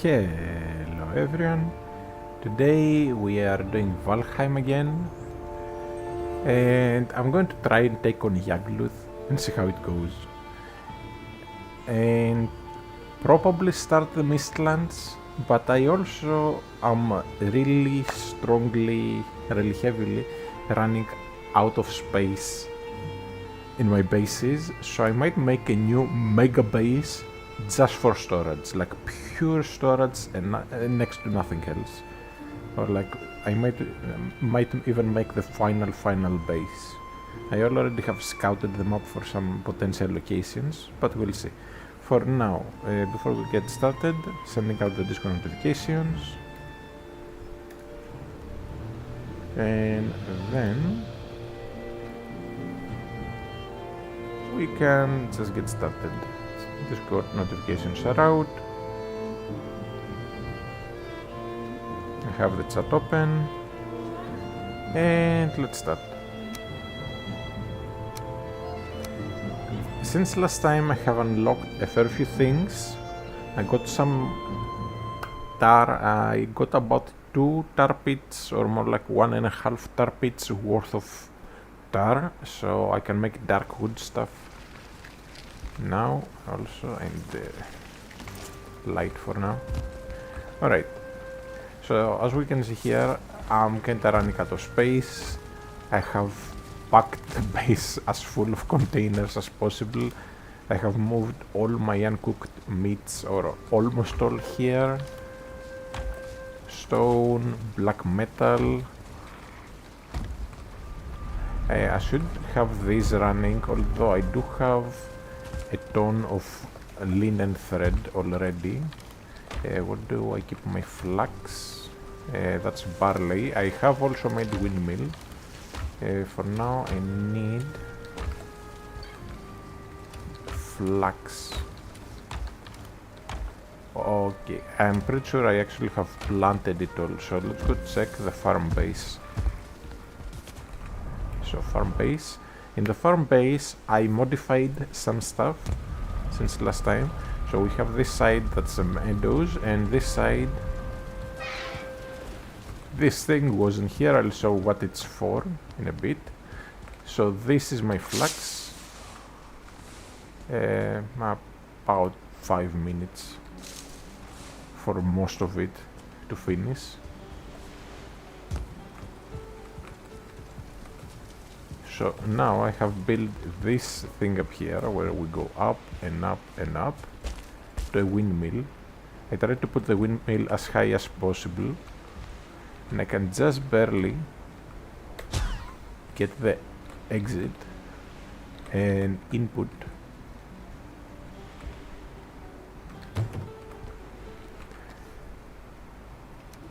Hello everyone, today we are doing Valheim again and I'm going to try and take on Yagluth and see how it goes and probably start the Mistlands, but I also am really heavily running out of space in my bases, so I might make a new mega base just for storage, like pure storage and next to nothing else. Or like I might even make the final base. I already have scouted them up for some potential locations, but we'll see. For now, before we get started, sending out the Discord notifications, and then we can just get started. Discord notifications are out. I have the chat open and let's start. Since last time I have unlocked a fair few things. I got some tar, I got about 2 tar pits, or more like 1.5 tar pits worth of tar, so I can make dark wood stuff now also, and light for now. Alright, so as we can see here, I'm kinda running out of space. I have packed the base as full of containers as possible. I have moved all my uncooked meats, or almost all, here. Stone, black metal. I should have these running, although I do have a ton of linen thread already. What do I keep? My flax, that's barley. I have also made windmill. For now I need flax. Okay, I'm pretty sure I actually have planted it all, so let's go check the farm base. So farm base. In the farm base I modified some stuff since last time. So we have this side that's the meadows, and this side, this thing wasn't here. I'll show what it's for in a bit. So this is my flax. About 5 minutes for most of it to finish. So now I have built this thing up here where we go up and up and up to a windmill. I tried to put the windmill as high as possible, and I can just barely get the exit and input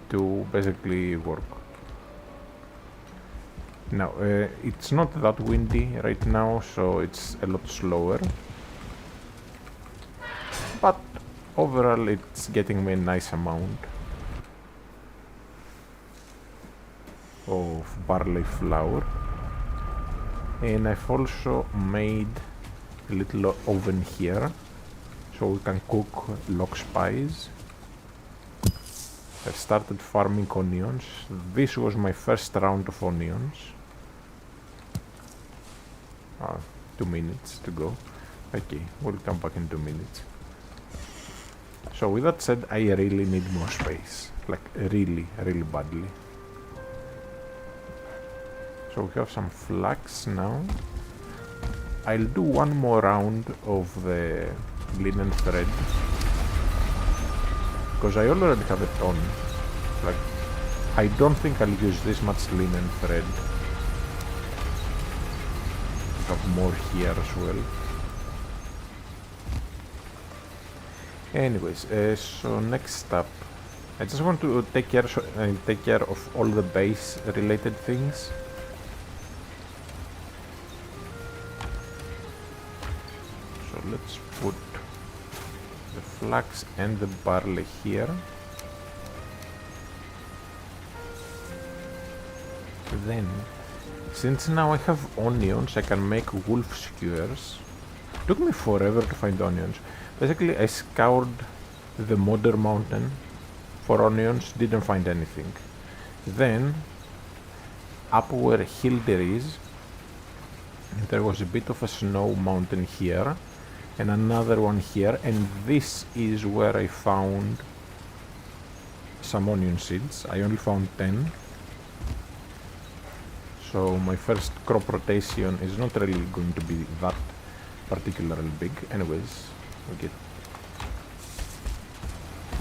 to basically work. Now, it's not that windy right now, so it's a lot slower, but overall it's getting me a nice amount of barley flour. And I've also made a little oven here so we can cook lox pies. I've started farming onions. This was my first round of onions. 2 minutes to go. Okay, we'll come back in 2 minutes. So with that said, I really need more space, like really badly. So we have some flax now. I'll do one more round of the linen thread, because I already have a ton. Like, I don't think I'll use this much linen thread. I have more here as well. Anyways, so next up, I just want to take care of all the base related things. So let's put the flax and the barley here. Then, since now I have onions, I can make wolf skewers. Took me forever to find onions. Basically, I scoured the Modder Mountain for onions, didn't find anything. Then, up where Hilder is, there was a bit of a snow mountain here, and another one here, and this is where I found some onion seeds. I only found 10. So my first crop rotation is not really going to be that particularly big. Anyways, we get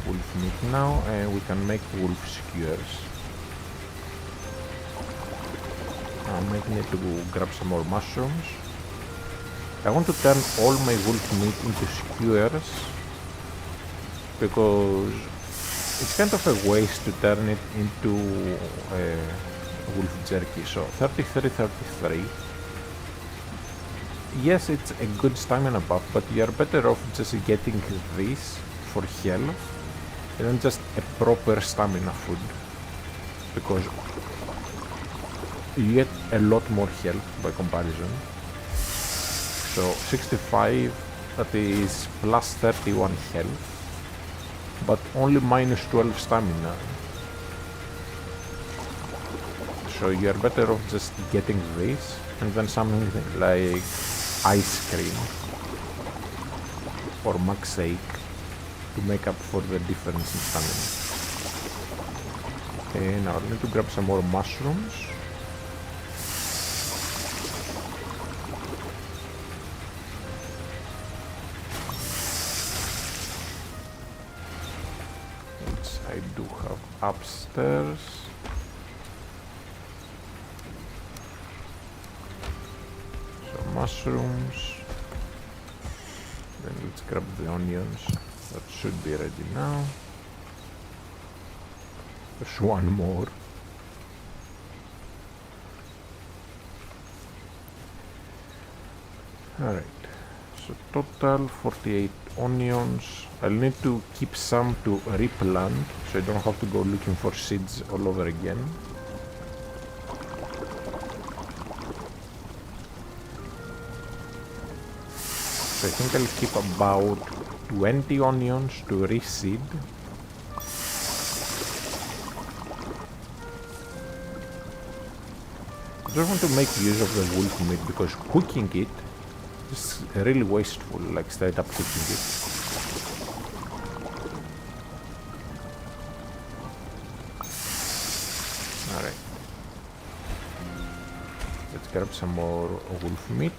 wolf meat now, and we can make wolf skewers. I might need to grab some more mushrooms. I want to turn all my wolf meat into skewers because it's kind of a waste to turn it into wolf jerky. So 33, 33. Yes, it's a good stamina buff, but you are better off just getting this for health and just a proper stamina food, because you get a lot more health by comparison. So 65, that is plus 31 health, but only minus 12 stamina. So you are better off just getting this and then something like ice cream or max shake to make up for the difference in stamina. Okay, now I need to grab some more mushrooms. Which I do have upstairs. Mushrooms. Then let's grab the onions. That should be ready now. There's one more. Alright, so total 48 onions. I'll need to keep some to replant, so I don't have to go looking for seeds all over again. So I think I'll keep about 20 onions to reseed. I just want to make use of the wolf meat because cooking it is really wasteful, like straight up cooking it. Alright. Let's grab some more wolf meat.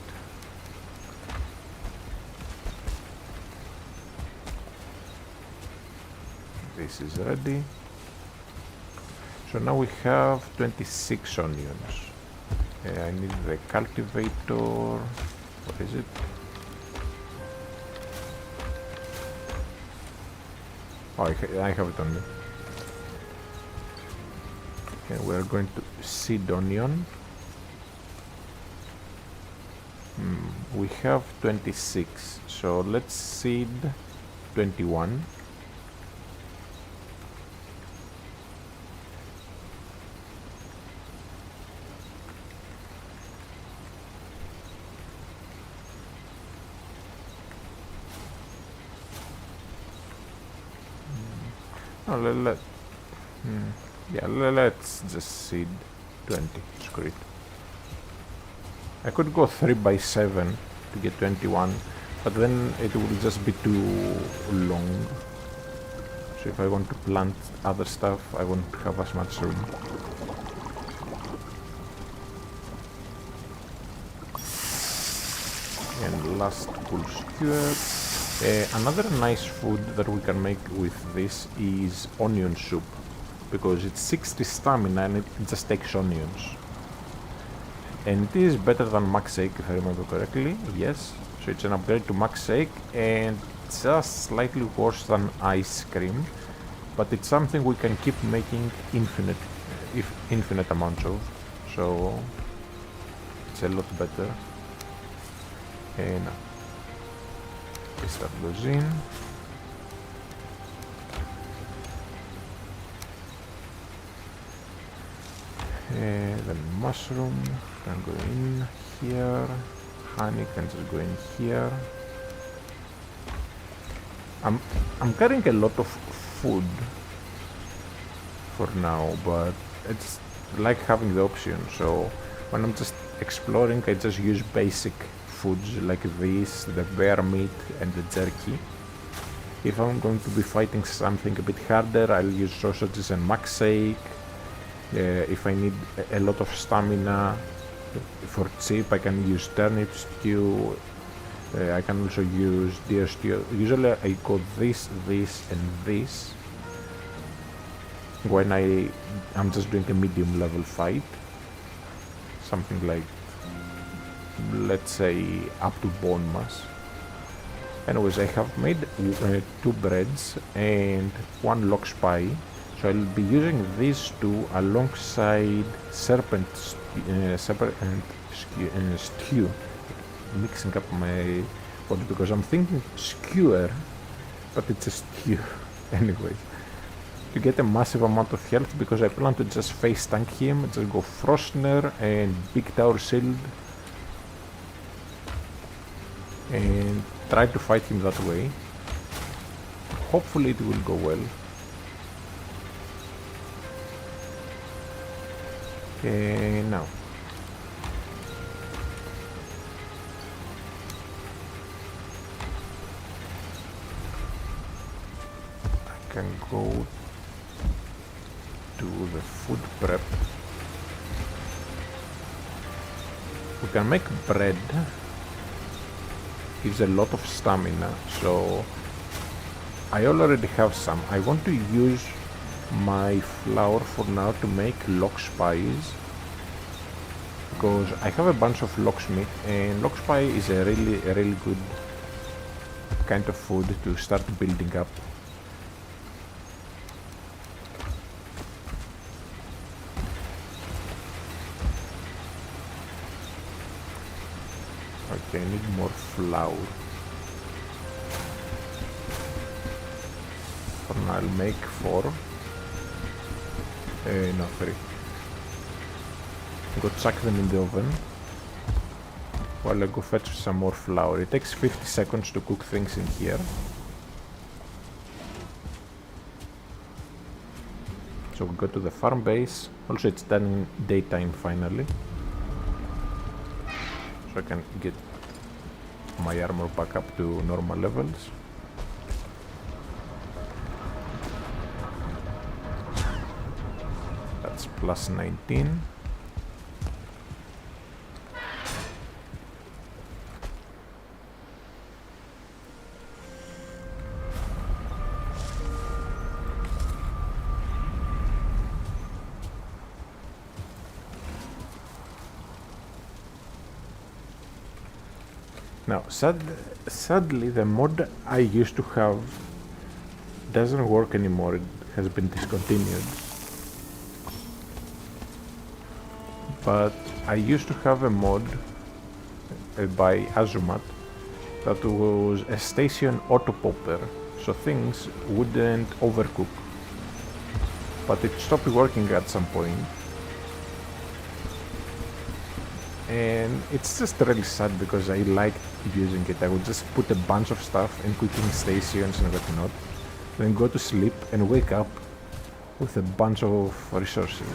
This is ready. So now we have 26 onions. I need the cultivator. What is it? Oh, I have it on me. Okay, we're going to seed onion. We have 26, so let's seed 21. Let's just seed 20. Screw it. I could go 3 by 7 to get 21, but then it will just be too long. So if I want to plant other stuff, I won't have as much room. And last full skewer. Another nice food that we can make with this is onion soup, because it's 60 stamina and it just takes onions. And it is better than max shake if I remember correctly, yes. So it's an upgrade to max shake and just slightly worse than ice cream, but it's something we can keep making infinite amounts of, so it's a lot better. And paste that goes in. Then mushroom can go in here. Honey can just go in here. I'm carrying a lot of food for now, but it's like having the option. So when I'm just exploring, I just use basic foods like this, the bear meat and the jerky. If I'm going to be fighting something a bit harder, I'll use sausages and max shake. If I need a lot of stamina for cheap, I can use turnip stew. I can also use deer stew. Usually I go this, and this when I'm just doing a medium level fight. Something like, let's say, up to bone mass. Anyways, I have made 2 breads and 1 lox pie. So I'll be using these 2 alongside serpent stew. Mixing up my body because I'm thinking skewer, but it's a stew. Anyways, to get a massive amount of health, because I plan to just face tank him, just go Frostner and big tower shield and try to fight him that way. Hopefully it will go well. Okay, now I can go to the food prep. We can make bread. Gives a lot of stamina, so I already have some. I want to use my flour for now to make lox pies, because I have a bunch of lox meat, and lox pie is a really good kind of food to start building up. Okay, I need more flour. For now I'll make 4. No, 3. Go chuck them in the oven while I go fetch some more flour. It takes 50 seconds to cook things in here. So we go to the farm base. Also it's done in daytime finally. So I can get my armor back up to normal levels. That's plus 19. Now, sadly, the mod I used to have doesn't work anymore. It has been discontinued. But I used to have a mod by Azumat that was a station auto popper, so things wouldn't overcook. But it stopped working at some point. And it's just really sad because I liked using it. I would just put a bunch of stuff in cooking stations and whatnot, then go to sleep and wake up with a bunch of resources.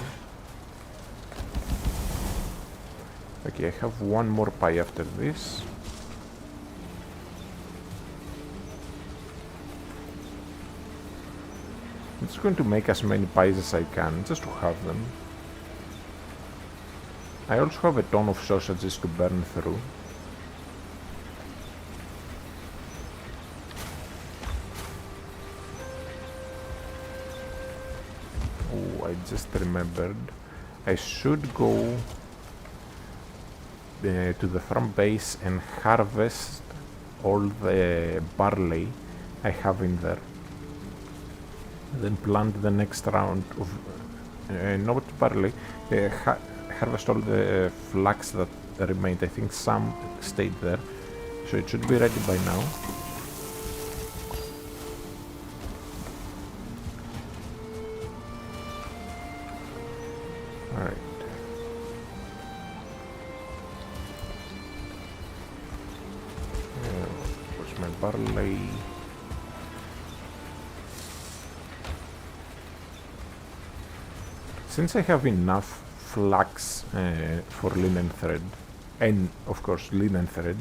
Okay, I have 1 more pie after this. I'm just going to make as many pies as I can, just to have them. I also have a ton of sausages to burn through. Oh, I just remembered. I should go to the front base and harvest all the barley I have in there. Then plant the next round of not barley, harvest all the flax that remained. I think some stayed there, so it should be ready by now. Alright. Where's my barley? since I have enough flax for linen thread, and of course linen thread,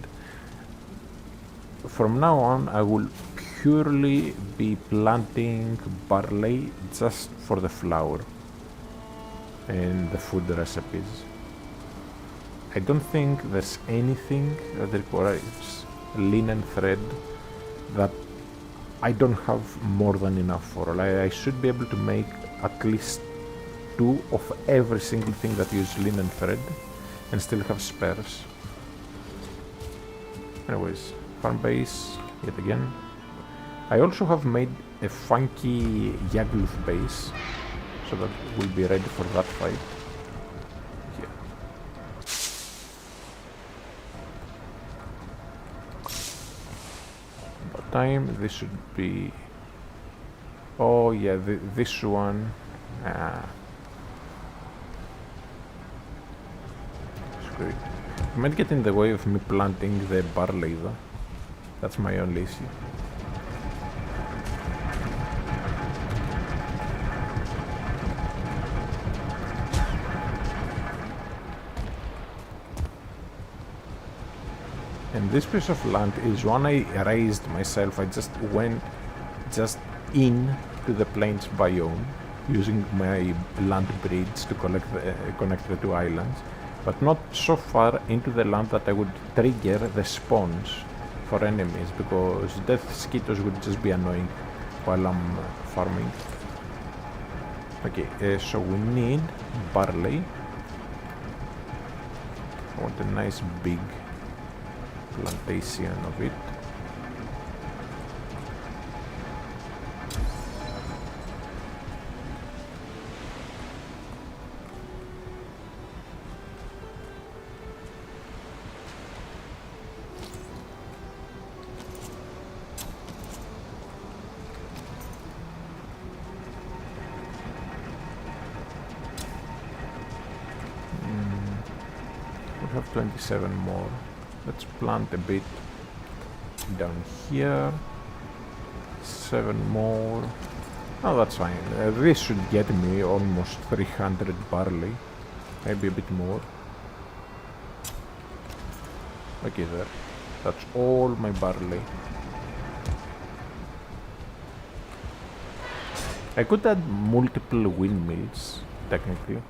from now on I will purely be planting barley just for the flour and the food recipes. I don't think there's anything that requires linen thread that I don't have more than enough for. I should be able to make at least 2 of every single thing that uses linen thread and still have spares. Anyways, farm base yet again. I also have made a funky Yagluth base so that we'll be ready for that fight. Time this should be, oh yeah, this one screw it. It might get in the way of me planting the barley though. That's my only issue. And this piece of land is one I raised myself. I just went in to the plains biome using my land bridge to connect the 2 islands, but not so far into the land that I would trigger the spawns for enemies, because death mosquitoes would just be annoying while I'm farming. Okay, so we need barley. I want a nice big plantation of it. We have 27 more. Let's plant a bit down here. 7 more. Oh, that's fine. This should get me almost 300 barley. Maybe a bit more. Okay, there. That's all my barley. I could add multiple windmills, technically.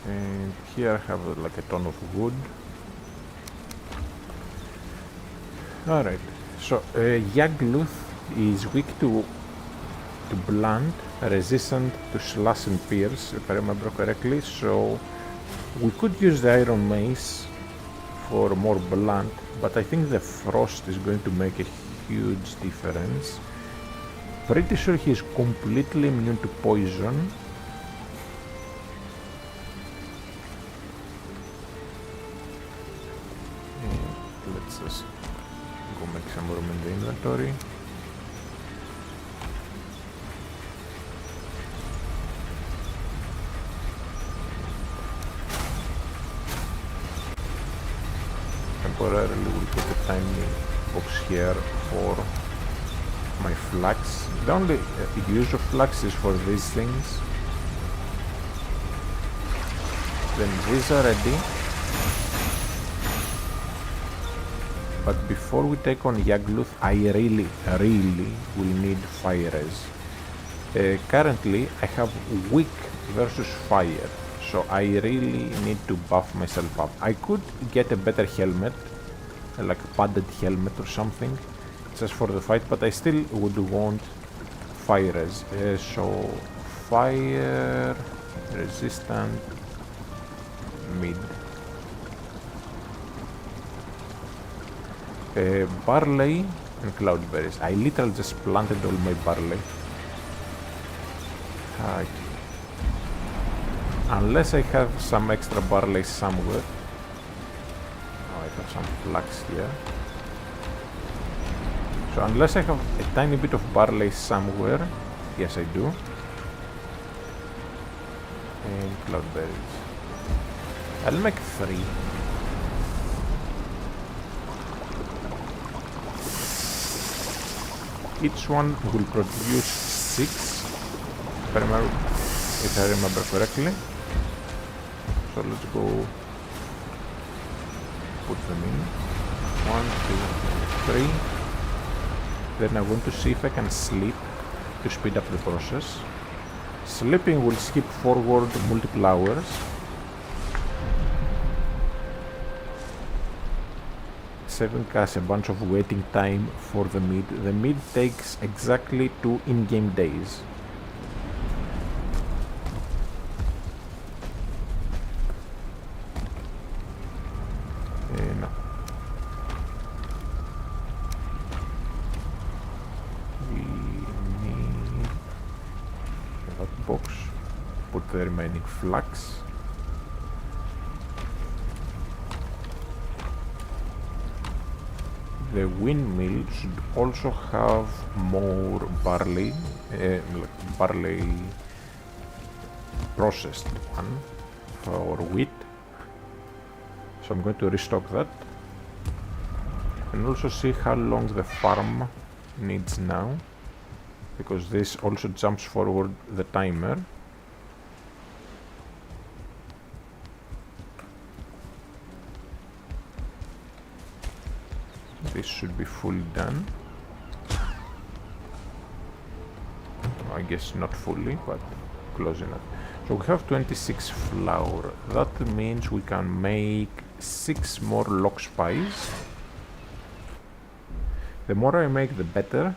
And here I have like a ton of wood. Alright, so Yagluth is weak to blunt, resistant to slash and pierce, if I remember correctly, so we could use the iron mace for more blunt, but I think the frost is going to make a huge difference. Pretty sure he's completely immune to poison. Let's just go make some room in the inventory. Temporarily we'll put a tiny box here for my flax. The only use of flax is for these things. Then these are ready. But before we take on Yagluth, I really will need fire res. Currently I have weak versus fire, so I really need to buff myself up. I could get a better helmet, like a padded helmet or something, just for the fight, but I still would want fire res. So fire resistant mid. Barley and cloudberries. I literally just planted all my barley. Unless I have some extra barley somewhere. Oh, I have some flax here. So unless I have a tiny bit of barley somewhere, yes I do. And cloudberries. I'll make 3. Each one will produce 6, if I remember correctly. So let's go put them in. 1, 2, 3. Then I want to see if I can sleep to speed up the process. Sleeping will skip forward multiple hours. Saving us a bunch of waiting time for the meat. The meat takes exactly 2 in-game days. No. We need that box. Put the remaining flax. The windmill should also have more barley, barley processed one for wheat. So I'm going to restock that. And also see how long the farm needs now, because this also jumps forward the timer. This should be fully done. I guess not fully, but close enough. So we have 26 flour. That means we can make 6 more lox pies. The more I make, the better,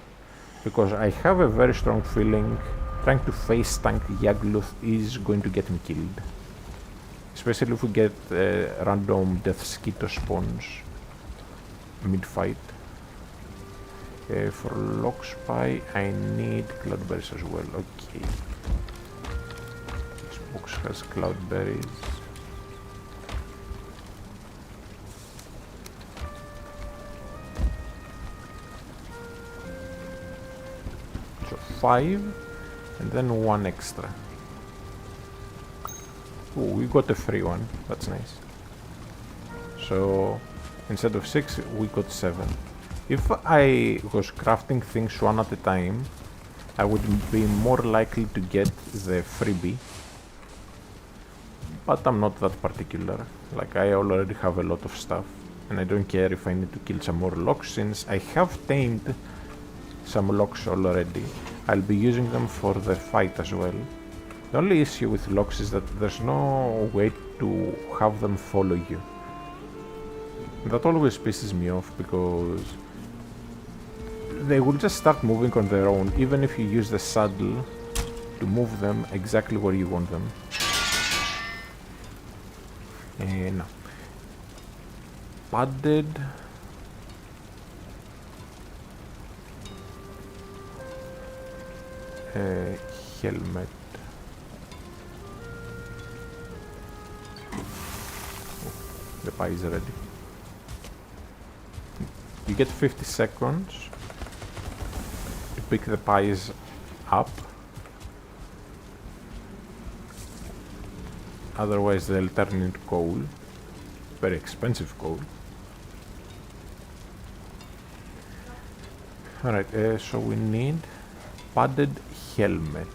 because I have a very strong feeling trying to face tank Yagluth is going to get me killed. Especially if we get random death skeeto spawns mid-fight. For lox pie, I need cloudberries as well. Okay. This box has cloudberries. So 5, and then 1 extra. Oh, we got a free one. That's nice. So instead of 6, we got 7. If I was crafting things one at a time, I would be more likely to get the freebie. But I'm not that particular. Like, I already have a lot of stuff, and I don't care if I need to kill some more lox, since I have tamed some lox already. I'll be using them for the fight as well. The only issue with lox is that there's no way to have them follow you. That always pisses me off, because they will just start moving on their own, even if you use the saddle to move them exactly where you want them. No. Padded. Helmet. Oh, the pie is ready. You get 50 seconds to pick the pies up. Otherwise they'll turn into coal. Very expensive coal. Alright, so we need padded helmet.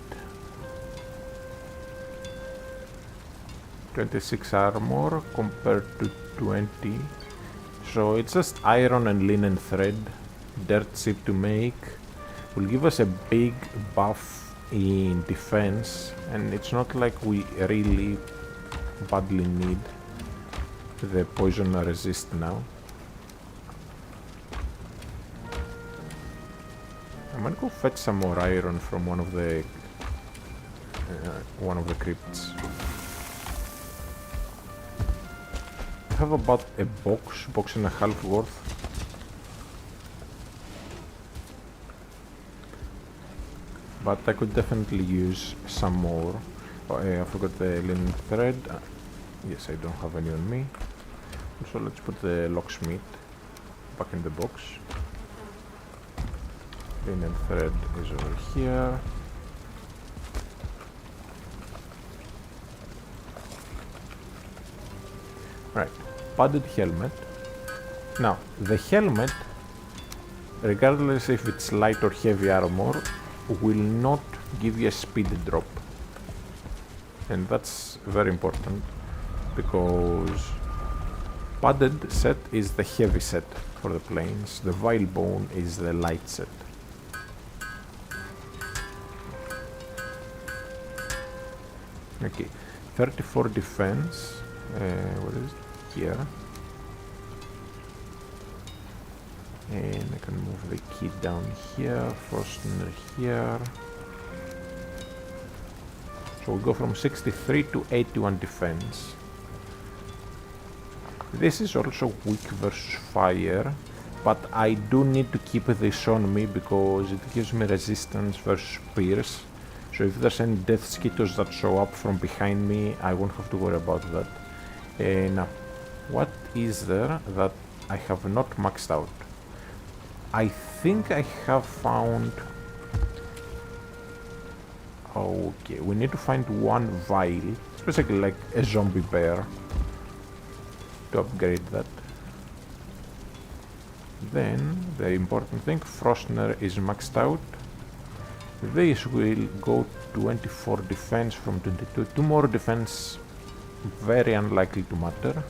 26 armor compared to 20. So it's just iron and linen thread, dirt cheap to make. Will give us a big buff in defense, and it's not like we really badly need the poison resist now. I'm gonna go fetch some more iron from one of the crypts. I have about a box and a half worth. But I could definitely use some more. Oh, I forgot the linen thread. Yes, I don't have any on me. So let's put the locksmith back in the box. Linen thread is over here. Right, padded helmet. Now, the helmet regardless if it's light or heavy armor, will not give you a speed drop. And that's very important because padded set is the heavy set for the planes, the vile bone is the light set. Okay, 34 defense, what is it? Here. And I can move the key down here, Frostner here. So we go from 63 to 81 defense. This is also weak versus fire, but I do need to keep this on me because it gives me resistance versus pierce. So if there's any death skittles that show up from behind me, I won't have to worry about that. Now, what is there that I have not maxed out? I think I have found... Okay, we need to find one vial. It's basically like a zombie bear to upgrade that. Then, the important thing, Frostner is maxed out. This will go 24 defense from 22. 2 more defense, very unlikely to matter.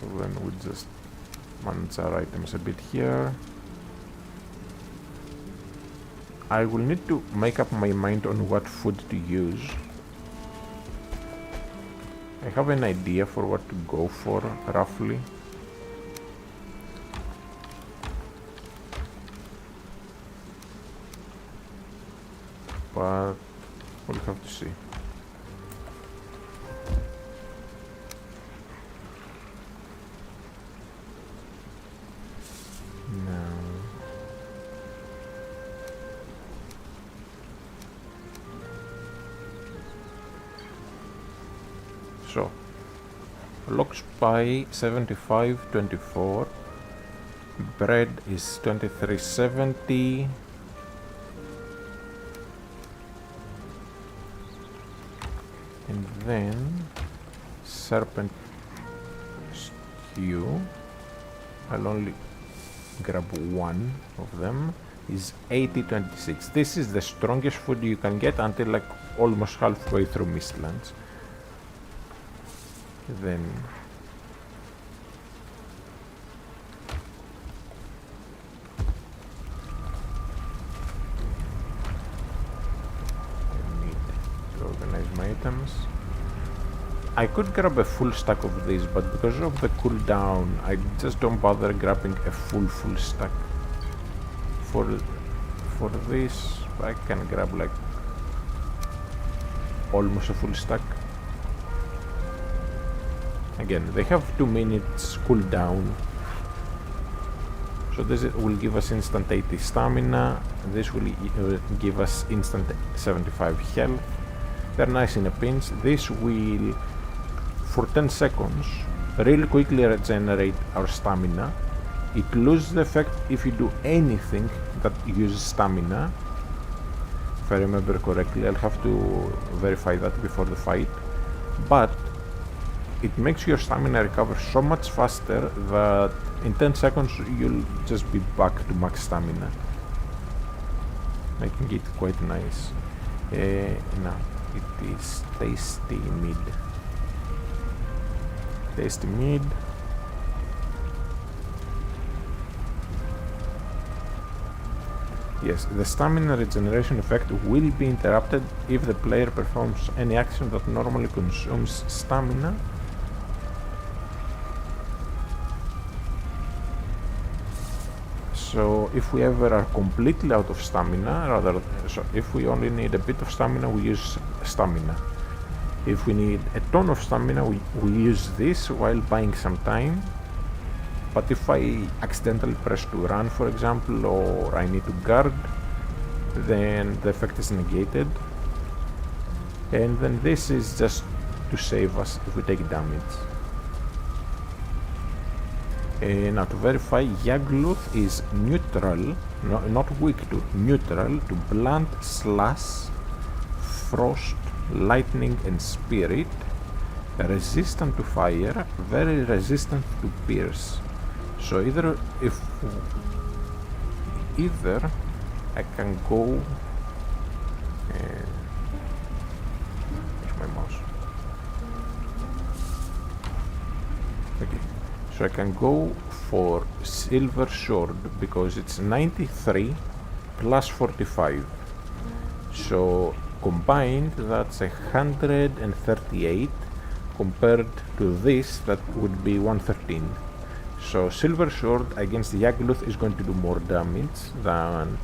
So then we just manage our items a bit here. I will need to make up my mind on what food to use. I have an idea for what to go for, roughly. But we'll have to see. So, locks by 75.24, bread is 23.70, and then serpent stew, I'll only grab one of them, is 80.26. This is the strongest food you can get until like almost halfway through Mistlands. Then I need to organize my items. I could grab a full stack of these, but because of the cooldown, I just don't bother grabbing a full stack. For this, I can grab like almost a full stack. Again, they have 2 minutes cooldown, so this will give us instant 80 stamina, this will give us instant 75 health. They're nice in a pinch. This will, for 10 seconds, really quickly regenerate our stamina. It loses the effect if you do anything that uses stamina. If I remember correctly, I'll have to verify that before the fight. But it makes your stamina recover so much faster that in 10 seconds you'll just be back to max stamina, making it quite nice. Now it is tasty mid. Tasty mid. Yes, the stamina regeneration effect will be interrupted if the player performs any action that normally consumes stamina. So if we ever are completely out of stamina, so if we only need a bit of stamina, we use stamina. If we need a ton of stamina, we use this while buying some time. But if I accidentally press to run, for example, or I need to guard, then the effect is negated. And then this is just to save us if we take damage. Now to verify, Yagluth is neutral, not weak to, neutral to blunt, slash, frost, lightning and spirit, resistant to fire, very resistant to pierce. So either I can go where's my mouse? Okay, so I can go for silver sword because it's 93 plus 45. So combined that's 138 compared to this that would be 113. So silver sword against the Yagluth is going to do more damage than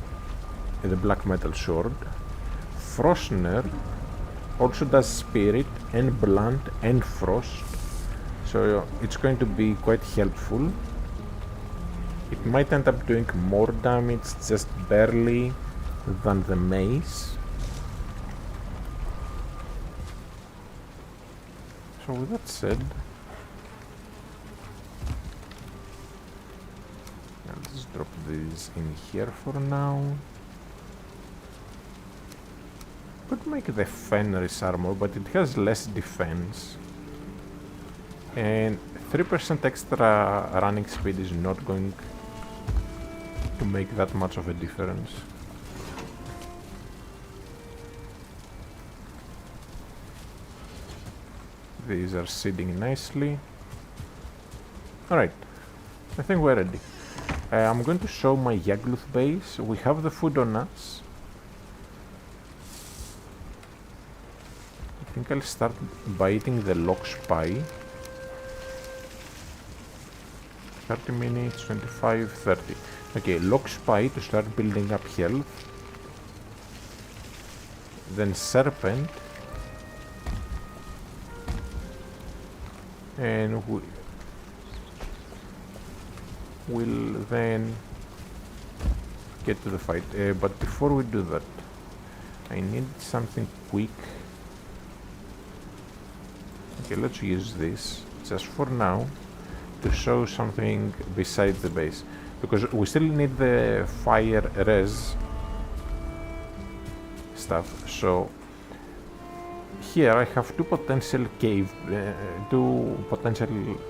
the black metal sword. Frostner also does spirit and blunt and frost, so it's going to be quite helpful. It might end up doing more damage, just barely, than the mace. So with that said, I'll just drop these in here for now. Could make the Fenris armor, but it has less defense. And 3% extra running speed is not going to make that much of a difference. These are seeding nicely. Alright, I think we're ready. I'm going to show my Yagluth base. We have the food on us. I think I'll start by eating the lock spy. 30 minutes, 25, 30. Okay, lock spy to start building up health. Then serpent. And we'll then get to the fight. But before we do that, I need something quick. Okay, let's use this just for now to show something besides the base, because we still need the fire res stuff. So here I have two potential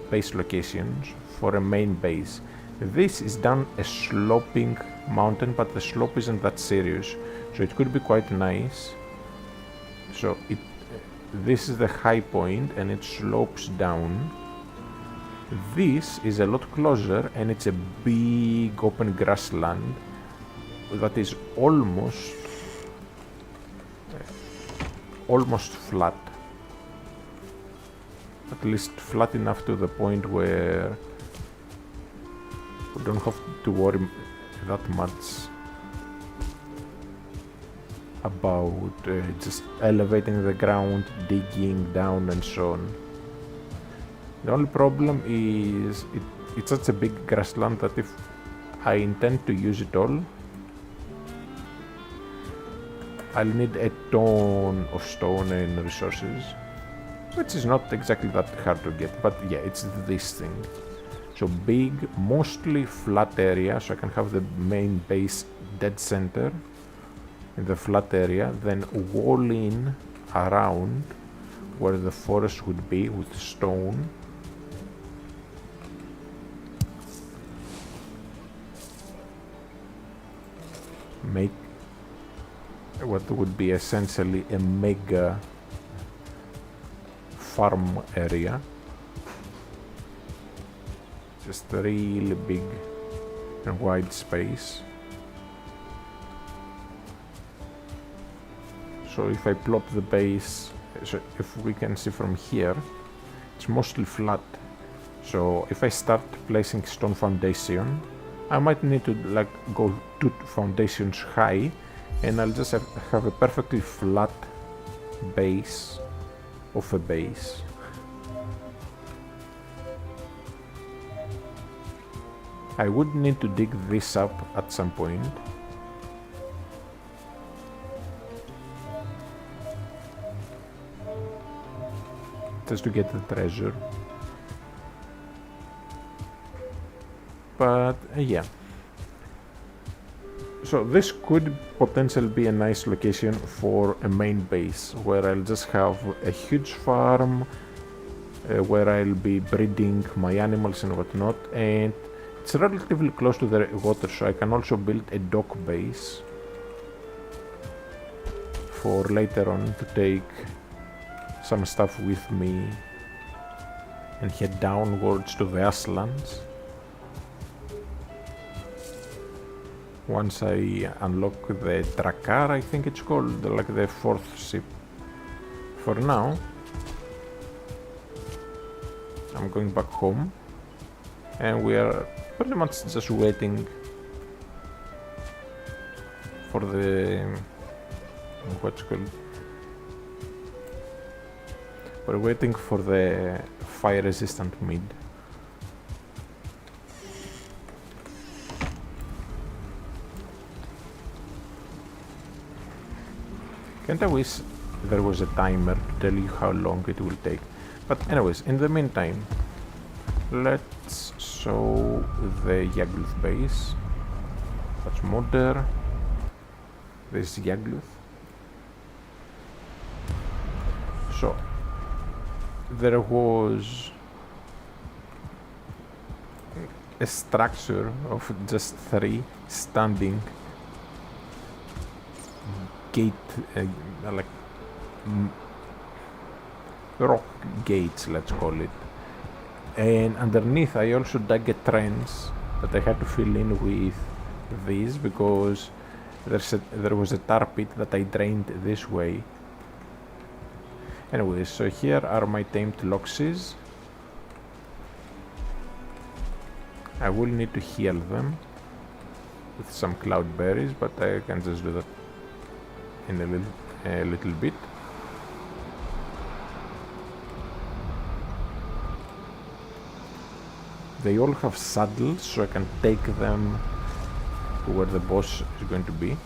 base locations for a main base. This is down a sloping mountain, but the slope isn't that serious, so it could be quite nice. So this is the high point and it slopes down. This is a lot closer and it's a big open grassland that is almost flat. At least flat enough to the point where we don't have to worry that much about just elevating the ground, digging down and so on. The only problem is it's such a big grassland that if I intend to use it all, I'll need a ton of stone and resources, which is not exactly that hard to get, but yeah, it's this thing. So big, mostly flat area, so I can have the main base dead center in the flat area, then wall in around where the forest would be with stone. Make what would be essentially a mega farm area. Just a really big and wide space. So if I plot the base, so if we can see from here, it's mostly flat. So if I start placing stone foundation, I might need to like go 2 foundations high, and I'll just have a perfectly flat base of a base. I would need to dig this up at some point. Just to get the treasure. But yeah. So this could potentially be a nice location for a main base where I'll just have a huge farm where I'll be breeding my animals and whatnot, and it's relatively close to the water, so I can also build a dock base for later on to take some stuff with me and head downwards to the Mistlands once I unlock the Drakkar, I think it's called, like the fourth ship. For now, I'm going back home, and we are pretty much just waiting for the what's it called. We're waiting for the fire-resistant mid. Can't I wish there was a timer to tell you how long it will take? But anyways, in the meantime, let's show the Yagluth base. That's Modder. This is Yagluth. So, there was a structure of just 3 standing gate, like rock gates, let's call it. And underneath I also dug a trench that I had to fill in with these because there was a tar pit that I drained this way. Anyways, so here are my tamed loxes. I will need to heal them with some cloudberries, but I can just do that in a little bit. They all have saddles, so I can take them to where the boss is going to be.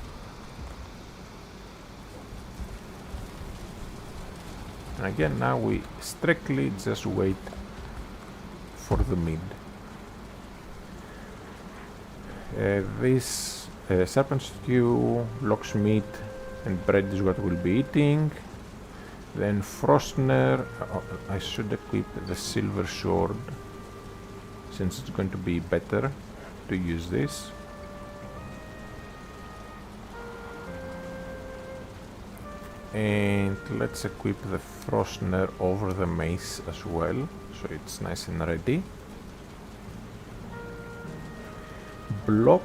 And again, now we strictly just wait for the mid. This serpent stew, lox meat and bread is what we'll be eating. Then Frostner, I should equip the silver sword since it's going to be better to use this. And let's equip the Frostner over the mace as well, so it's nice and ready. Block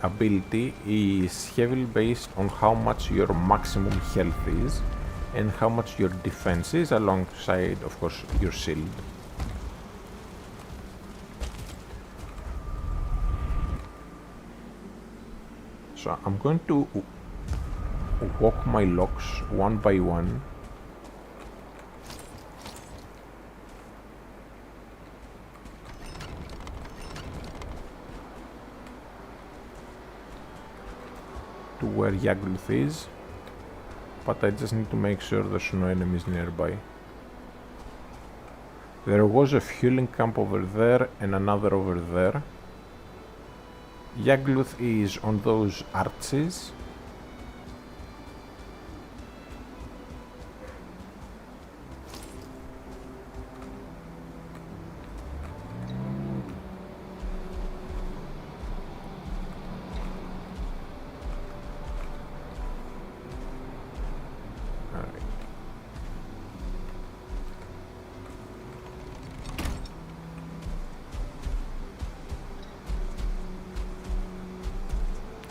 ability is heavily based on how much your maximum health is and how much your defense is, alongside of course your shield. So I'm going to walk my lox one by one. To where Yagluth is, but I just need to make sure there's no enemies nearby. There was a fueling camp over there and another over there. Yagluth is on those arches.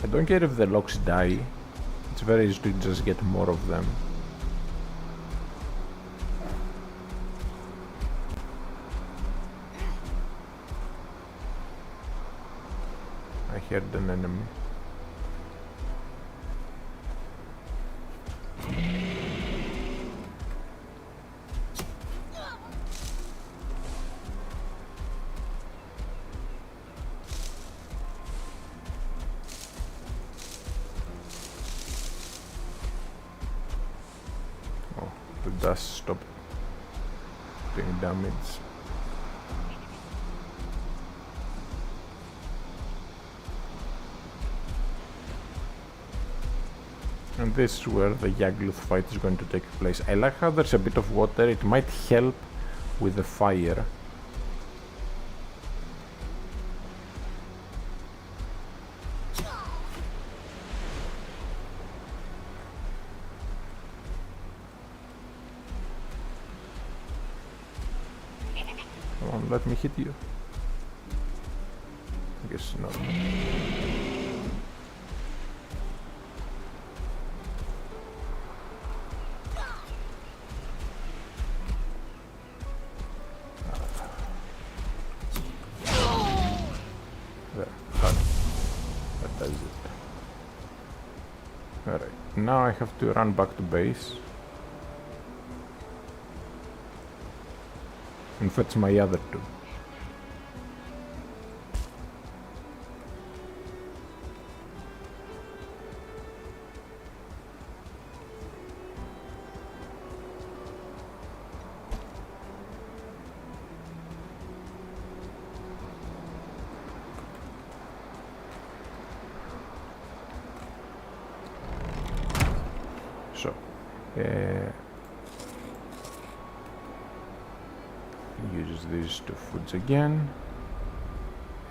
I don't care if the lox die, it's very easy to just get more of them. I heard an enemy. Dust stop doing damage. And this is where the Yagluth fight is going to take place. I like how there's a bit of water. It might help with the fire. Come on, let me hit you. I guess not. Now I have to run back to base and fetch my other two. So, use these two foods again,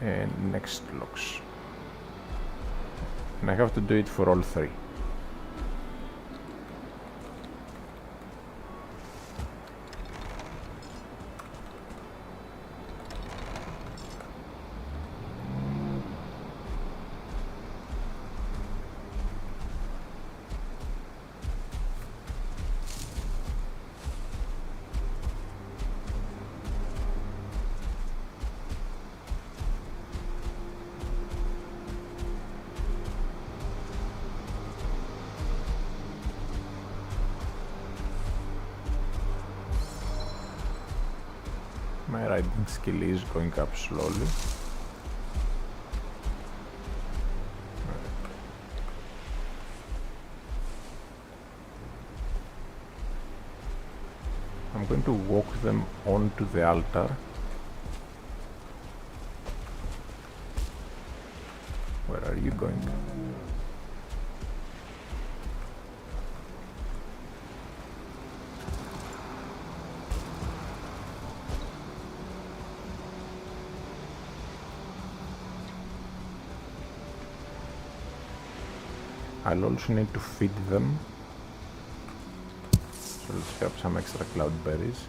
and next locks. And I have to do it for all three. My riding skill is going up slowly. I'm going to walk them onto the altar. Where are you going? I'll also need to feed them. So let's have some extra cloudberries.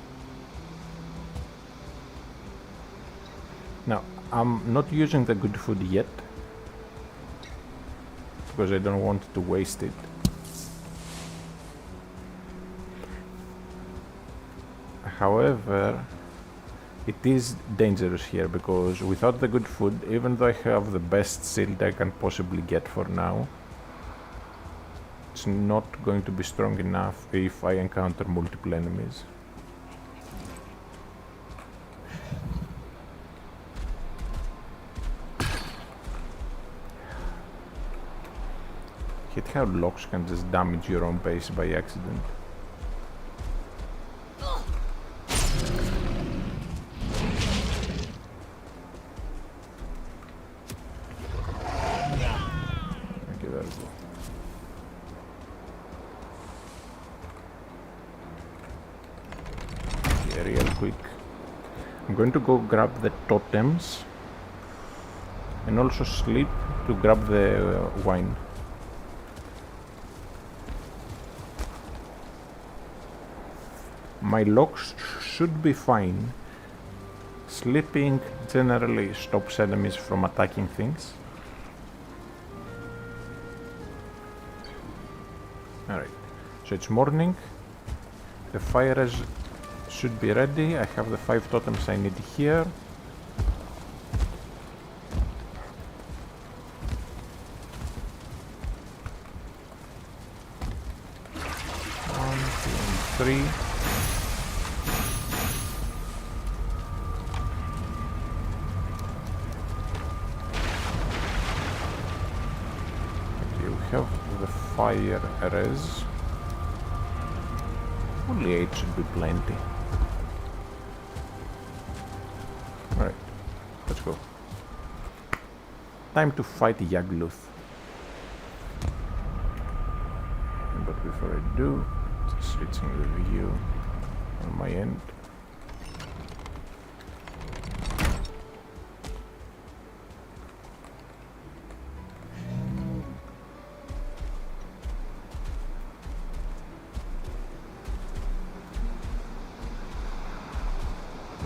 Now, I'm not using the good food yet because I don't want to waste it. However, it is dangerous here because without the good food, even though I have the best shield I can possibly get for now, it's not going to be strong enough if I encounter multiple enemies. Hate how locks can just damage your own base by accident. Okay, there we go. Real quick. I'm going to go grab the totems and also sleep to grab the wine. My locks should be fine. Sleeping generally stops enemies from attacking things. Alright, so it's morning. The fire should be ready. I have the 5 totems I need here. One, two, and 3. Okay, we have the fire res. Only 8 should be plenty. Alright, let's go. Time to fight Yagluth. but before I do, just switching the view on my end.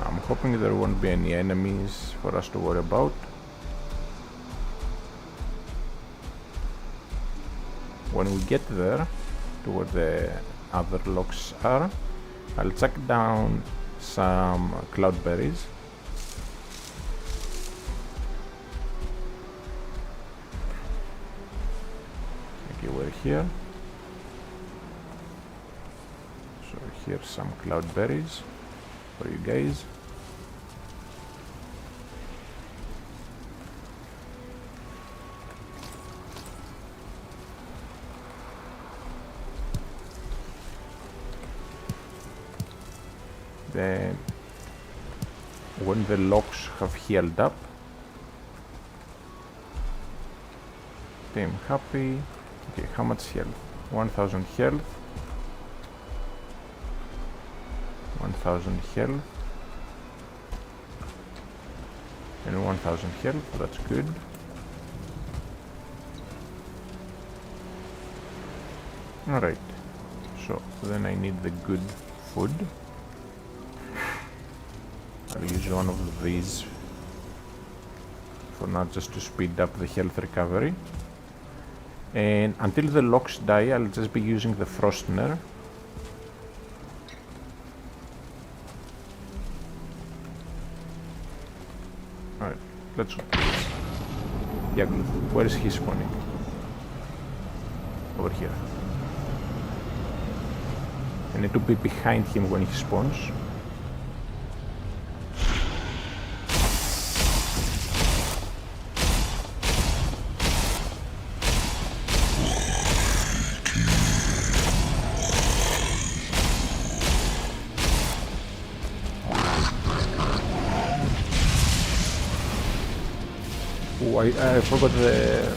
I'm hoping there won't be any enemies for us to worry about. When we get there, to where the other locks are, I'll chuck down some cloudberries. Okay, we're here. So here's some cloudberries for you guys. Then when the locks have healed up, I'm happy. Okay, how much health? 1000 health. 1000 health. And 1000 health, that's good. Alright, so then I need the good food. I'll use one of these for now, just to speed up the health recovery. And until the locks die, I'll just be using the Frostner. Alright, let's go. Yagluth, where is he spawning? Over here. I need to be behind him when he spawns. I forgot the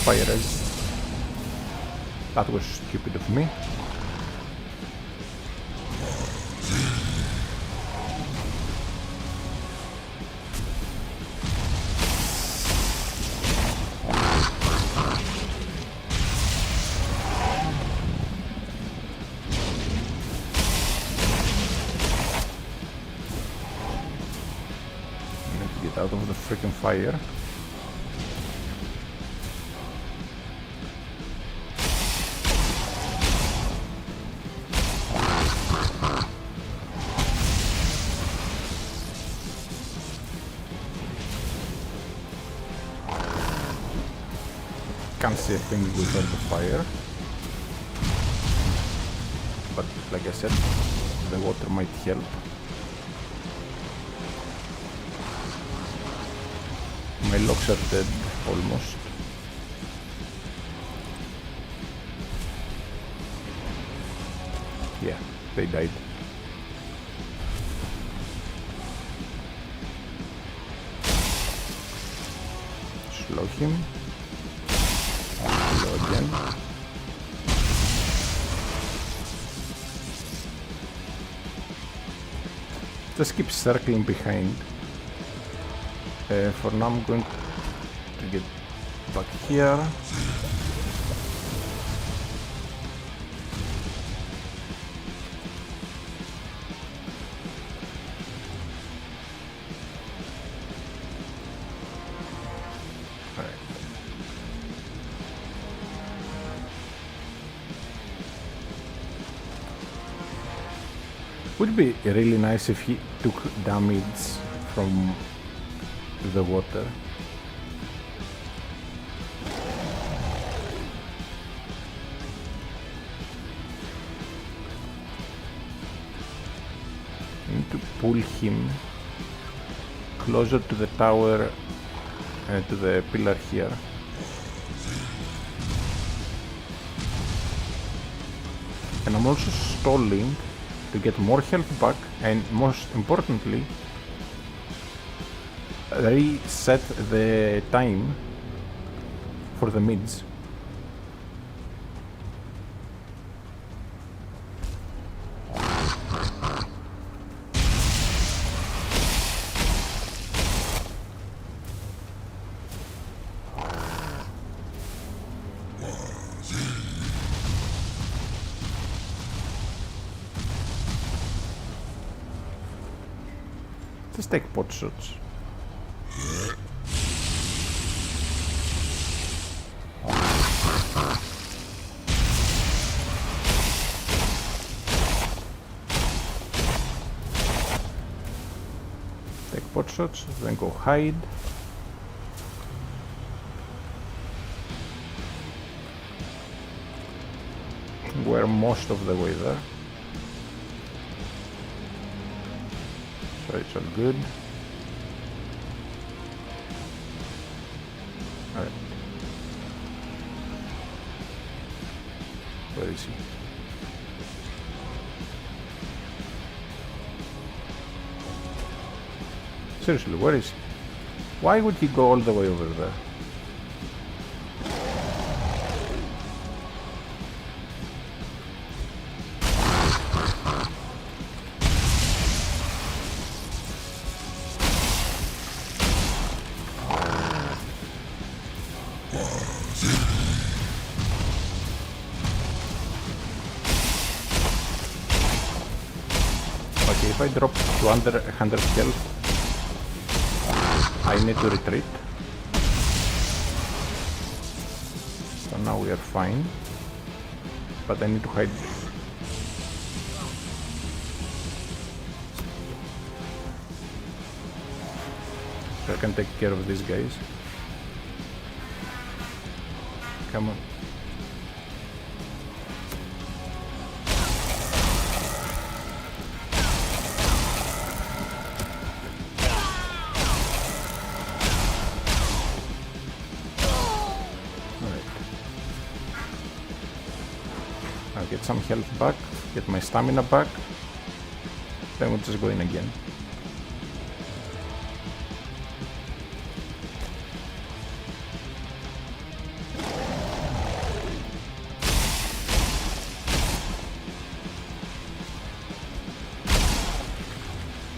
fire res. That was stupid of me. I need to get out of the freaking fire. Can't see a thing without the fire, but like I said, the water might help. My locks are dead, almost. Yeah, they died. Slow him. Again. Just keep circling behind. For now I'm going to get back here. Would be really nice if he took damage from the water. I need to pull him closer to the tower, to the pillar here. And I'm also stalling to get more health back, and most importantly, reset the time for the mids. Just take pot shots. Take pot shots, then go hide. We're most of the way there. So it's all good. Alright. Where is he? Seriously, where is he? Why would he go all the way over there? Okay, if I drop to under 100 health, I need to retreat. So now we are fine. But I need to hide. So I can take care of these guys. Come on. I'll get some health back, get my stamina back, then we'll just go in again.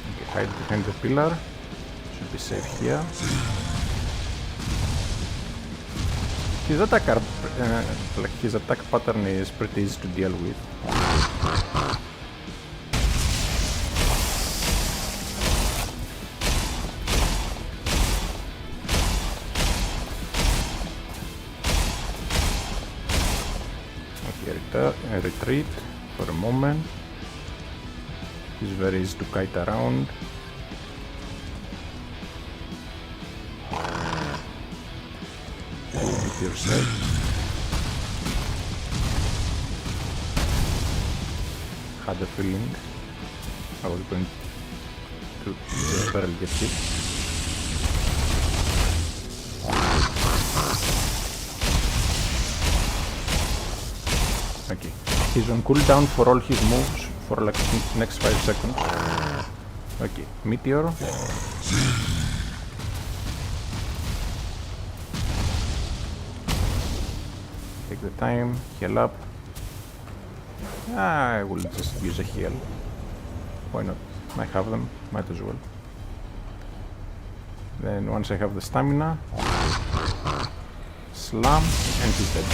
Okay, hide behind the pillar, should be safe here. His attack pattern is pretty easy to deal with. Okay, retreat for a moment. It's very easy to kite around. Yourself. Had a feeling I was going to just barely get hit. Okay, he's on cooldown for all his moves for like next 5 seconds. Okay, meteor. Take the time, heal up. I will just use a heal. Why not? I have them, might as well. Then once I have the stamina, slam, and he's dead.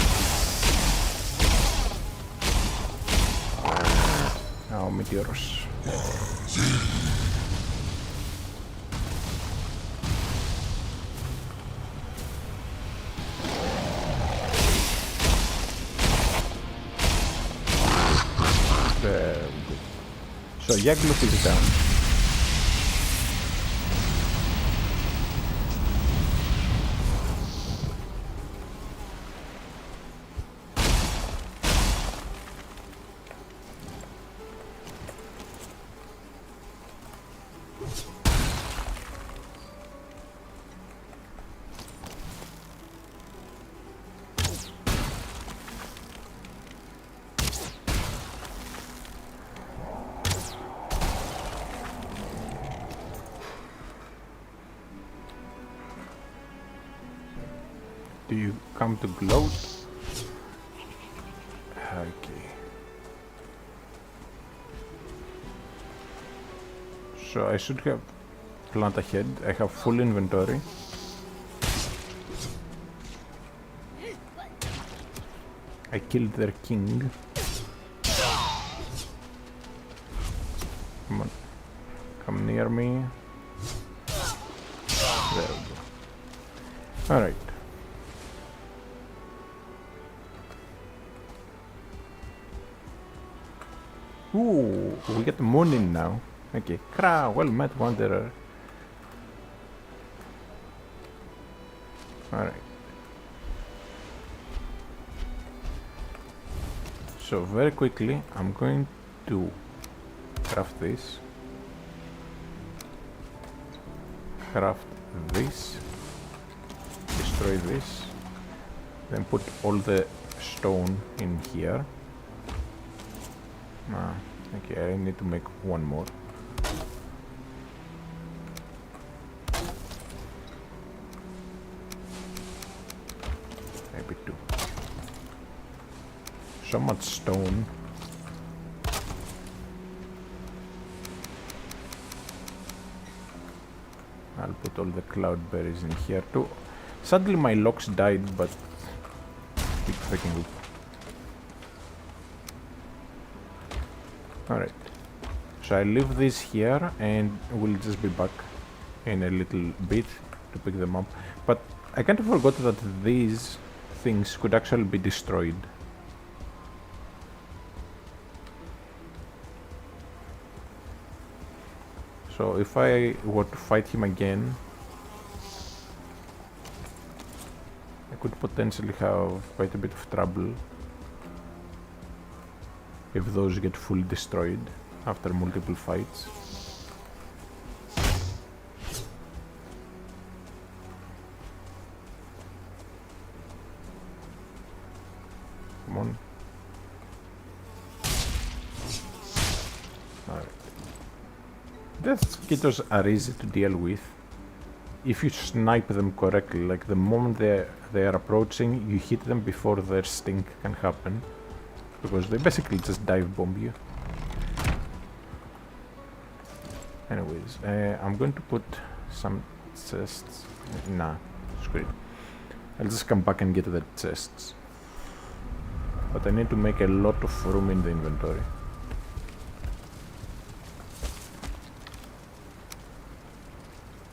Now meteors. So Yagluth is down. Do you come to gloat? Okay. So I should have planned ahead. I have full inventory. I killed their king. Come on. Come near me. Alright. Ooh, we get the moon in now. Okay, well met, wanderer. Alright. So very quickly, I'm going to craft this. Craft this. Destroy this. Then put all the stone in here. Okay, I need to make one more. Maybe two. So much stone. I'll put all the cloudberries in here too. Sadly my locks died, but keep freaking it. Alright. So I leave this here and we'll just be back in a little bit to pick them up. But I kind of forgot that these things could actually be destroyed. So if I were to fight him again, I could potentially have quite a bit of trouble if those get fully destroyed after multiple fights. Come on. Alright. Death mosquitoes are easy to deal with if you snipe them correctly. Like the moment they are approaching, you hit them before their sting can happen, because they basically just dive bomb you. Anyways, I'm going to put some chests. Nah, screw it. I'll just come back and get the chests. But I need to make a lot of room in the inventory.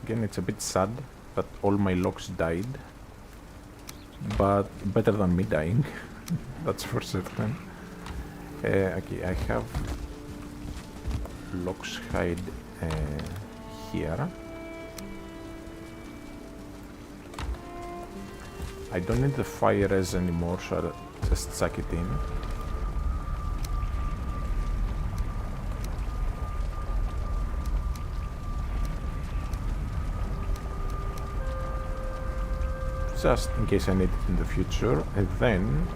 Again, it's a bit sad that all my locks died. But better than me dying. That's for certain. Okay, I have locks hide here. I don't need the fire res anymore, so I'll just suck it in. Just in case I need it in the future, and then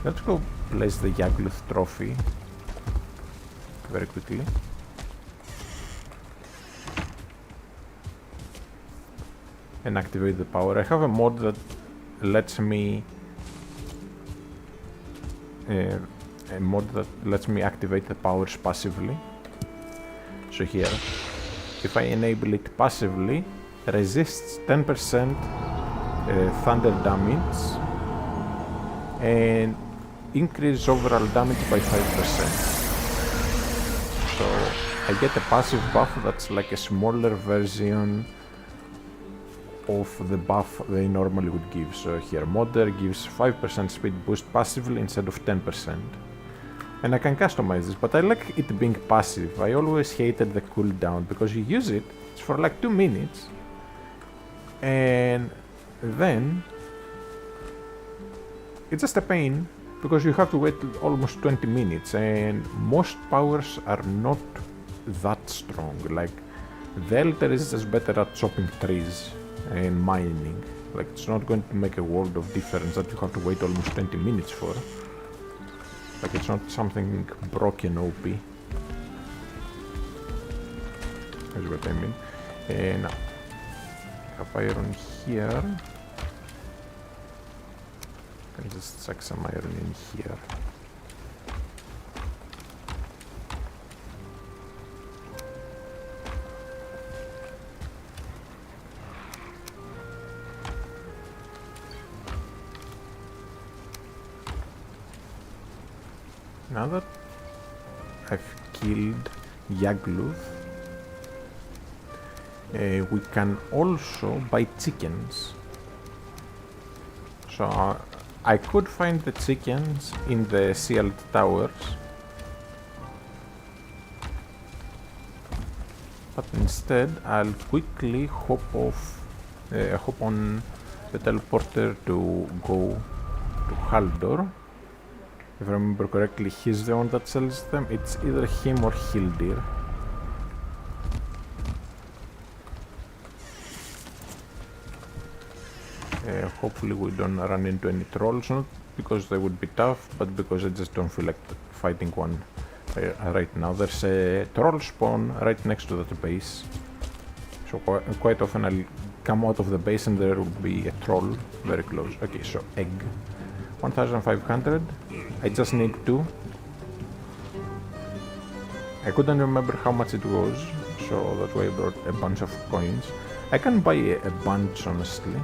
let's go place the Yagluth trophy very quickly. And activate the power. I have a mod that lets me activate the powers passively. So here, if I enable it passively, resists 10% thunder damage and increase overall damage by 5%. So I get a passive buff that's like a smaller version of the buff they normally would give. So here, modder gives 5% speed boost passively instead of 10%. And I can customize this, but I like it being passive. I always hated the cooldown because you use it, it's for like 2 minutes, and then it's just a pain because you have to wait almost 20 minutes, and most powers are not that strong. Like the Elder is just better at chopping trees and mining. Like it's not going to make a world of difference that you have to wait almost 20 minutes for. Like it's not something broken OP. That's what I mean. And I have iron here. I can just chuck some iron in here. Now that I've killed Yagluth. We can also buy chickens. So I could find the chickens in the sealed towers, but instead I'll quickly hop on the teleporter to go to Haldor. If I remember correctly, he's the one that sells them. It's either him or Hildir. Hopefully we don't run into any trolls, not because they would be tough, but because I just don't feel like fighting one right now. There's a troll spawn right next to that base, so quite often I'll come out of the base and there will be a troll very close. Okay, so egg. 1500. I just need 2. I couldn't remember how much it was, so that's why I brought a bunch of coins. I can buy a bunch, honestly.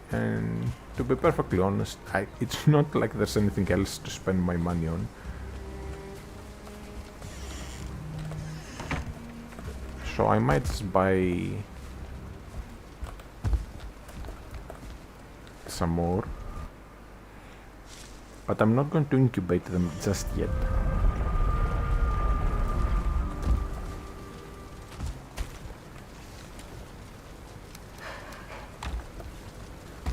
And to be perfectly honest, it's not like there's anything else to spend my money on. So I might just buy some more, but I'm not going to incubate them just yet.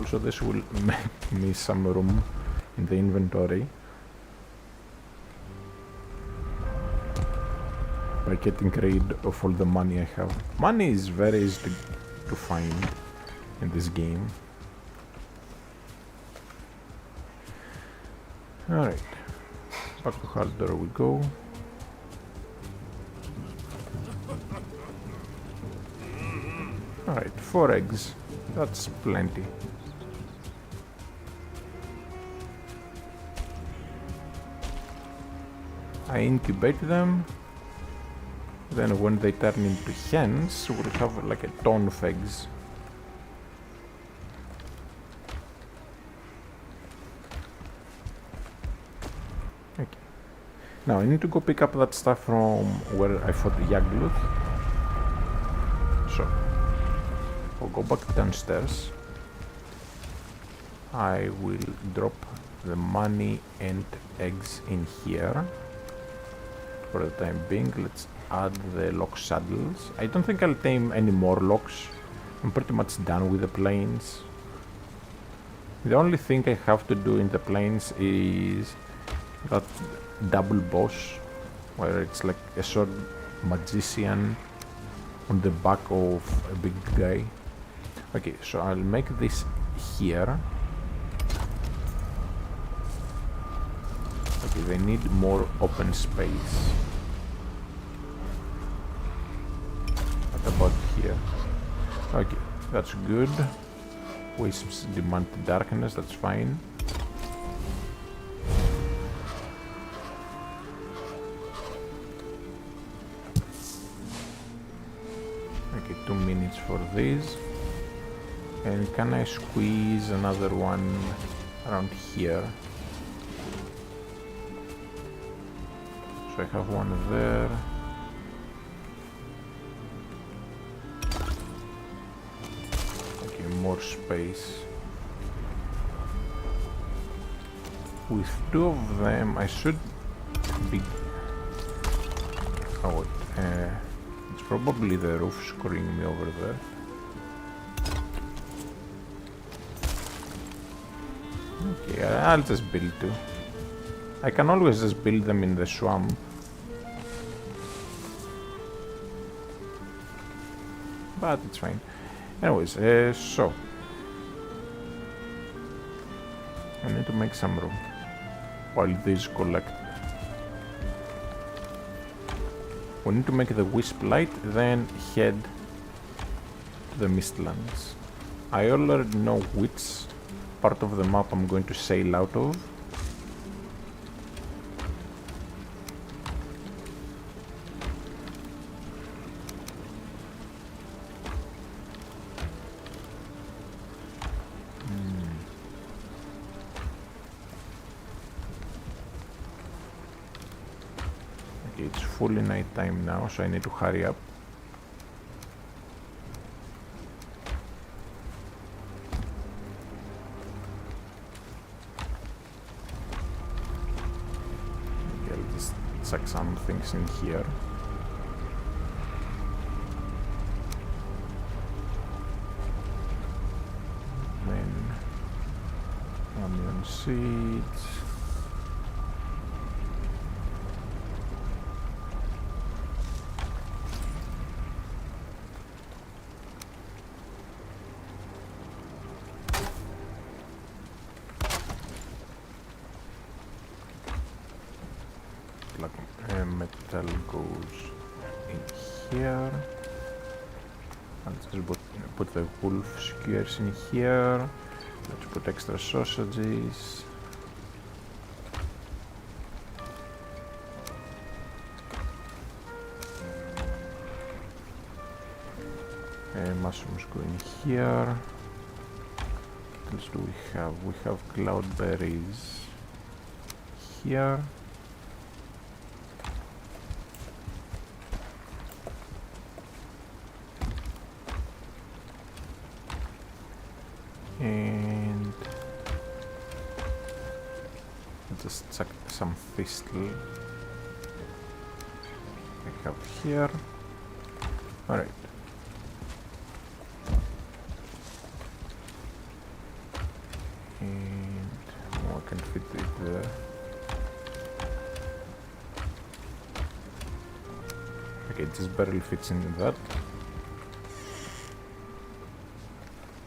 Also, this will make me some room in the inventory by getting rid of all the money I have. Money is very easy to find in this game. Alright, back to Haldor we go. Alright, 4 eggs. That's plenty. I incubate them. Then when they turn into hens, we'll have like a ton of eggs. Okay. Now I need to go pick up that stuff from where I fought Yagluth. So I'll go back downstairs. I will drop the money and eggs in here. For the time being, let's add the lock saddles. I don't think I'll tame any more locks. I'm pretty much done with the plains. The only thing I have to do in the plains is that double boss, where it's like a sword magician on the back of a big guy. Okay, so I'll make this here. Okay, they need more open space. What about here? Okay, that's good. Wisps demand darkness, that's fine. Okay, 2 minutes for this. And can I squeeze another one around here? So I have one there. Okay, more space. With 2 of them, I should be... Oh wait, it's probably the roof screwing me over there. Okay, I'll just build 2. I can always just build them in the swamp. But it's fine. Anyways, so I need to make some room while these collect. We need to make the wisp light, then head to the Mistlands. I already know which part of the map I'm going to sail out of. It's fully night time now, so I need to hurry up. Okay, I'll just chuck some things in here. Then onion seeds. Metal goes in here. I'll just put the wolf skewers in here. Let's put extra sausages. Mushrooms go in here. What else do we have? We have cloudberries here. And just chuck some thistle I have here. Alright. And I can fit it there. Okay, it just barely fits into that.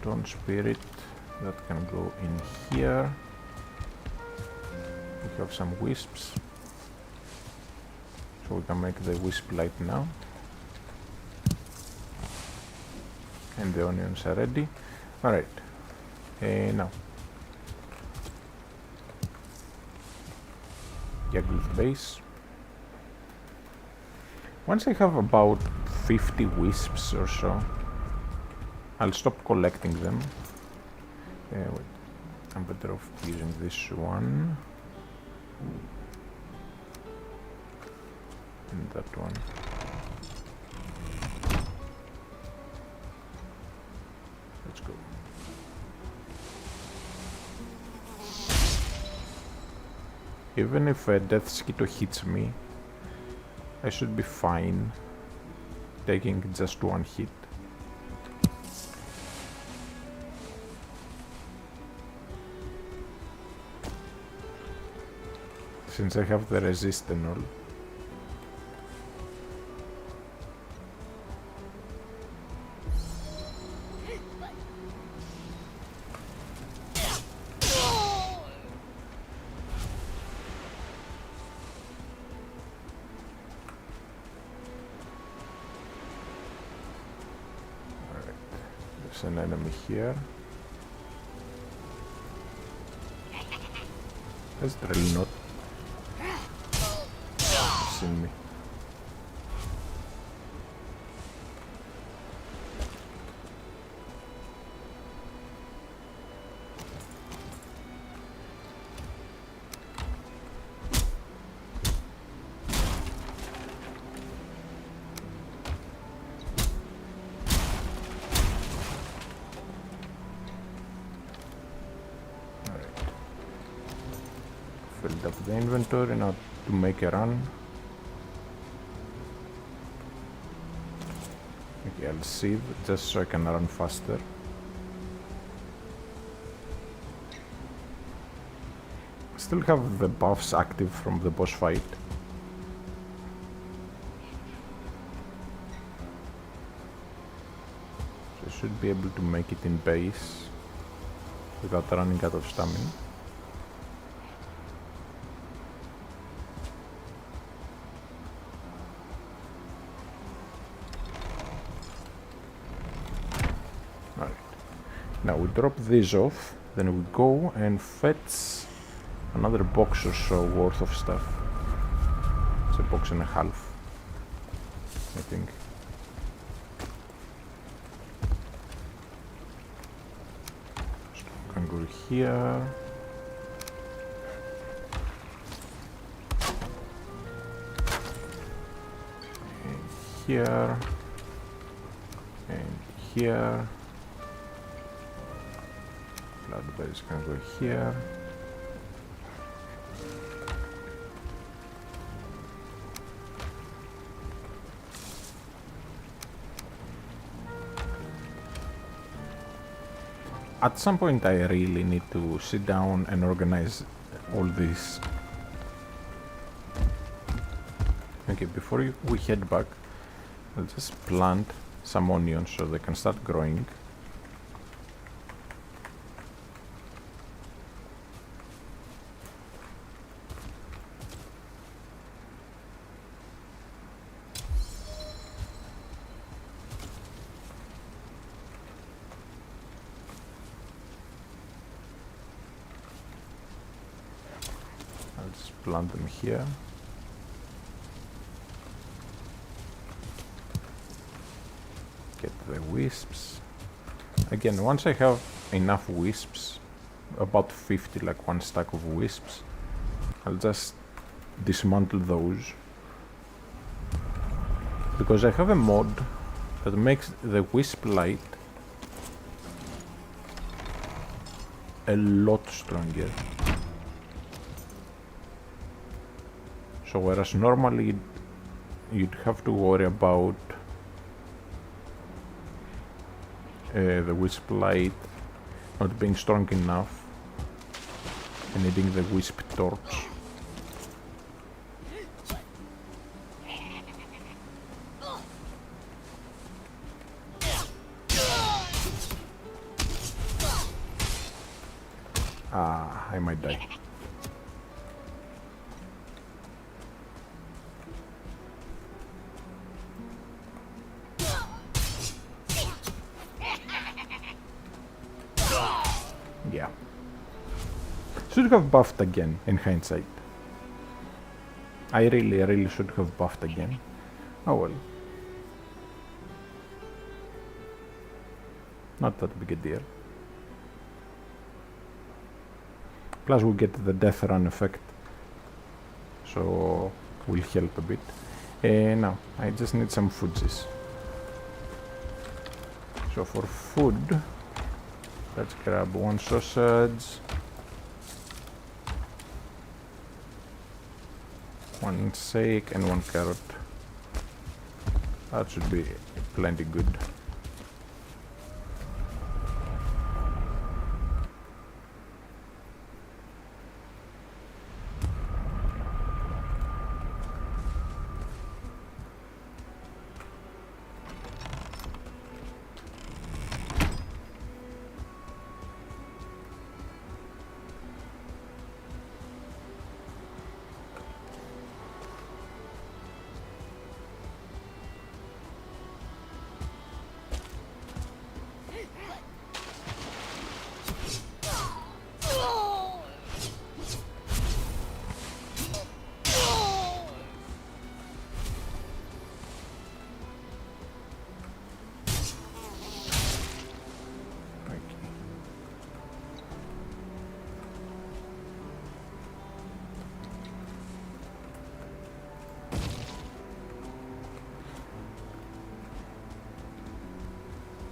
Stone spirit, that can go in here. We have some wisps, so we can make the wisp light now. And the onions are ready. Alright, now Yagluth base. Once I have about 50 wisps or so, I'll stop collecting them. Wait, I'm better off using this one. And that one. Let's go. Even if a death mosquito hits me, I should be fine taking just one hit. Since I have the resist and all. There's an enemy here. That's really not seen me. Filled up the inventory now to make a run. Okay, I'll save just so I can run faster. Still have the buffs active from the boss fight. So I should be able to make it in base without running out of stamina. Now we drop these off, then we go and fetch another box or so worth of stuff. It's a box and a half, I think. So we can go here. here and here. Bloodberries can go here. At some point I really need to sit down and organize all this. Okay, before we head back, I'll just plant some onions so they can start growing. I'll just plant them here. Get the wisps. Again, once I have enough wisps, about 50, like one stack of wisps, I'll just dismantle those. Because I have a mod that makes the wisp light a lot stronger. So whereas normally you'd have to worry about the wisp light not being strong enough and needing the wisp torch. Ah, I might die. Yeah. Should have buffed again in hindsight. I really should have buffed again. Oh well. Not that big a deal. Plus we get the death run effect, so will help a bit. Now, I just need some foodsies. So for food, let's grab one sausage, one steak and one carrot. That should be plenty good.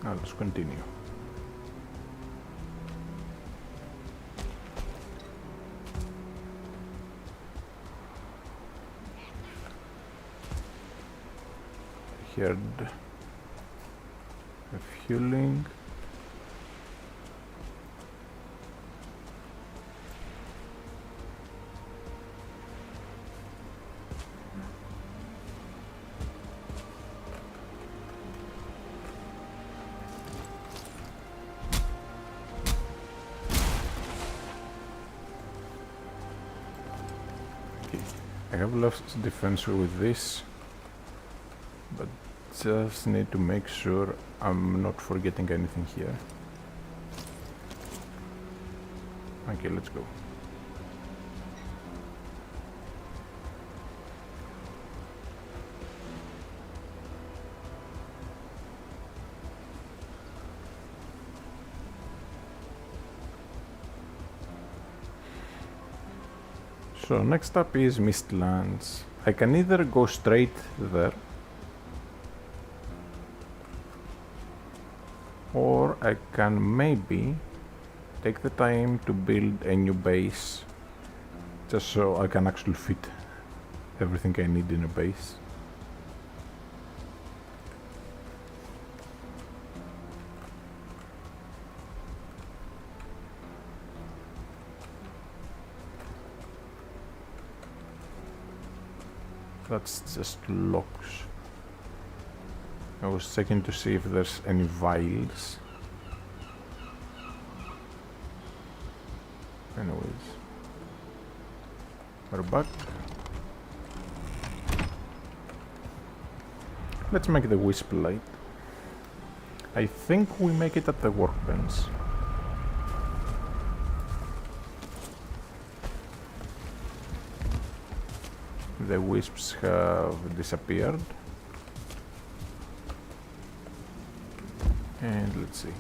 Now let's continue. Heard refueling. I have lost defense with this, but just need to make sure I'm not forgetting anything here. Okay, let's go. So next up is Mistlands. I can either go straight there Or I can maybe take the time to build a new base just so I can actually fit everything I need in a base. That's just locks. I was checking to see if there's any vials. Anyways, we're back. Let's make the wisp light. I think we make it at the workbench. The wisps have disappeared. And let's see.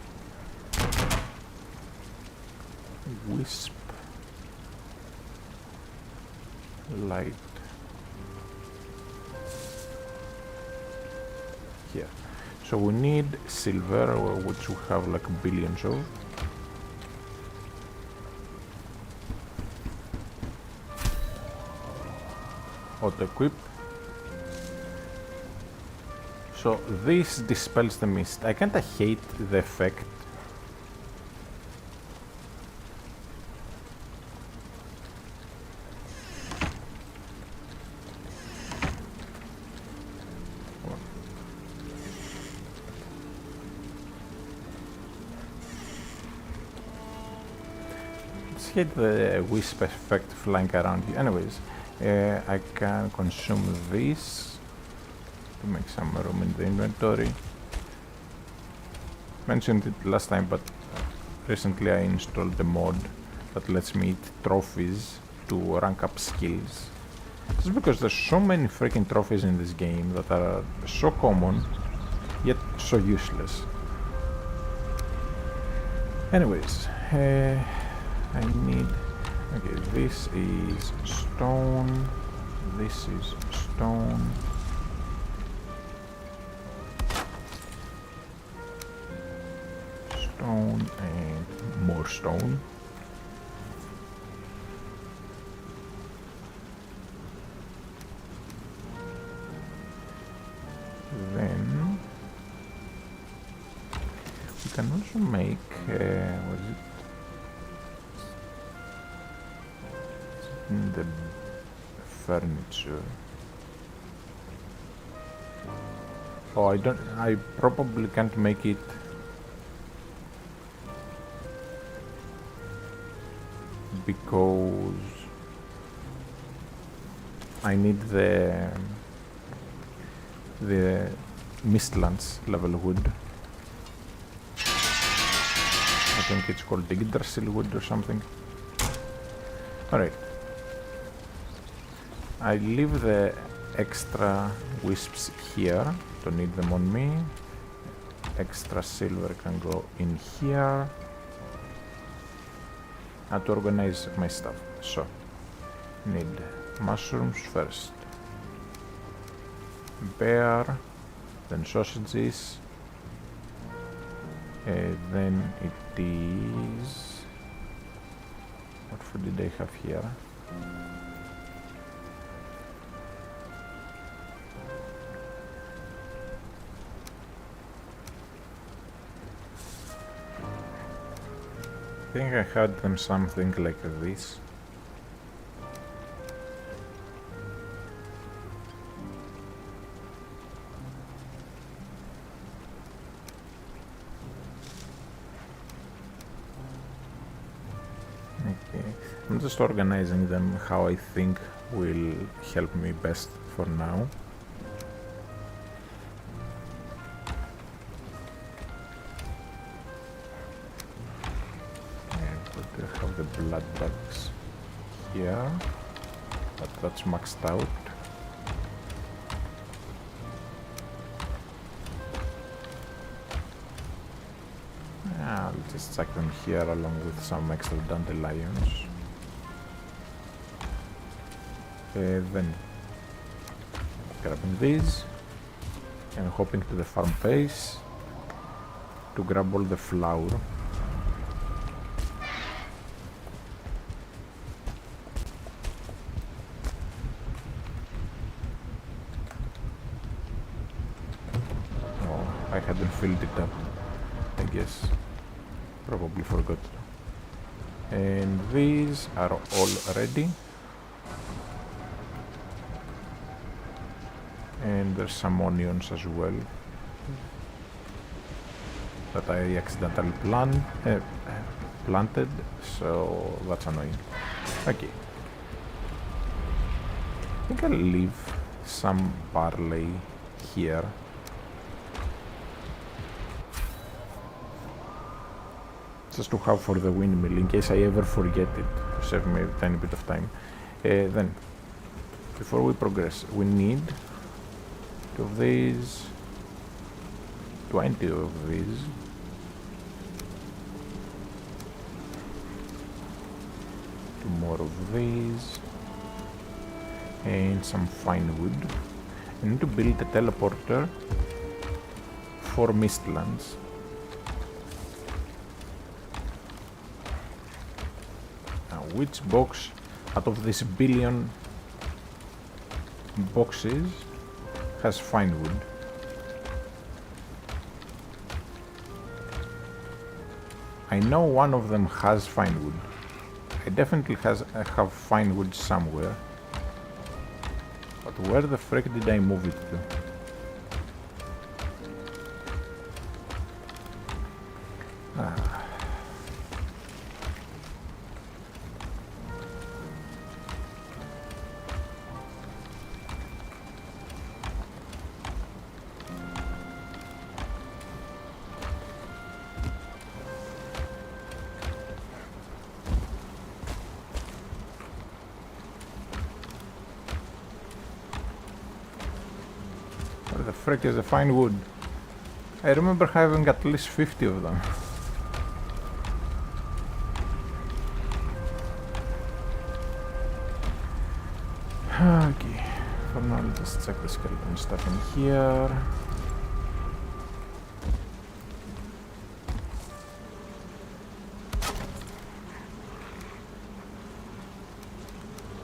Wisp light here. So we need silver, which we have like billions of. Auto-equip. So this dispels the mist. I kinda hate the effect. Let's hate the wisp effect flying around you. Anyways, I can consume this to make some room in the inventory. Mentioned it last time, but recently I installed the mod that lets me eat trophies to rank up skills. Just because there's so many freaking trophies in this game that are so common, yet so useless. Anyways, I need... Okay, this is stone, this is stone. Stone and more stone. Then we can also make what is it? In the furniture. Oh, I probably can't make it because I need the Mistlands level wood. I think it's called Yggdrasil wood or something. Alright. I leave the extra wisps here, don't need them on me. Extra silver can go in here. To organize my stuff. So, need mushrooms first. Bear, then sausages. Then it is... What food did I have here? I think I had them something like this. Okay, I'm just organizing them how I think will help me best for now. The blood bugs here, but that's maxed out. I'll just chuck them here along with some extra dandelions. Then grabbing these and hopping to the farm base. to grab all the flour. Oh, I hadn't filled it up, I guess. Probably forgot. And these are all ready. And there's some onions as well that I accidentally planted, so that's annoying. Okay. I think I'll leave some barley here. Just to have for the windmill, in case I ever forget it, to save me a tiny bit of time. Then, before we progress, we need 2 of these, 20 of these, two more of these, and some fine wood. I need to build a teleporter for Mistlands. Now, which box out of this billion boxes has fine wood? I know one of them has fine wood. I definitely have fine wood somewhere. But where the frick did I move it to? Where the frick is the fine wood? I remember having at least 50 of them. Okay, for now let's check the skeleton stuff in here.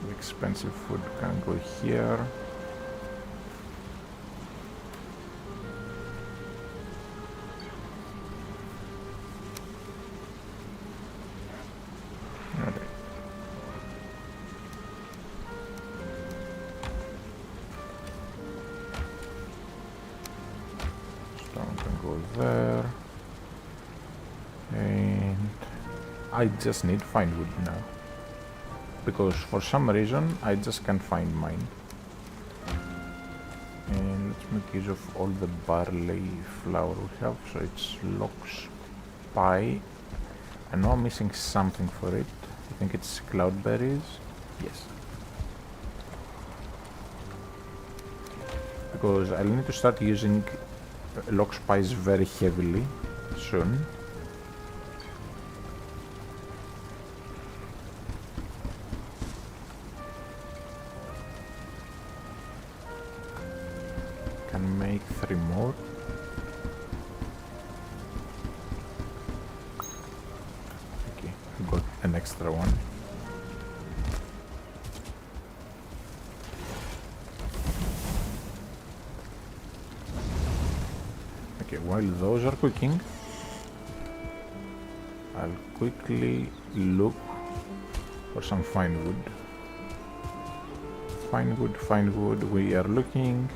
The expensive food can go here. There, and I just need fine wood now because for some reason I just can't find mine. And let's make use of all the barley flour we have, so it's lox pie. I know I'm missing something for it. I think it's cloudberries. Yes, because I'll need to start using lox pies very heavily soon. Can make 3 more. Okay, I got an extra one. While those are cooking, I'll quickly look for some fine wood. Fine wood, fine wood. We are looking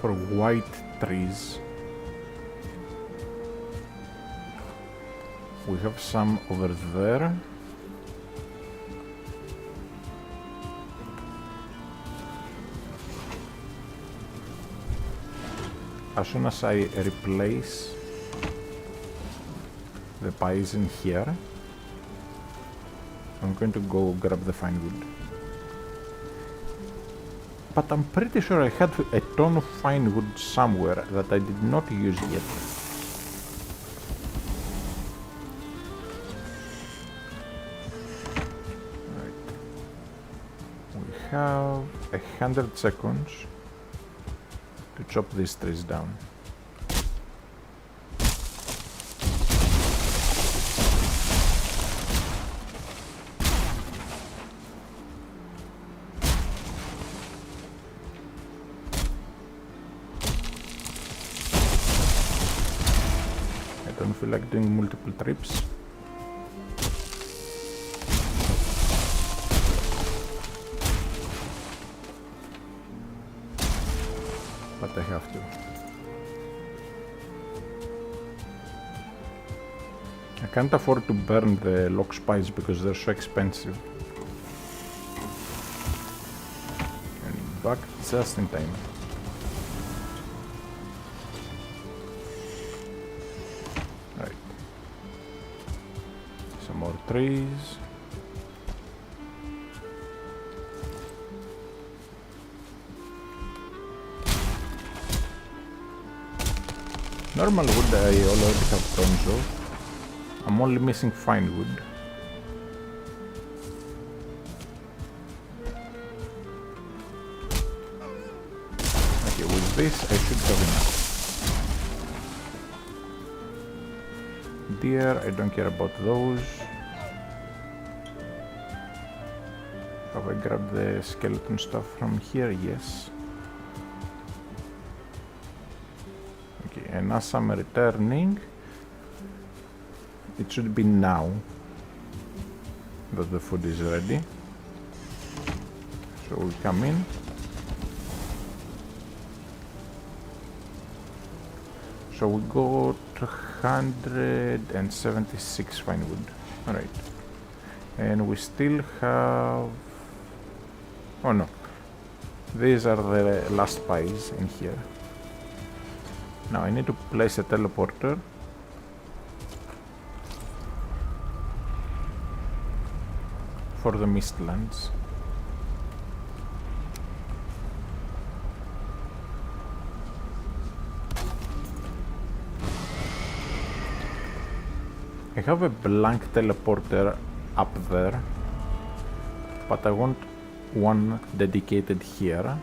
for white trees. We have some over there. As soon as I replace the pies in here, I'm going to go grab the fine wood. But I'm pretty sure I had a ton of fine wood somewhere that I did not use yet. Right. We have 100 seconds to chop these trees down. don't feel like doing multiple trips. But I have to. I can't afford to burn the lock spice because they're so expensive. And back just in time. Right. Some more trees. Normal wood I already have tons of. I'm only missing fine wood. Okay, with this I should have enough. Deer, I don't care about those. Have I grabbed the skeleton stuff from here? Yes. And as I'm returning, it should be now that the food is ready. So we come in. So we got 176 fine wood. Alright. And we still have... Oh no. These are the last pies in here. Now I need to place a teleporter. For the Mistlands. I have a blank teleporter up there, but I want one dedicated here.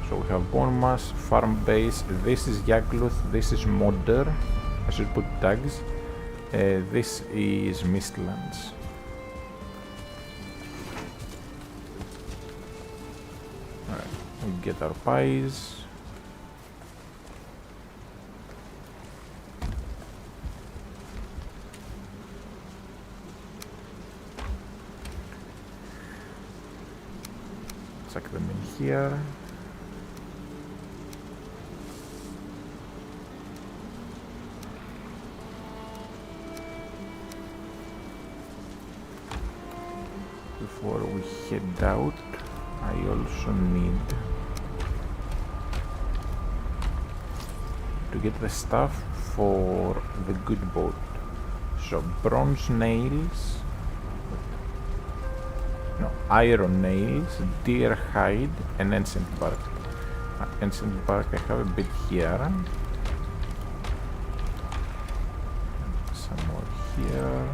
So we have bone mass, farm base, this is Yagluth, this is modder, I should put tags, this is Mistlands. Alright, we get our pies. Chuck them in here. Before we head out, I also need to get the stuff for the good boat. So bronze nails, no, iron nails, deer hide, and ancient bark. Ancient bark I have a bit here. Some more here.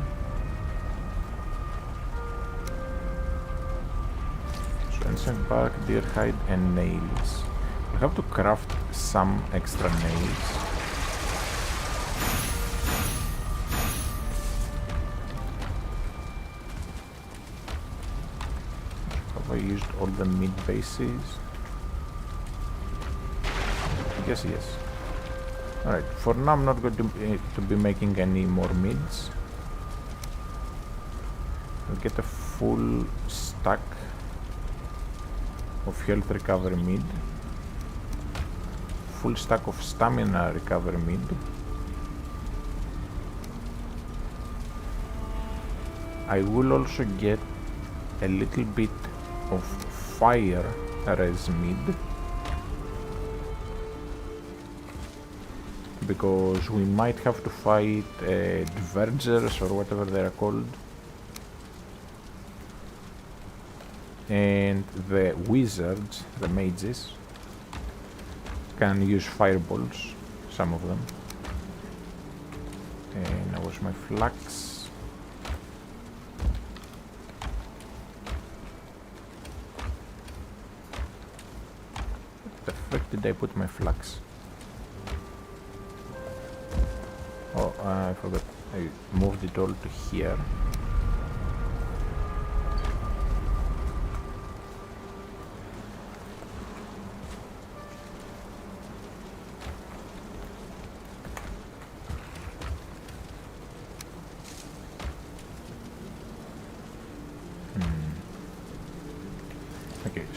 Ancient bark, deer hide, and nails. I have to craft some extra nails. Have I used all the mid bases? I guess yes. Alright, for now I'm not going to be making any more mids. I'll get a full stack of health recovery mid, full stack of stamina recovery mid, I will also get a little bit of fire res mid, because we might have to fight divergers or whatever they are called. And the wizards, the mages, can use fireballs, some of them. And that was my flax. Where the frick did I put my flax? Oh, I forgot. I moved it all to here.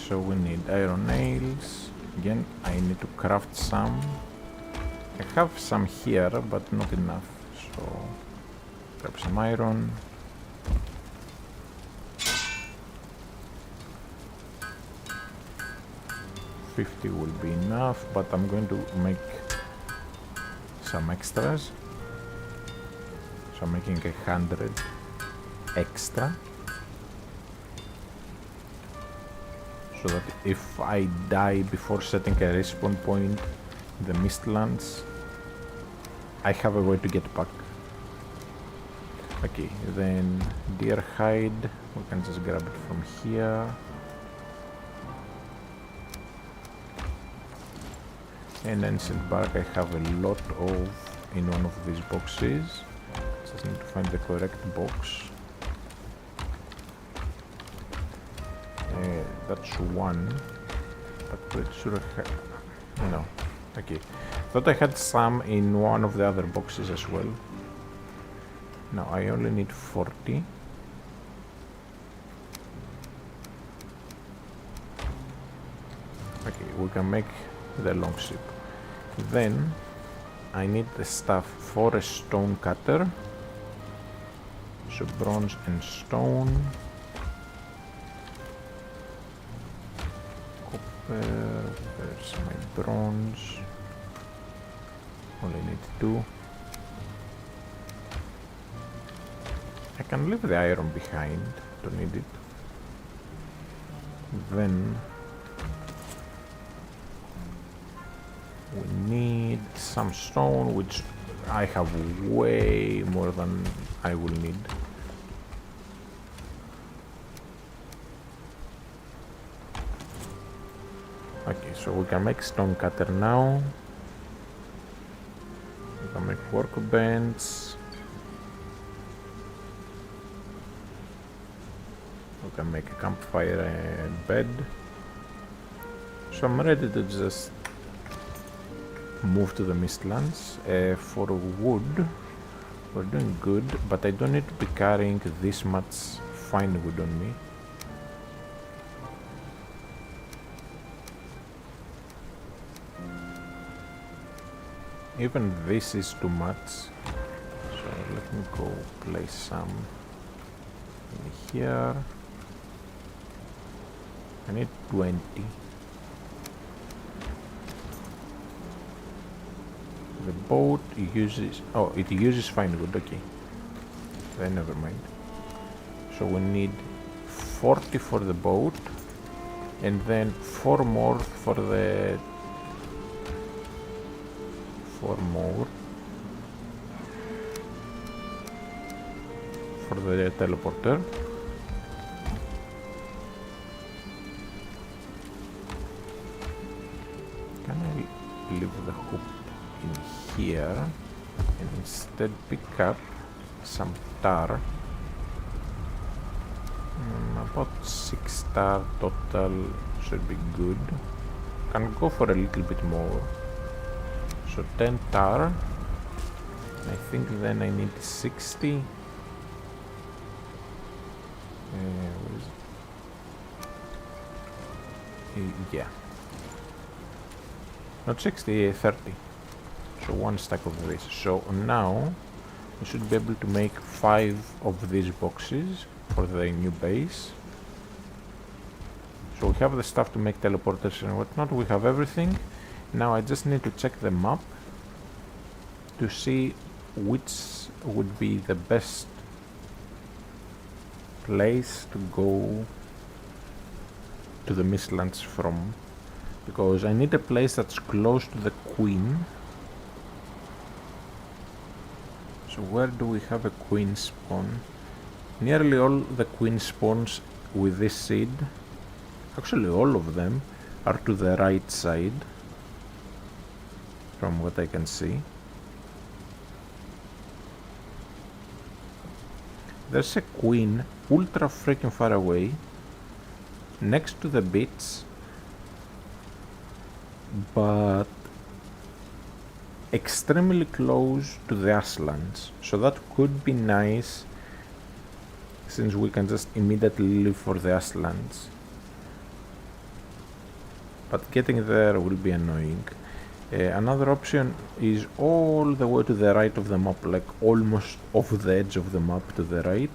so we need iron nails. Again, I need to craft some. I have some here, but not enough. So, grab some iron. $50 will be enough, but I'm going to make some extras. So I'm making 100 extra. So that if I die before setting a respawn point in the Mistlands, I have a way to get back. Okay, then deer hide, we can just grab it from here. And ancient bark I have a lot of in one of these boxes. Just need to find the correct box. That's one, but pretty sure I have... no, okay. Thought I had some in one of the other boxes as well. Now I only need 40. Okay, we can make the long ship. Then I need the stuff for a stone cutter. So bronze and stone. There's my bronze. Only need 2. I can leave the iron behind, don't need it. Then we need some stone, which I have way more than I will need. Okay, so we can make stone cutter now. We can make workbench. We can make a campfire and bed. So I'm ready to just move to the Mistlands. For wood, we're doing good, but I don't need to be carrying this much fine wood on me. Even this is too much, so let me go place some in here. I need 20. The boat uses... oh, it uses fine wood, okay. Then never mind. So we need 40 for the boat, and then 4 more for the... 4 more for the teleporter. Can I leave the hoop in here and instead pick up some tar? About 6 tar total should be good. Can go for a little bit more. So 10 tar. I think then I need 60. Where is it? Yeah. Not 60, 30. So 1 stack of this. So now we should be able to make 5 of these boxes for the new base. So we have the stuff to make teleporters and whatnot. We have everything. Now I just need to check the map to see which would be the best place to go to the Mistlands from, because I need a place that's close to the Queen. So where do we have a Queen spawn? Nearly all the Queen spawns with this seed, actually all of them, are to the right side from what I can see. There's a Queen ultra freaking far away next to the beach, but extremely close to the Ashlands, so that could be nice since we can just immediately leave for the Ashlands. but getting there will be annoying. Another option is all the way to the right of the map, like almost off the edge of the map to the right.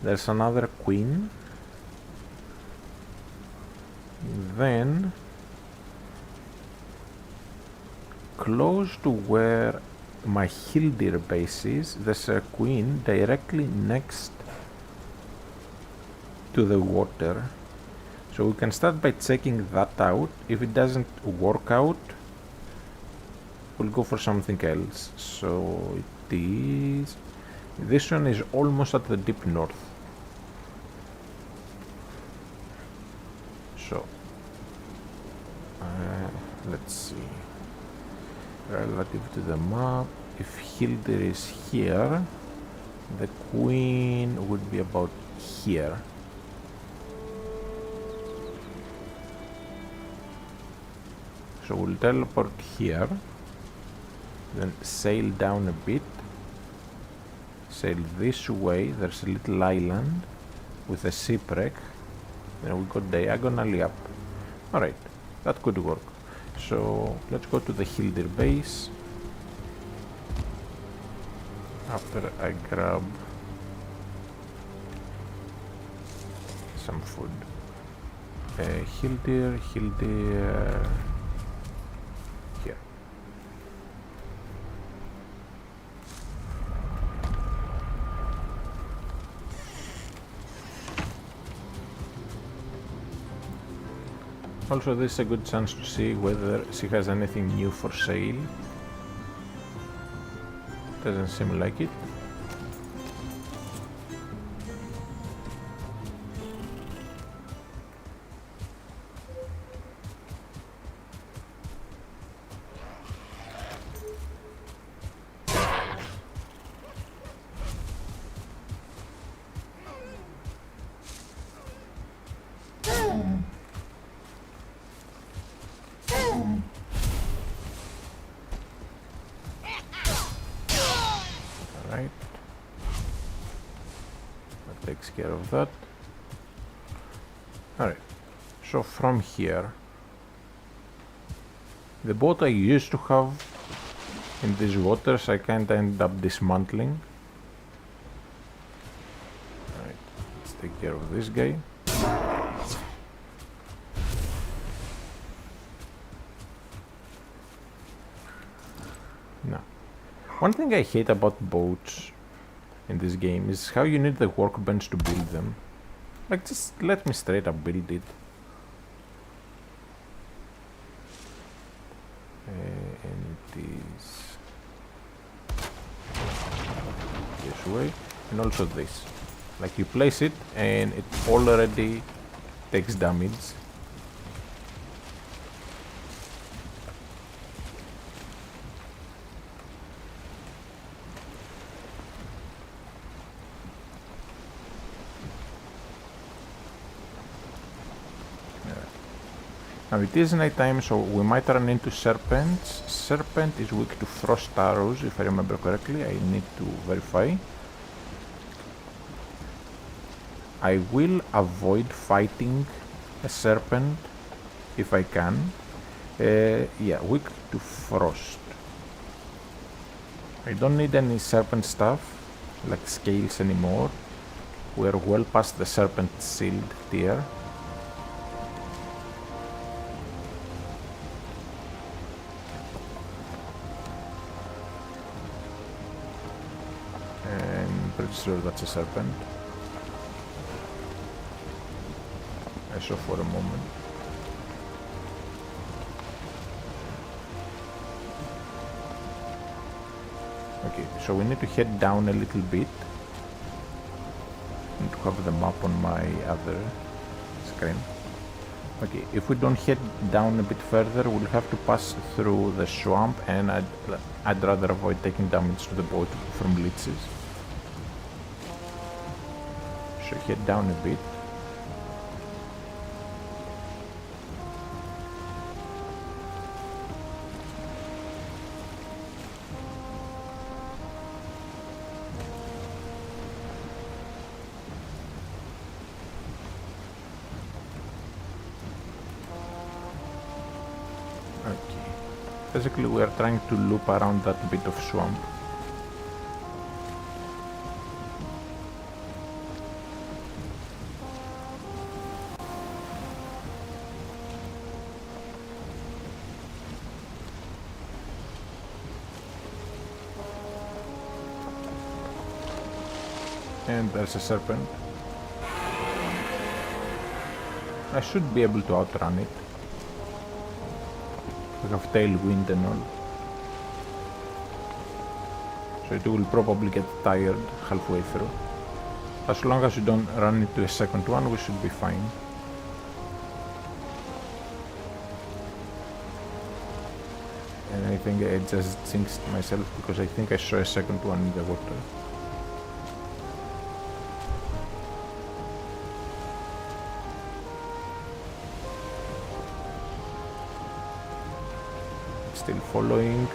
There's another queen. Then, close to where my Hildir base is, there's a queen directly next to the water. So we can start by checking that out. If it doesn't work out, we'll go for something else. So it is... this one is almost at the deep north. So, let's see. Relative to the map, if Hildir is here, the queen would be about here. So we'll teleport here, then sail down a bit, sail this way, there's a little island with a shipwreck, then we go diagonally up. Alright, that could work. So let's go to the Hildir base. After I grab some food. Hildir, here. Also, this is a good chance to see whether she has anything new for sale. Doesn't seem like it. Alright. That takes care of that. Alright. So from here, the boat I used to have in these waters, I kinda ended up dismantling. Alright, let's take care of this guy. Now, one thing I hate about boats in this game is how you need the workbench to build them. Like, just let me straight up build it. And it is this way, and also this. Like, you place it and it already takes damage. Now it is night time, so we might run into serpents. Serpent is weak to frost arrows, if I remember correctly. I need to verify. I will avoid fighting a serpent if I can. Yeah, weak to frost. I don't need any serpent stuff, like scales anymore. We're well past the serpent shield tier. Pretty sure that's a serpent. I saw for a moment. Okay, so we need to head down a little bit. I need to have the map on my other screen. Okay, if we don't head down a bit further, we'll have to pass through the swamp, and I'd rather avoid taking damage to the boat from leeches. So head down a bit. Basically we are trying to loop around that bit of swamp. And there's a serpent. I should be able to outrun it. We have tailwind and all. So it will probably get tired halfway through. As long as you don't run into a second one, we should be fine. And I think I just jinxed myself because I think I saw a second one in the water. Still following.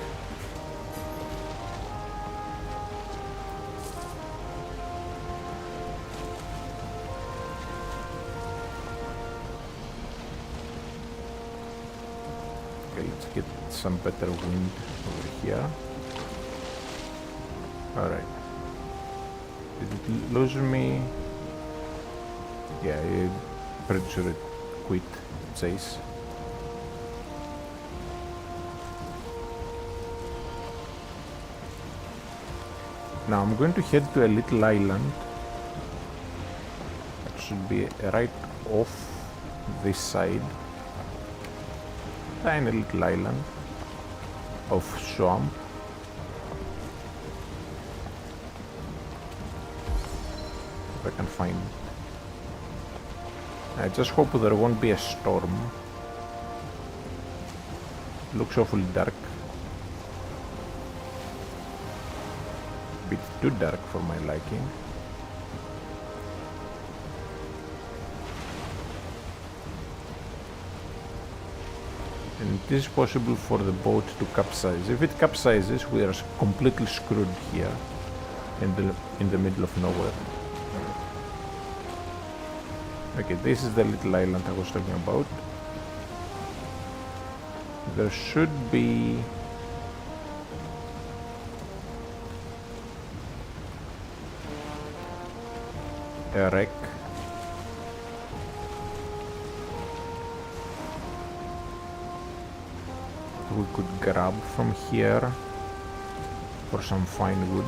Okay, let's get some better wind over here. Alright. Did it lose me? Yeah, I'm pretty sure it quit chase. Now I'm going to head to a little island. It should be right off this side. Tiny little island of swamp. If I can find it. I just hope there won't be a storm. Looks awfully dark. Bit too dark for my liking. And it is possible for the boat to capsize. If it capsizes, we are completely screwed here in the middle of nowhere. Okay, this is the little island I was talking about. There should be a wreck. We could grab from here for some fine wood.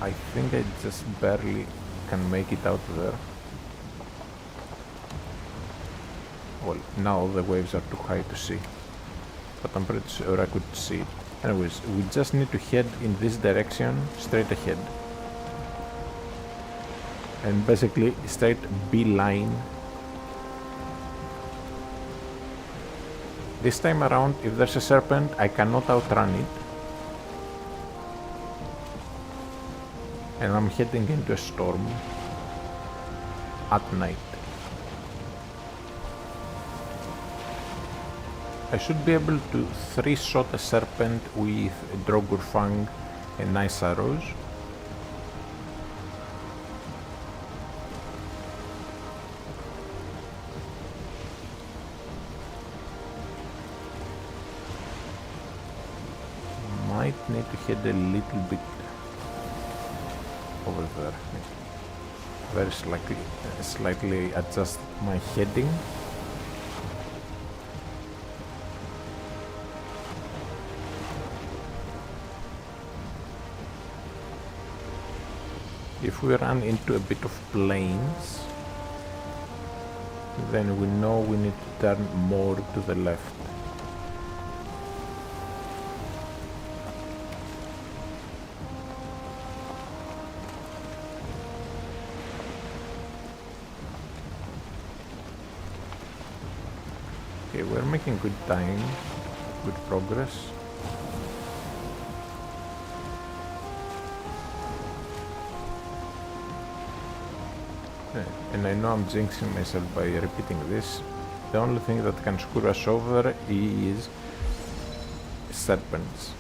I think I just barely can make it out there. Well, now the waves are too high to see, but I'm pretty sure I could see it. Anyways, we just need to head in this direction, straight ahead. And basically, straight beeline. This time around, if there's a serpent, I cannot outrun it. And I'm heading into a storm at night. I should be able to 3-shot a serpent with a Drogur Fang and nice arrows. Might need to head a little bit over there. Very slightly adjust my heading. If we run into a bit of plains, then we know we need to turn more to the left. Okay, we're making good time, good progress. And I know I'm jinxing myself by repeating this. The only thing that can screw us over is serpents.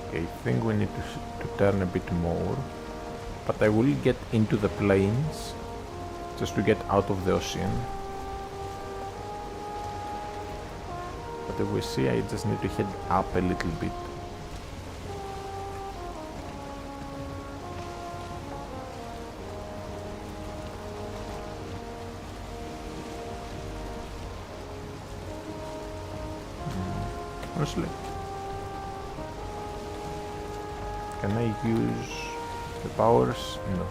Okay, I think we need to turn a bit more. But I will get into the plains just to get out of the ocean. But if we see, I just need to head up a little bit. Honestly, can I use the powers? No.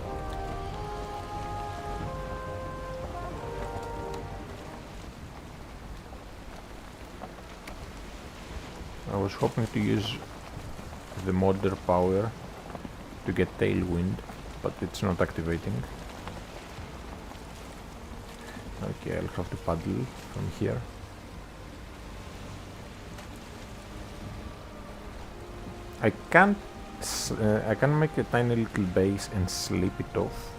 I was hoping to use the modder power to get tailwind, but it's not activating. Okay, I'll have to paddle from here. I can make a tiny little base and sleep it off.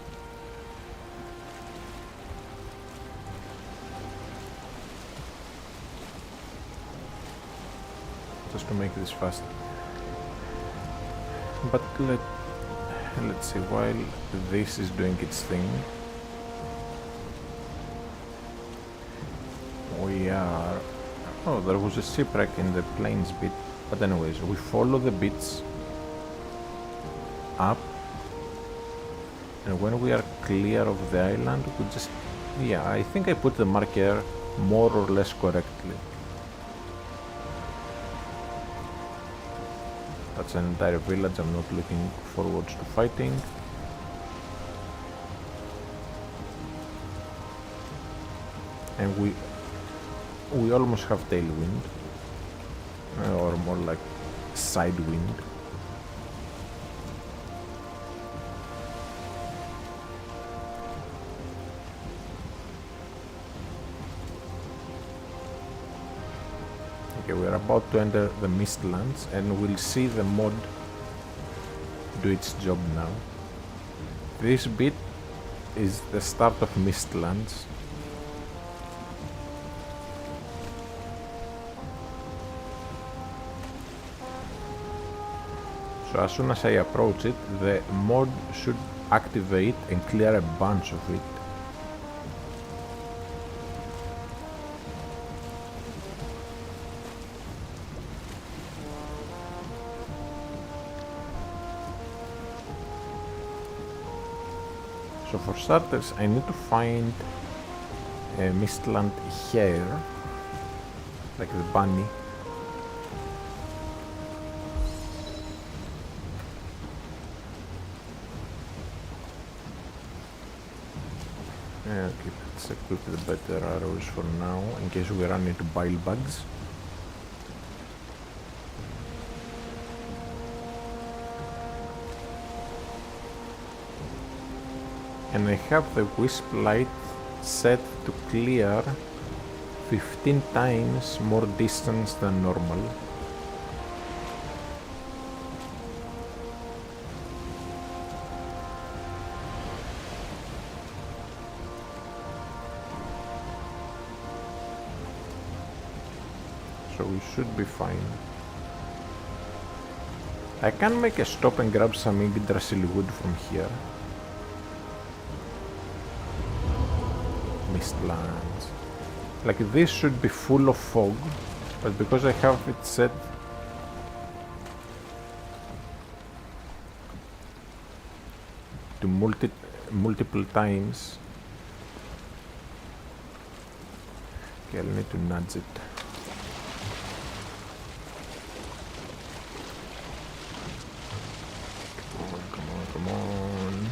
Just to make this fast. But let's see, while this is doing its thing, we are... Oh, there was a shipwreck in the plains bit. But anyways, we follow the bits up, and when we are clear of the island, we just... Yeah, I think I put the marker more or less correctly. That's an entire village, I'm not looking forward to fighting. And we almost have tailwind. Or more like side wind. Okay, we're about to enter the Mistlands and we'll see the mod do its job now. This bit is the start of Mistlands. So as soon as I approach it, the mod should activate and clear a bunch of it. So for starters, I need to find a Mistland hare, like the bunny. Okay, let's equip the better arrows for now, in case we run into bile bugs. And I have the wisp light set to clear 15 times more distance than normal. So we should be fine. I can make a stop and grab some Yggdrasil wood from here. Mistlands. Like this should be full of fog, but because I have it set to multiple times. Okay, I'll need to nudge it. Come on.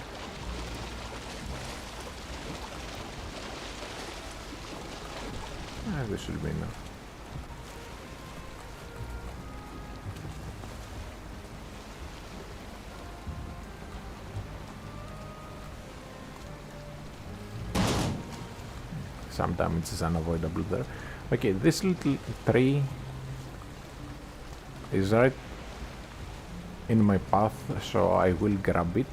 This should be enough. Some damage is unavoidable there. Okay, this little tree is right in my path, so I will grab it.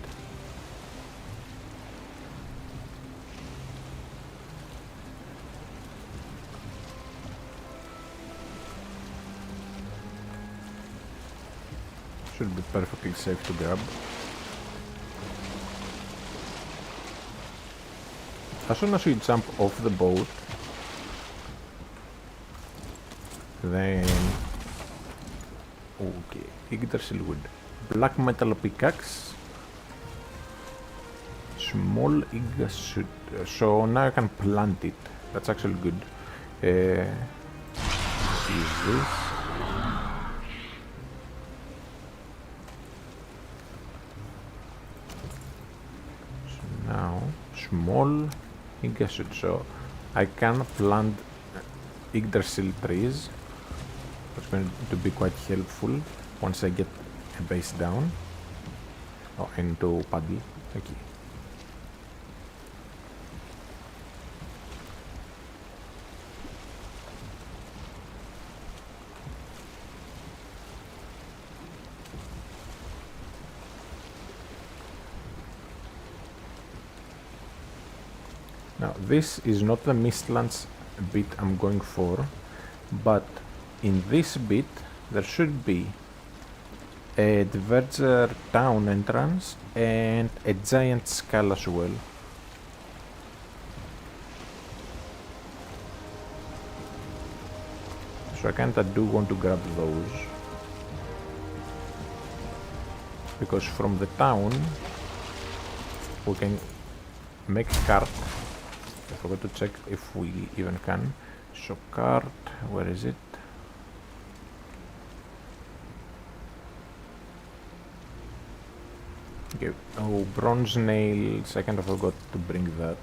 Should be perfectly safe to grab. as soon as you jump off the boat, then... Okay, Yggdrasil wood. Black metal pickaxe. Small Yggdrasil. So now I can plant it. That's actually good. Is this? So now, small Yggdrasil. So I can plant Yggdrasil trees. That's going to be quite helpful once I get a base down. Oh, and to paddle. Okay. Now this is not the Mistlands bit I'm going for, but in this bit there should be a Diverger town entrance and a giant skull as well. So I kinda do want to grab those, because from the town we can make a cart. I forgot to check if we even can. So cart, where is it? Okay, oh, bronze nails, I kind of forgot to bring that.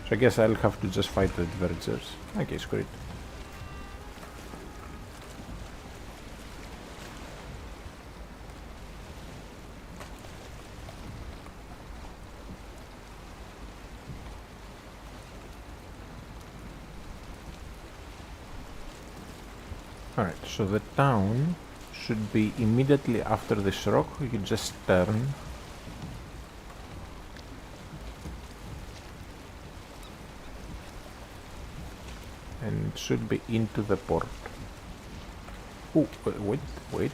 So I guess I'll have to just fight the Divergers. Okay, screw it. Alright, so the town should be immediately after this rock. You just turn. And it should be into the port. Oh, wait.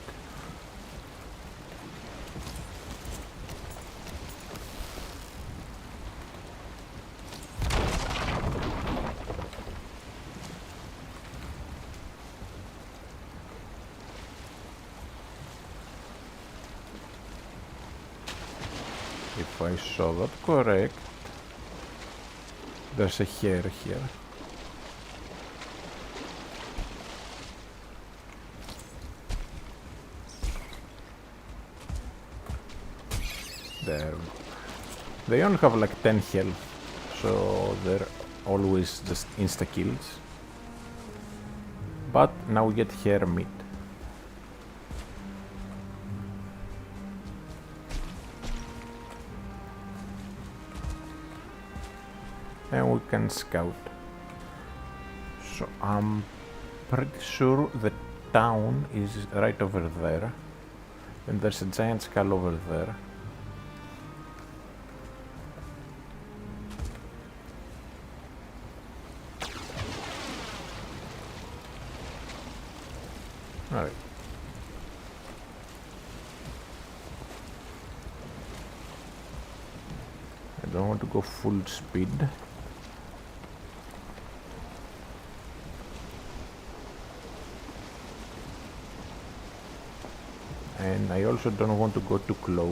If I saw that correct, there's a hair here. There. They only have like 10 health, so they're always just insta-kills. But now we get hair meat. And we can scout. So I'm pretty sure the town is right over there. And there's a giant skull over there. Alright. I don't want to go full speed. And I also don't want to go too close.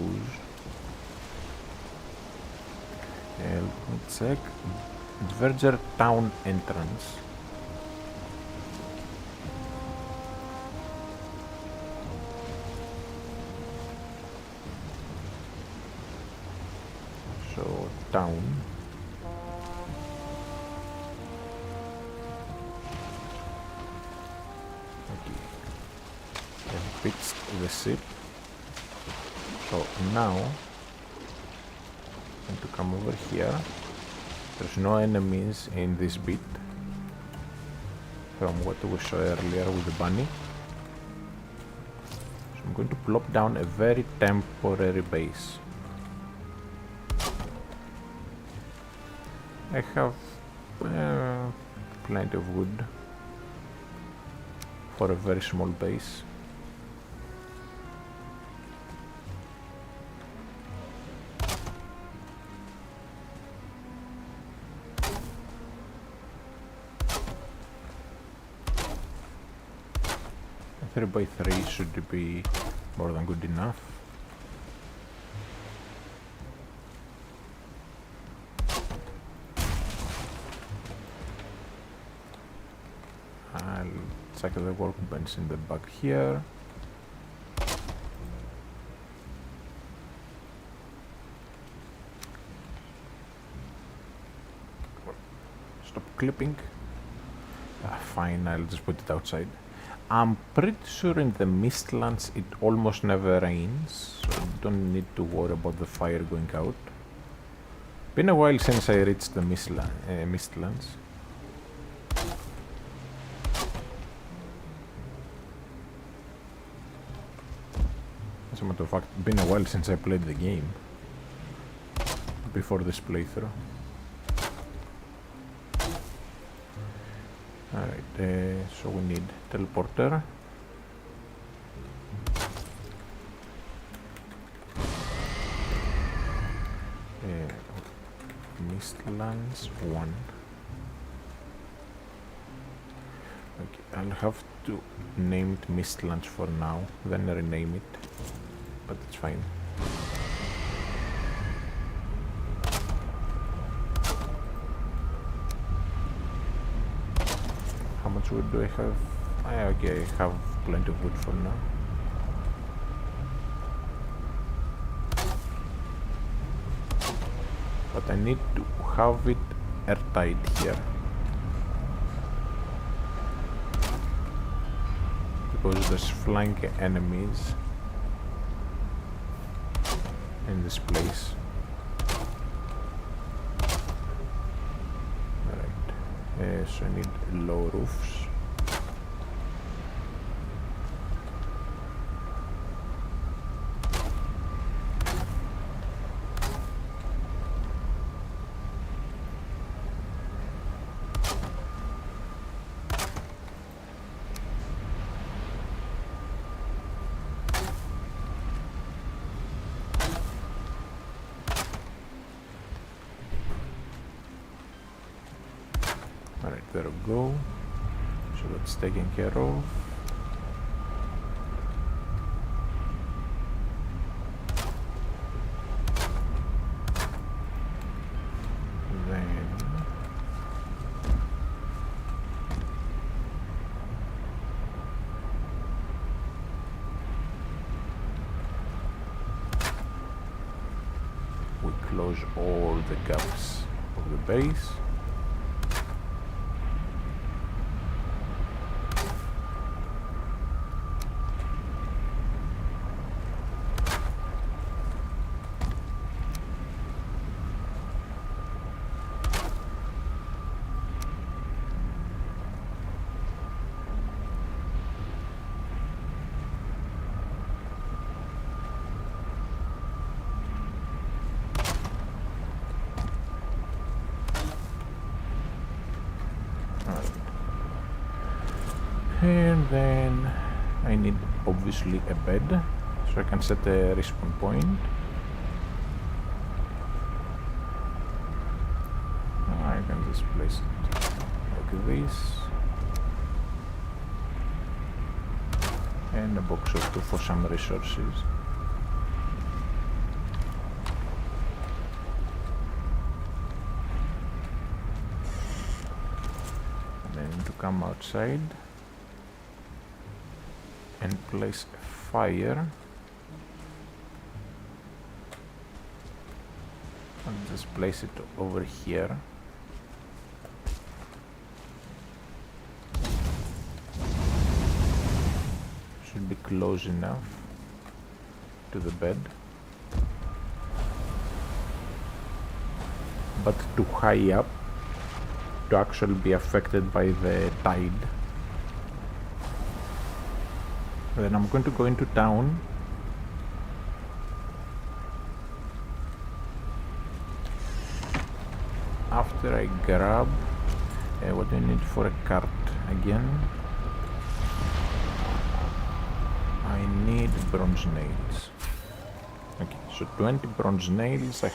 And let me check. Diverger town entrance. So town. Okay. And fixed the ship. So now I need to come over here. There's no enemies in this bit from what we saw earlier with the bunny. So I'm going to plop down a very temporary base. I have plenty of wood for a very small base. 3x3 should be more than good enough. I'll check the workbench in the back here. Stop clipping. Fine, I'll just put it outside. I'm pretty sure in the Mistlands it almost never rains, so I don't need to worry about the fire going out. Been a while since I reached the Mistlands. As a matter of fact, been a while since I played the game. Before this playthrough. Alright, so we need teleporter. Mistlands 1. Okay, I'll have to name it Mistlands for now, then rename it, but it's fine. How much wood do I have? Okay, I have plenty of wood for now. But I need to have it airtight here. Because there's flying enemies in this place. Alright, so I need low roofs. Alright, there we go. So that's taken care of. Then we close all the gaps of the base. And then I need obviously a bed, so I can set a respawn point. I can just place it like this. And a box or two for some resources. And then to come outside and place a fire. I'll just place it over here. Should be close enough to the bed, but too high up to actually be affected by the tide. Then I'm going to go into town. After I grab what do I need for a cart again? I need bronze nails. Okay, so 20 bronze nails. I'm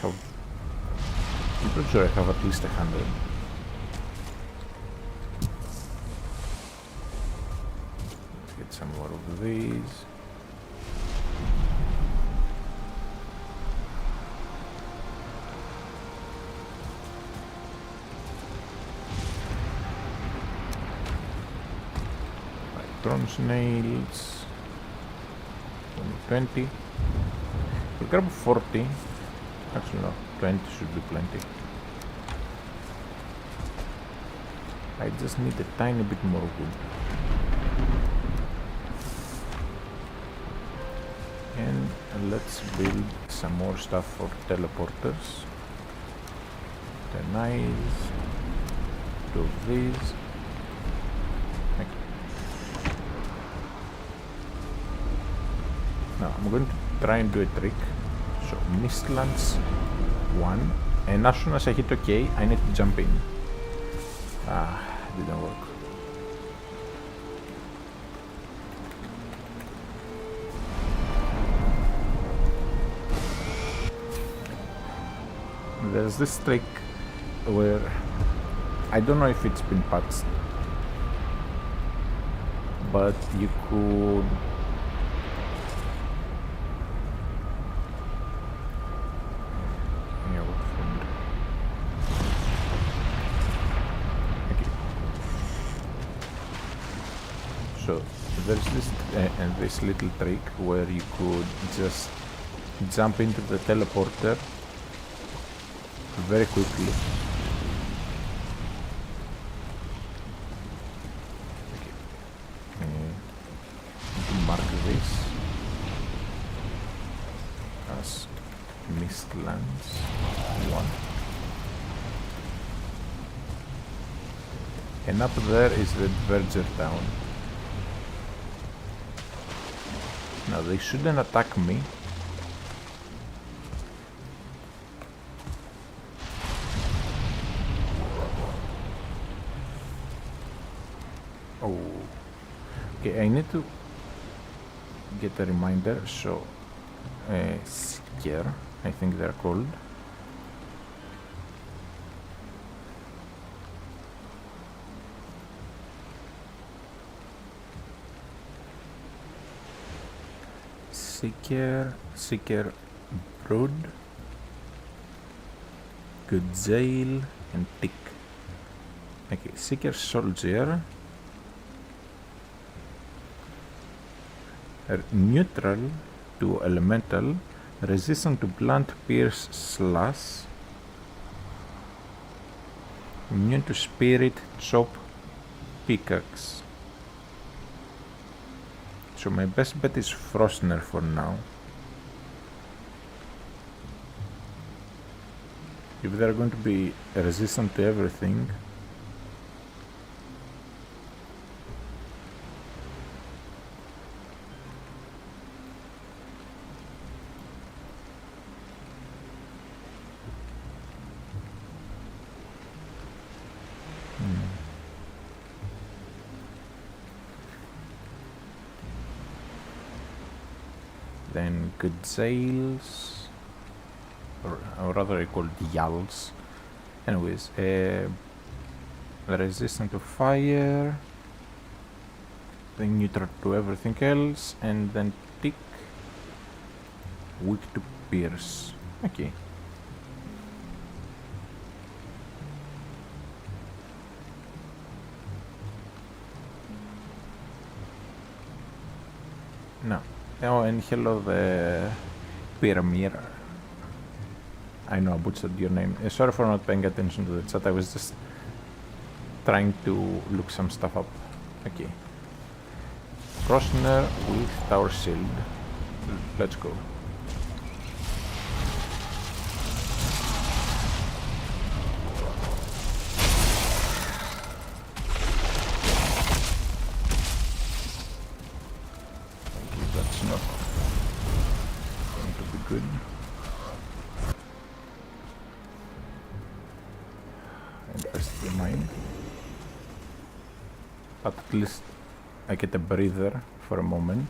pretty sure I have at least 100. get some more of these. Bronze nails. 20. We'll grab 40. Actually no, 20 should be plenty. I just need a tiny bit more wood. And let's build some more stuff for teleporters. The knives. Two of these. Now I'm going to try and do a trick. So Mistlands 1, and as soon as I hit OK, I need to jump in. Didn't work. There's this trick where I don't know if it's been patched, but you could So there's this little trick where you could just jump into the teleporter very quickly. Mark this as Mistlands 1. And up there is the Verger town. Now they shouldn't attack me. Oh, okay, I need to get a reminder. So Seeker, I think they're called. Seeker Brood, Goodjail, and Tick. Okay, Seeker Soldier. Neutral to elemental, resistant to blunt, pierce, slash, immune to spirit, chop, pickaxe. So my best bet is Frostner for now. If they're going to be resistant to everything, then Goodjails, or rather I called Yals. Anyways, resistant to fire, then neutral to everything else, and then Tick, weak to pierce. Okay. No. Oh, and hello the Pyramid. I know I butchered your name. Sorry for not paying attention to the chat. I was just trying to look some stuff up. Okay. Frostner with Tower Shield. Let's go. That's not going to be good. And rest the mine. But at least I get a breather for a moment.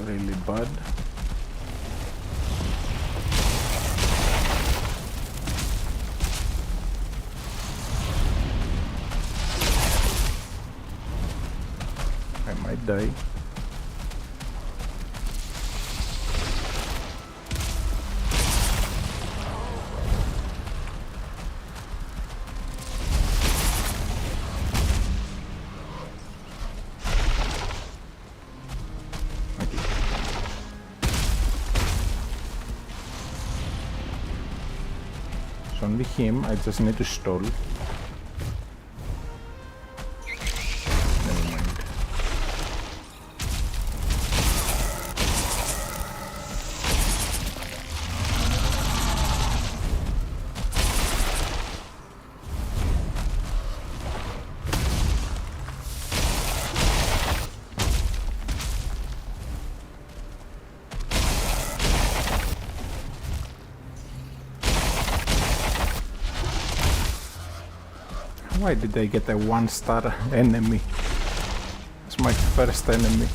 really bad. I might die. Only him, I just need to stall. Never mind. Why did I get a 1-star enemy? It's my first enemy.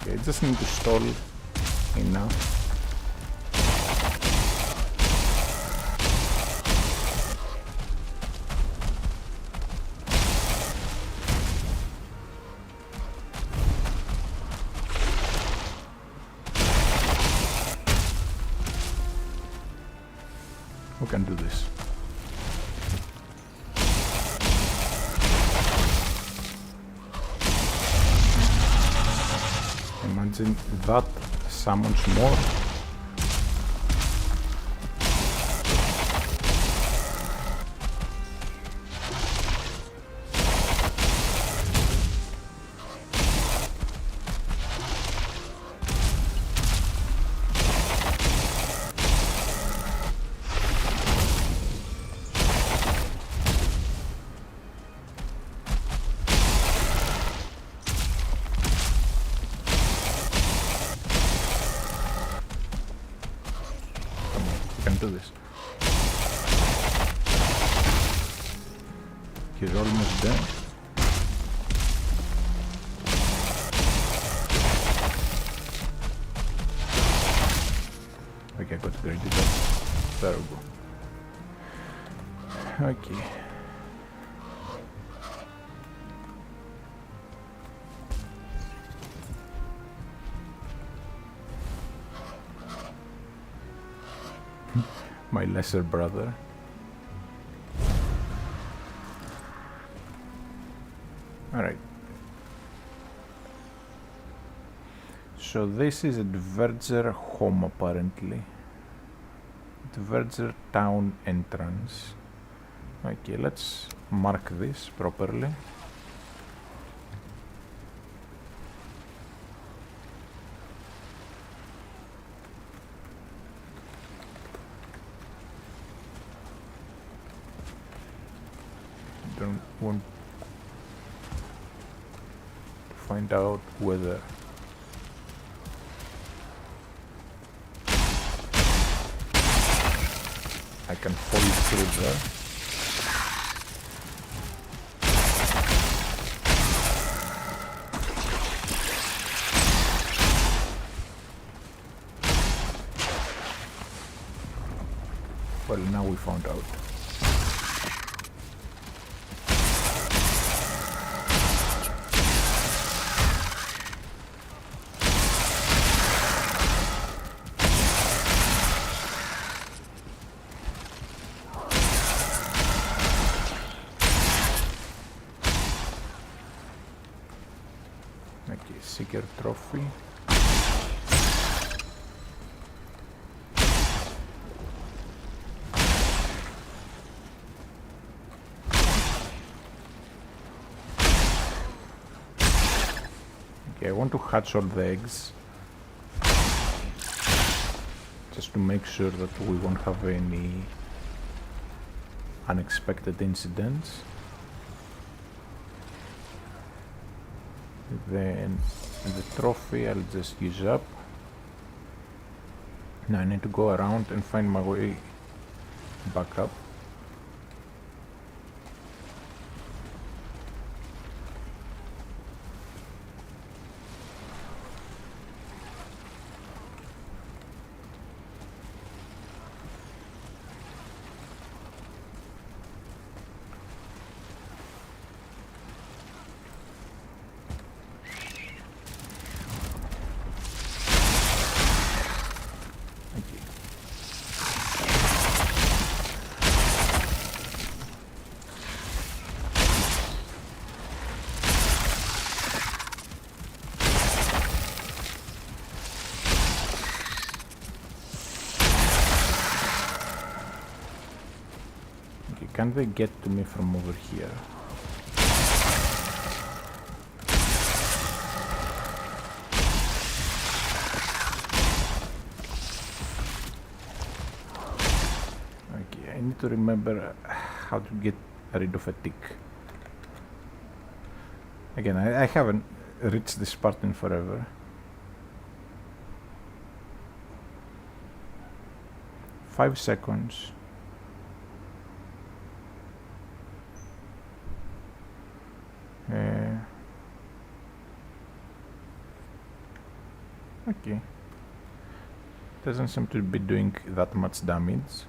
Okay, I just need to stall enough. We can do this. Imagine that summons more. Do this. He's almost dead. Okay, I got greedy there. There we go. Okay. My lesser brother. Alright. So this is a Dverger home apparently. Dverger town entrance. Okay, let's mark this properly. Don't want to find out whether I can fall through there. Well, now we found out. Okay, Seeker Trophy. Okay, I want to hatch all the eggs. Just to make sure that we won't have any unexpected incidents. Then the trophy I'll just use up. Now I need to go around and find my way back up. Can they get to me from over here? Okay, I need to remember how to get rid of a tick. Again, I haven't reached this part in forever. Five seconds. Okay. Doesn't seem to be doing that much damage.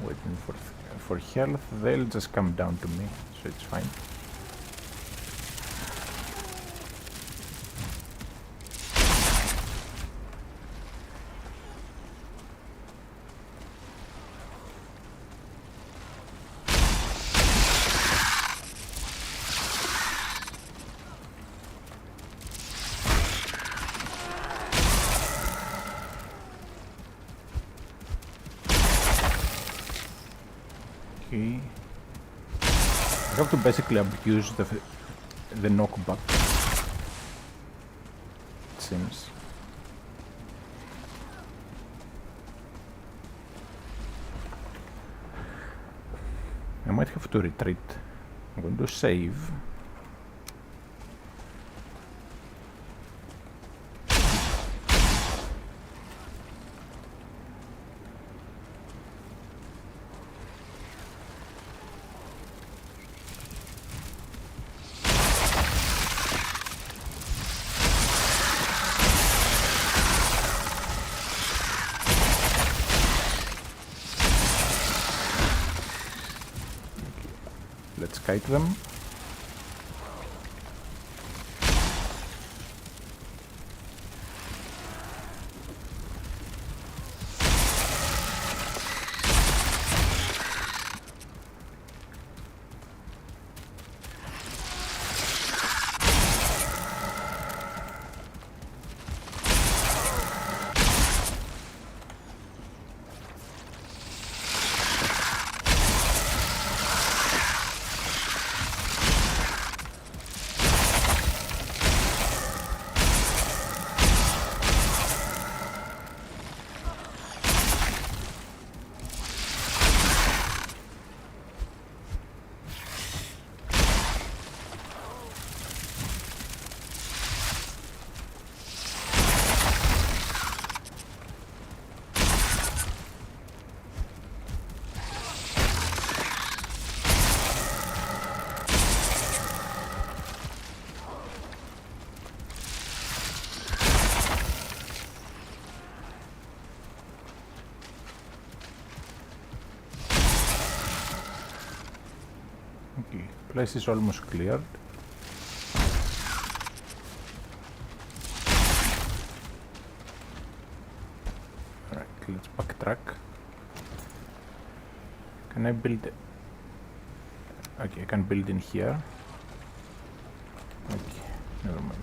Waiting for health, they'll just come down to me, so it's fine. Okay. I have to basically abuse the knockback, it seems. I might have to retreat. I'm going to save. Let's kite them. Okay, place is almost cleared. Alright, let's backtrack. Can I build it? Okay, I can build in here. Okay. Never mind.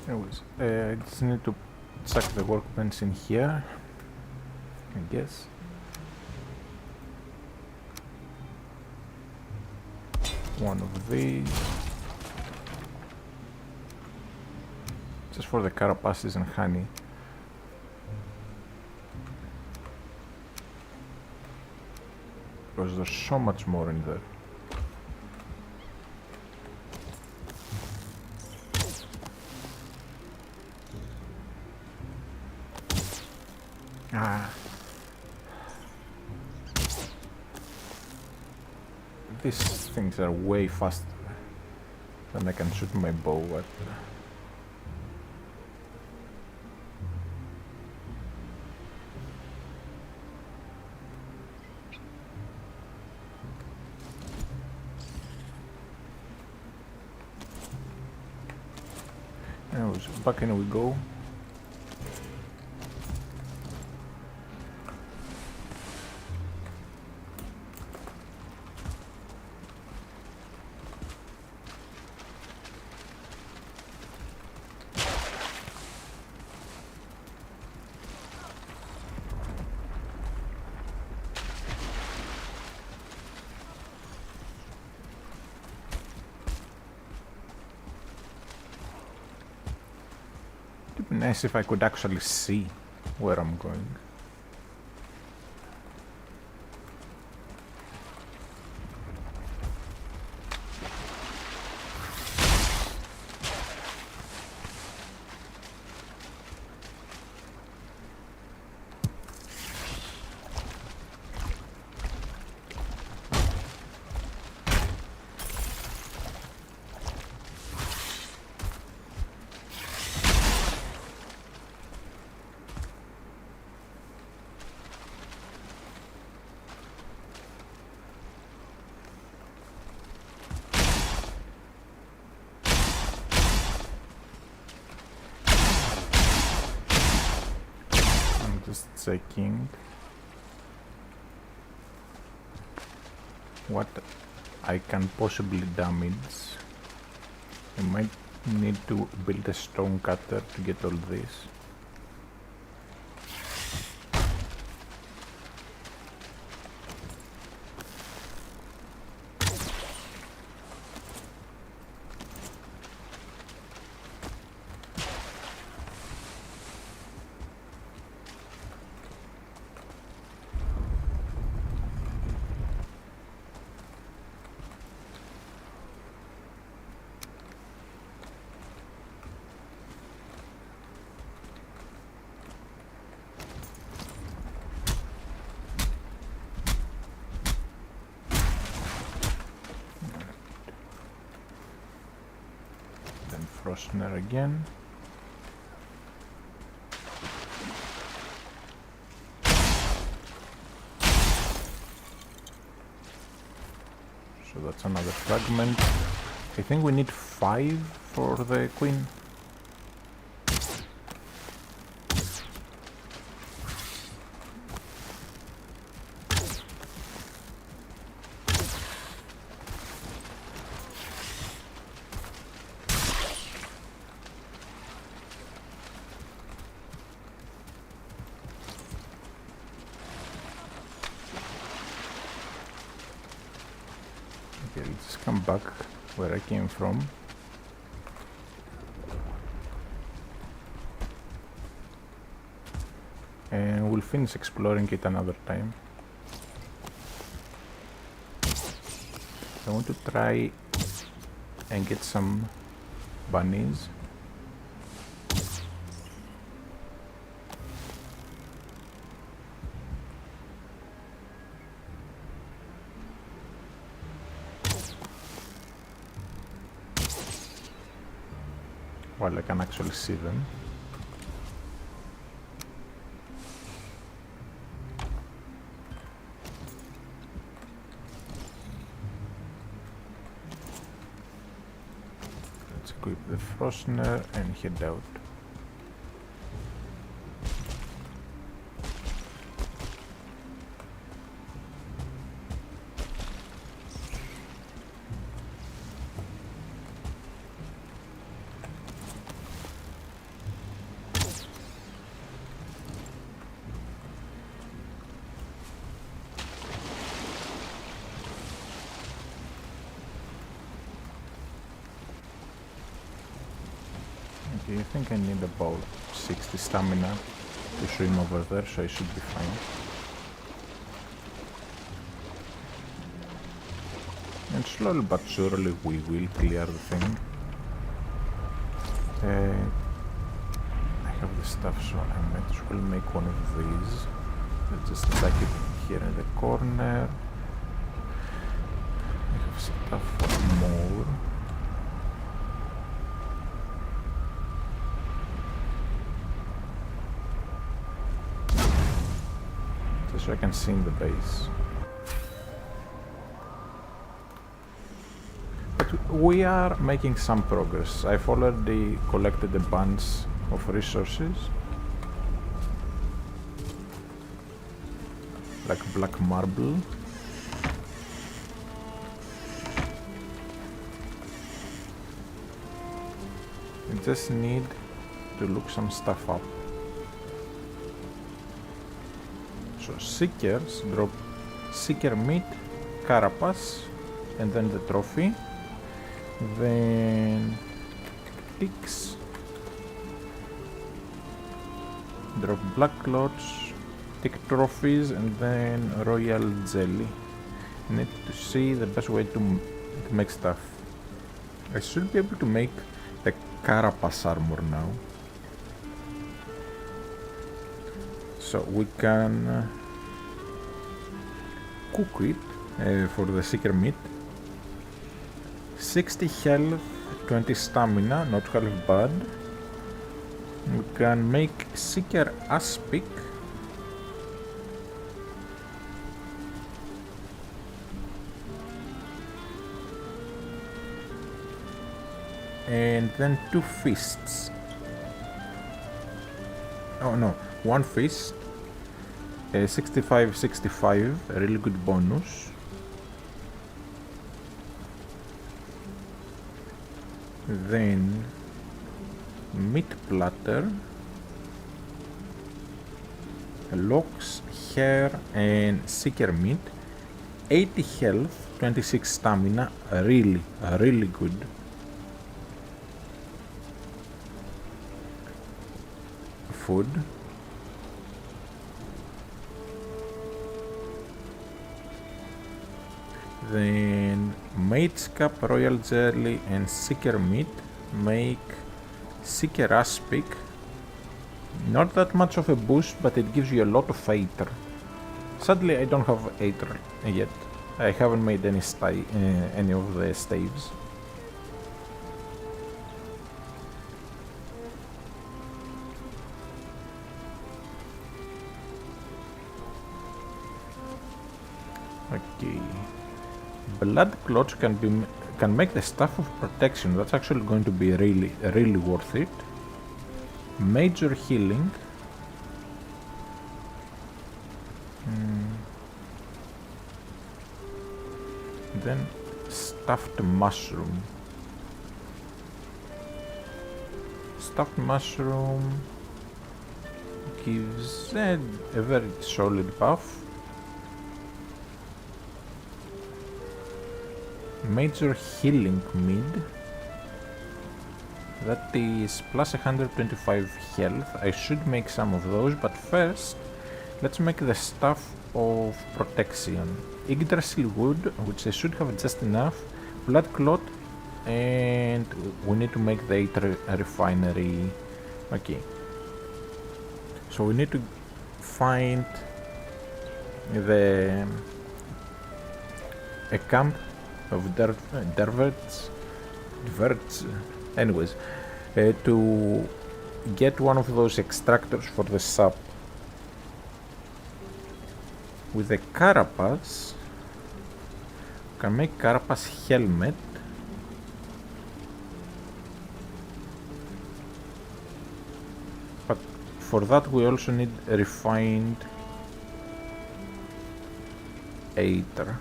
Anyways, I just need to chuck the workbench in here, I guess. One of these. Just for the carapaces and honey. Because there's so much more in there. These things are way faster than I can shoot my bow at. Anyways, back in we go. It'd be nice if I could actually see where I'm going. Just checking what I can possibly damage. I might need to build a stone cutter to get all this. Frostner again. So that's another fragment. I think we need 5 for the queen. Okay, let's come back where I came from. And we'll finish exploring it another time. I want to try and get some bunnies. While I can actually see them. equip the Frostner and head out. Okay, I think I need about 60 stamina to swim over there, so I should be fine. And slowly but surely we will clear the thing. I have the stuff, so I might as well make one of these. Let's just stack it here in the corner. I have stuff for more. Just so I can see in the base. But we are making some progress. I've already collected a bunch of resources, like black marble. I just need to look some stuff up. So seekers drop seeker meat, carapace, and then the trophy. Then ticks drop black clots, tick trophies, and then royal jelly. Need to see the best way to make stuff. I should be able to make the carapace armor now. So we can cook it for the seeker meat. 60 health, 20 stamina, not half bad. We can make seeker aspic. And then 2 fists. Oh no, 1 fist. 65-65, a really good bonus. Then meat platter, locks, hair, and seeker meat. 80 health, 26 stamina, really good. Food. Then Mage's Cup, Royal Jelly, and Seeker Meat make Seeker Aspic. Not that much of a boost, but it gives you a lot of Aether. Sadly, I don't have Aether yet. I haven't made any of the staves. Okay. Blood clots can make the Staff of Protection. That's actually going to be really worth it. Major healing. Then stuffed mushroom. Stuffed mushroom gives a very solid buff. Major healing mid. That is plus 125 health. I should make some of those, but first let's make the Staff of Protection. Yggdrasil wood, which I should have just enough. Blood clot, and we need to make the Aether refinery. Okay. So we need to find a camp of dervets, anyways, to get one of those extractors for the sap. With the carapace, can make carapace helmet. But for that we also need refined aether.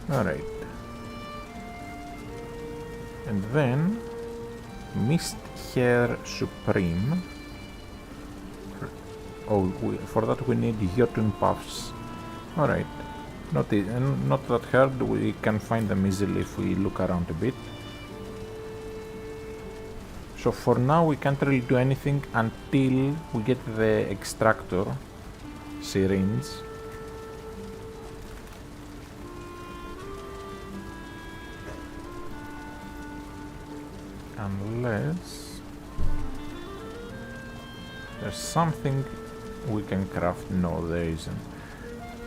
Alright. And then Mist Hair Supreme. Oh, for that we need Jotun Puffs. Alright. Not that hard, we can find them easily if we look around a bit. So for now we can't really do anything until we get the extractor syringe. Unless there's something we can craft. No, there isn't.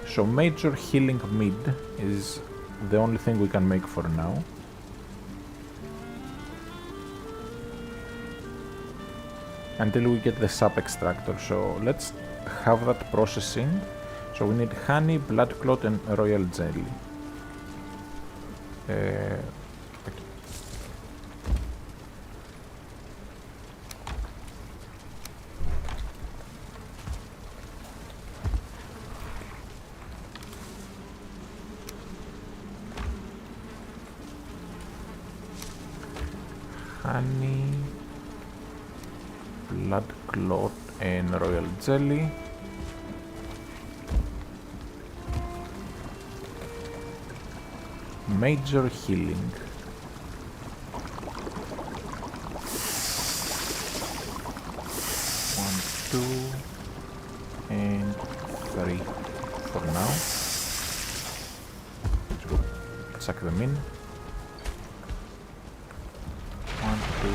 So major healing mid is the only thing we can make for now. Until we get the sap extractor. So let's have that processing. So we need honey, blood clot and royal jelly. Honey, blood clot and royal jelly. Major healing. 1, 2 and 3 for now. Let's go chuck them in. 1, 2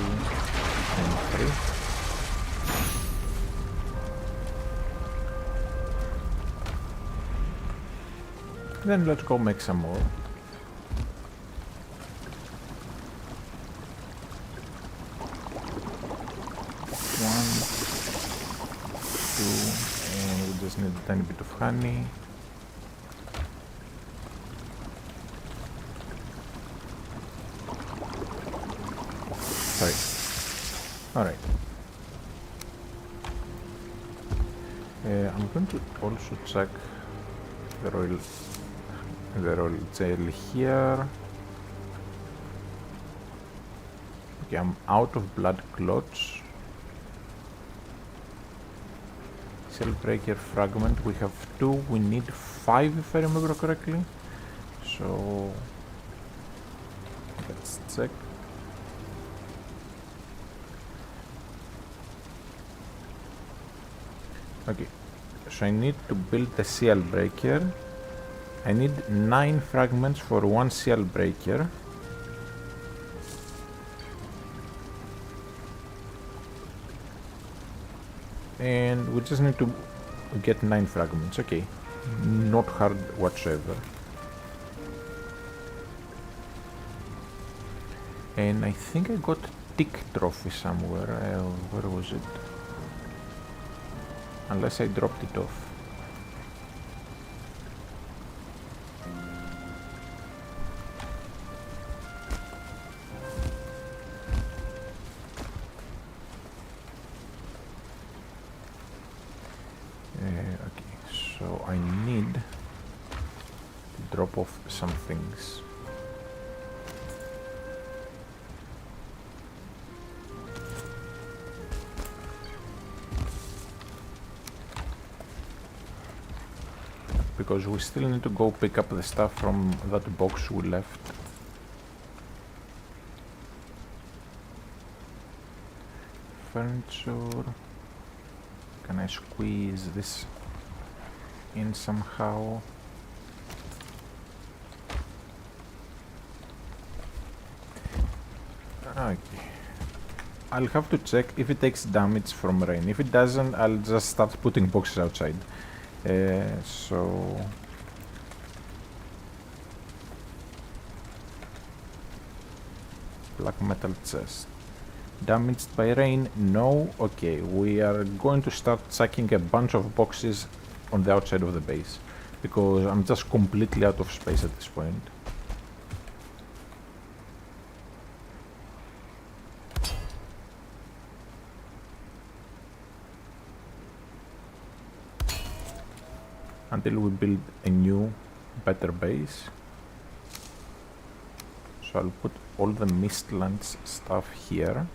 and 3. Then let's go make some more. Just need a tiny bit of honey. Sorry. Alright. I'm going to also check the royal jelly here. Okay, I'm out of blood clots. Cell breaker fragment, we have 2, we need 5 if I remember correctly. So let's check. Okay, so I need to build the seal breaker. I need 9 fragments for 1 seal breaker. And we just need to get 9 fragments. Okay, not hard whatsoever. And I think I got tick trophy somewhere. Where was it? Unless I dropped it off. I need to drop off some things. Because we still need to go pick up the stuff from that box we left. Furniture. Can I squeeze this in somehow? Okay. I'll have to check if it takes damage from rain. If it doesn't, I'll just start putting boxes outside. So black metal chest. Damaged by rain? No. Okay, we are going to start chucking a bunch of boxes on the outside of the base, because I'm just completely out of space at this point. until we build a new, better base. So I'll put all the Mistlands stuff here.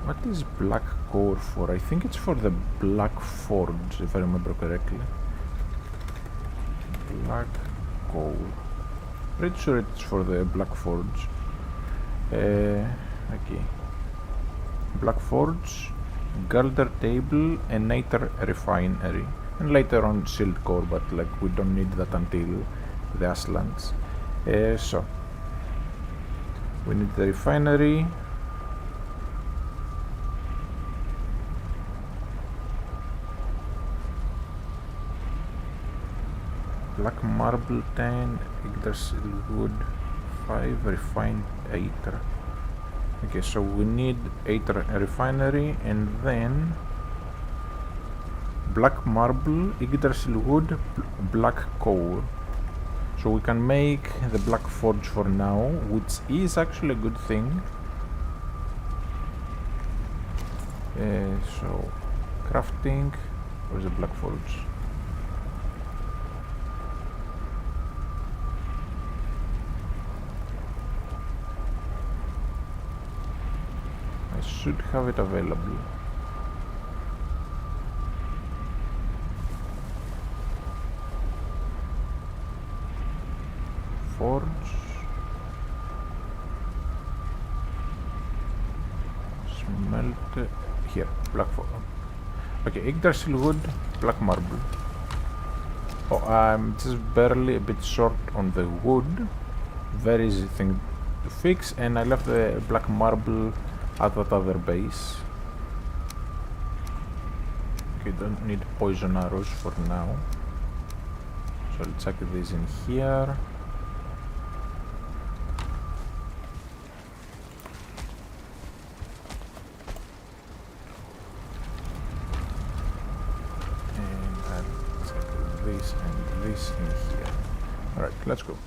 What is black core for? I think it's for the black forge, if I remember correctly. Black core. Pretty sure it's for the black forge. Okay. Black forge, Galder table, and Nether refinery. And later on shield core, but like we don't need that until the Ashlands. So we need the refinery. Black marble 10, Yggdrasil wood 5, refined 8. Okay, so we need 8 refinery and then black marble, Yggdrasil wood, black coal. So we can make the black forge for now, which is actually a good thing. So crafting, where's the black forge? Should have it available. Forge. Smelt. Here, black forge. Okay, Yggdrasil wood, black marble. Oh, I'm just barely a bit short on the wood. Very easy thing to fix, and I left the black marble at that other base. Okay, don't need poison arrows for now. So I'll chuck these in here. And I'll chuck this and this in here. Alright, let's go.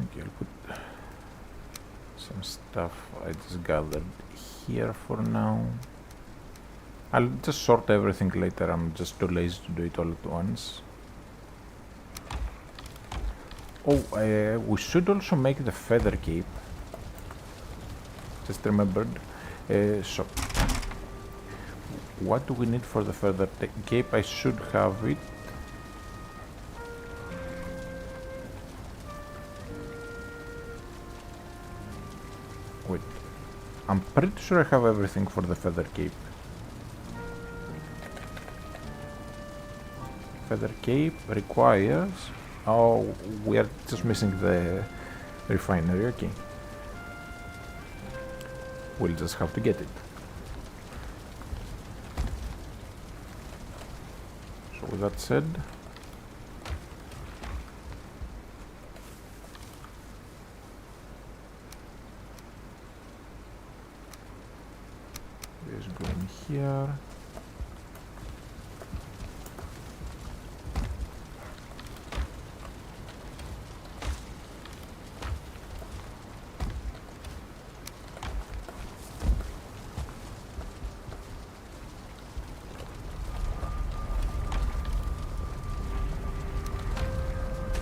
Okay, I'll put some stuff I just gathered here for now. I'll just sort everything later, I'm just too lazy to do it all at once. Oh, we should also make the feather cape. Just remembered. So, what do we need for the feather cape? I should have it. Wait, I'm pretty sure I have everything for the feather cape. Feather cape requires... Oh, we are just missing the refinery, okay. We'll just have to get it. So with that said... This going here.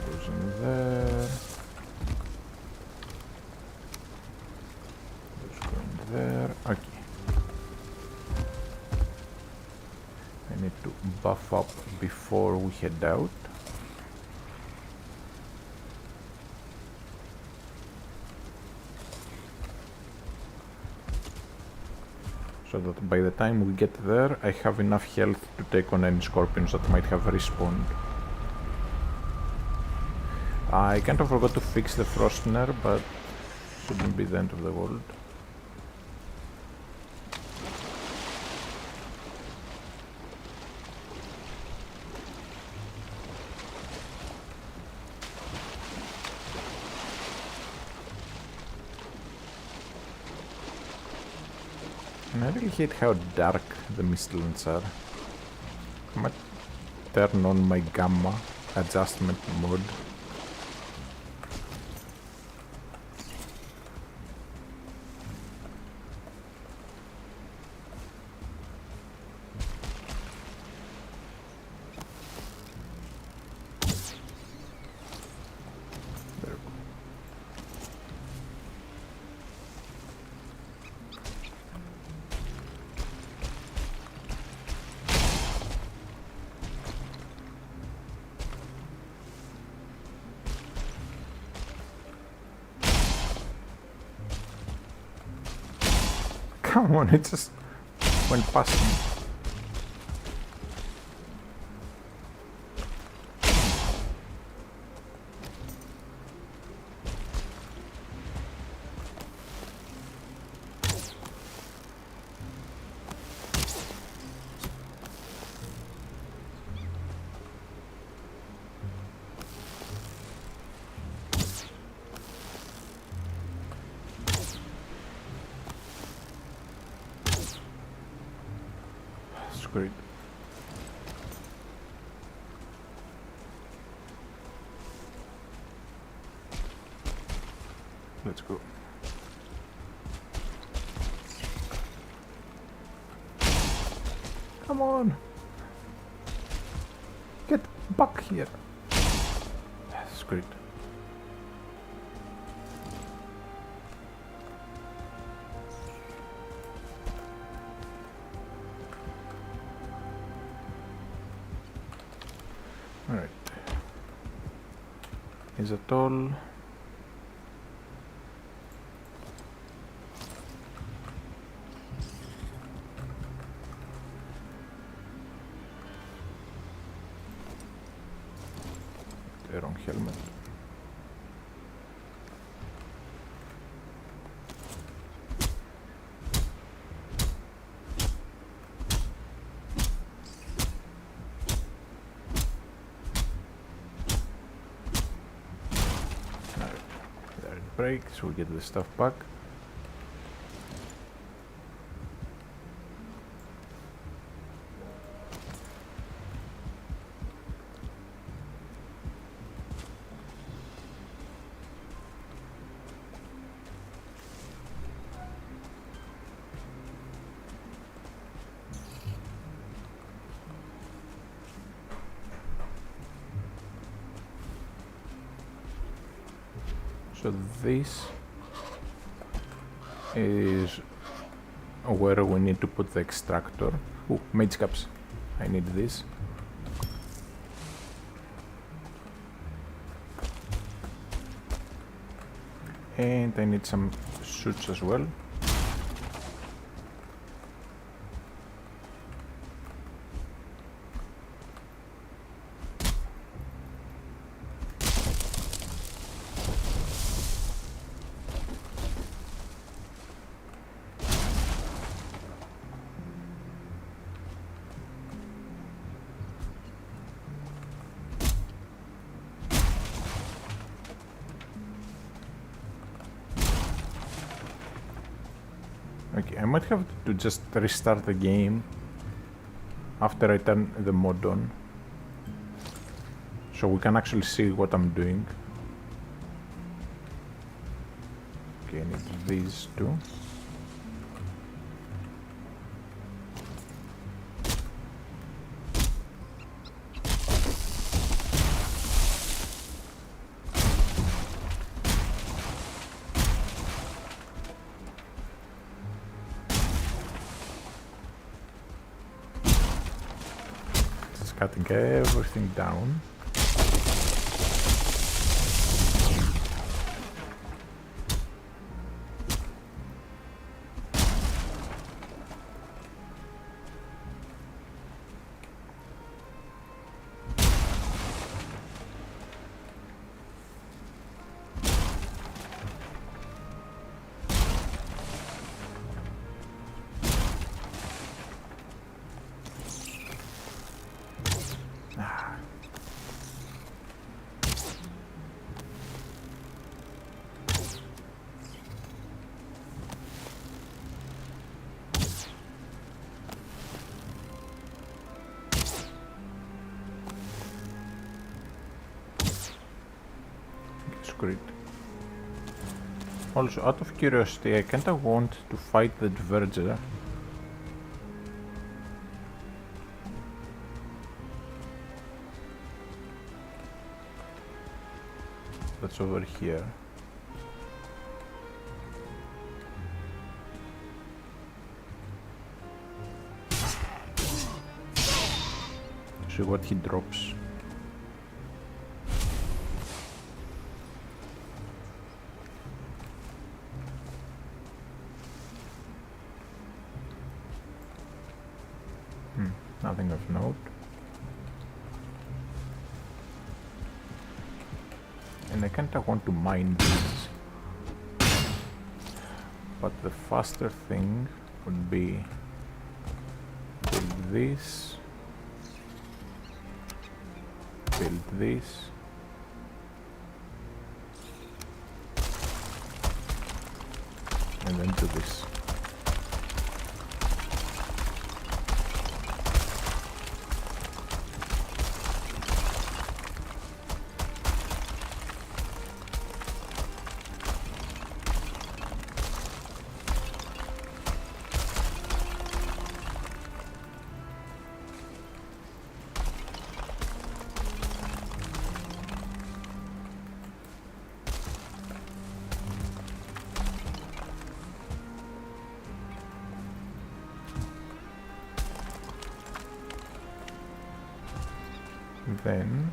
Goes in there. Goes going there. Okay. I need to buff up before we head out. So that by the time we get there, I have enough health to take on any scorpions that might have respawned. I kind of forgot to fix the Frostner, but shouldn't be the end of the world. I really hate how dark the Mistlands are. I might turn on my gamma adjustment mode. Come on, it just went past me. Screw it. Let's go. Come on! Get back here! Screw it. Alright. Is that all? The wrong helmet. Break, so we get the stuff back. So this is where we need to put the extractor. Ooh, mage caps. I need this. And I need some suits as well. Okay, I might have to just restart the game after I turn the mod on, so we can actually see what I'm doing. Okay, I need these two. Cutting everything down. screw it. Also, out of curiosity, I kinda want to fight the Diverger. That's over here. See what he drops. Nothing of note. And I kinda want to mine these. But the faster thing would be build this, build this, and then do this. Then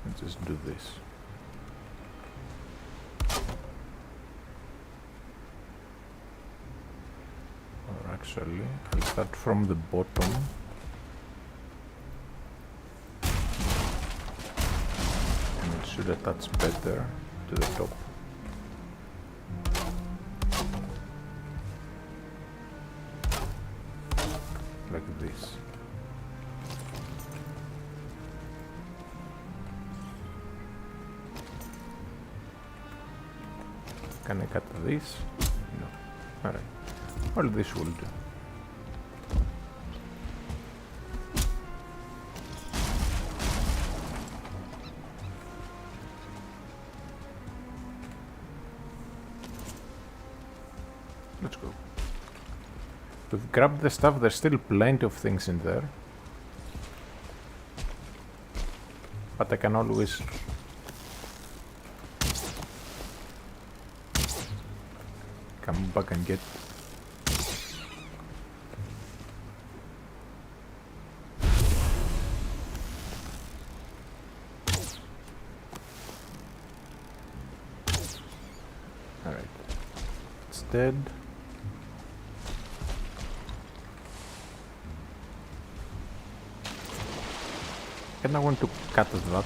let's just do this. Or actually, I'll start from the bottom. Should attach better to the top. Like this. Can I cut this? No. Alright. Well, this will do. Let's go. We've grabbed the stuff, there's still plenty of things in there. But I can always come back and get alright. It's dead. And I want to cut that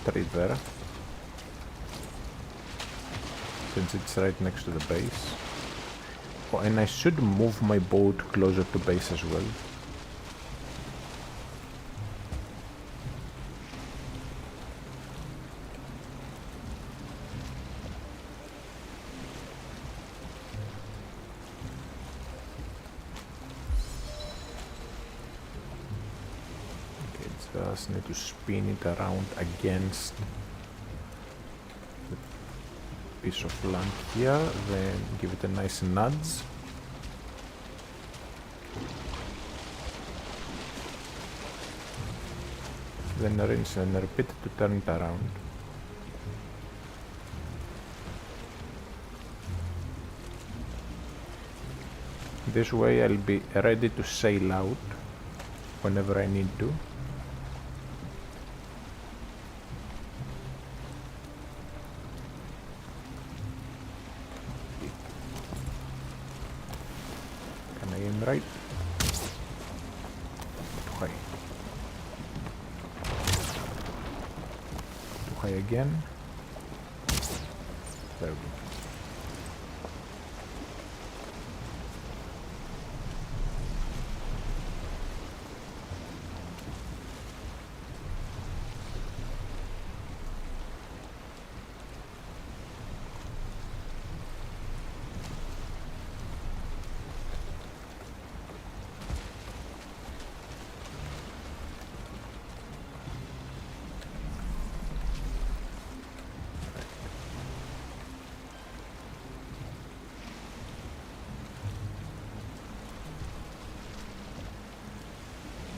tree there, since it's right next to the base. Oh, and I should move my boat closer to base as well. Just need to spin it around against the piece of land here, then give it a nice nudge. Then rinse and repeat to turn it around. This way I'll be ready to sail out whenever I need to. Right? Too high. Too high again. There we go.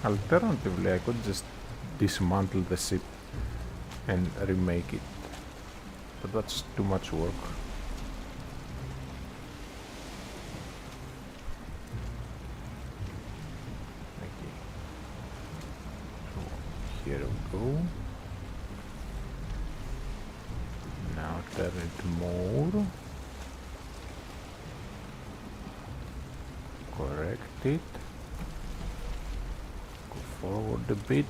Alternatively, I could just dismantle the ship and remake it, but that's too much work. Okay, so here we go. Now turn it more. Correct it. Go forward a bit.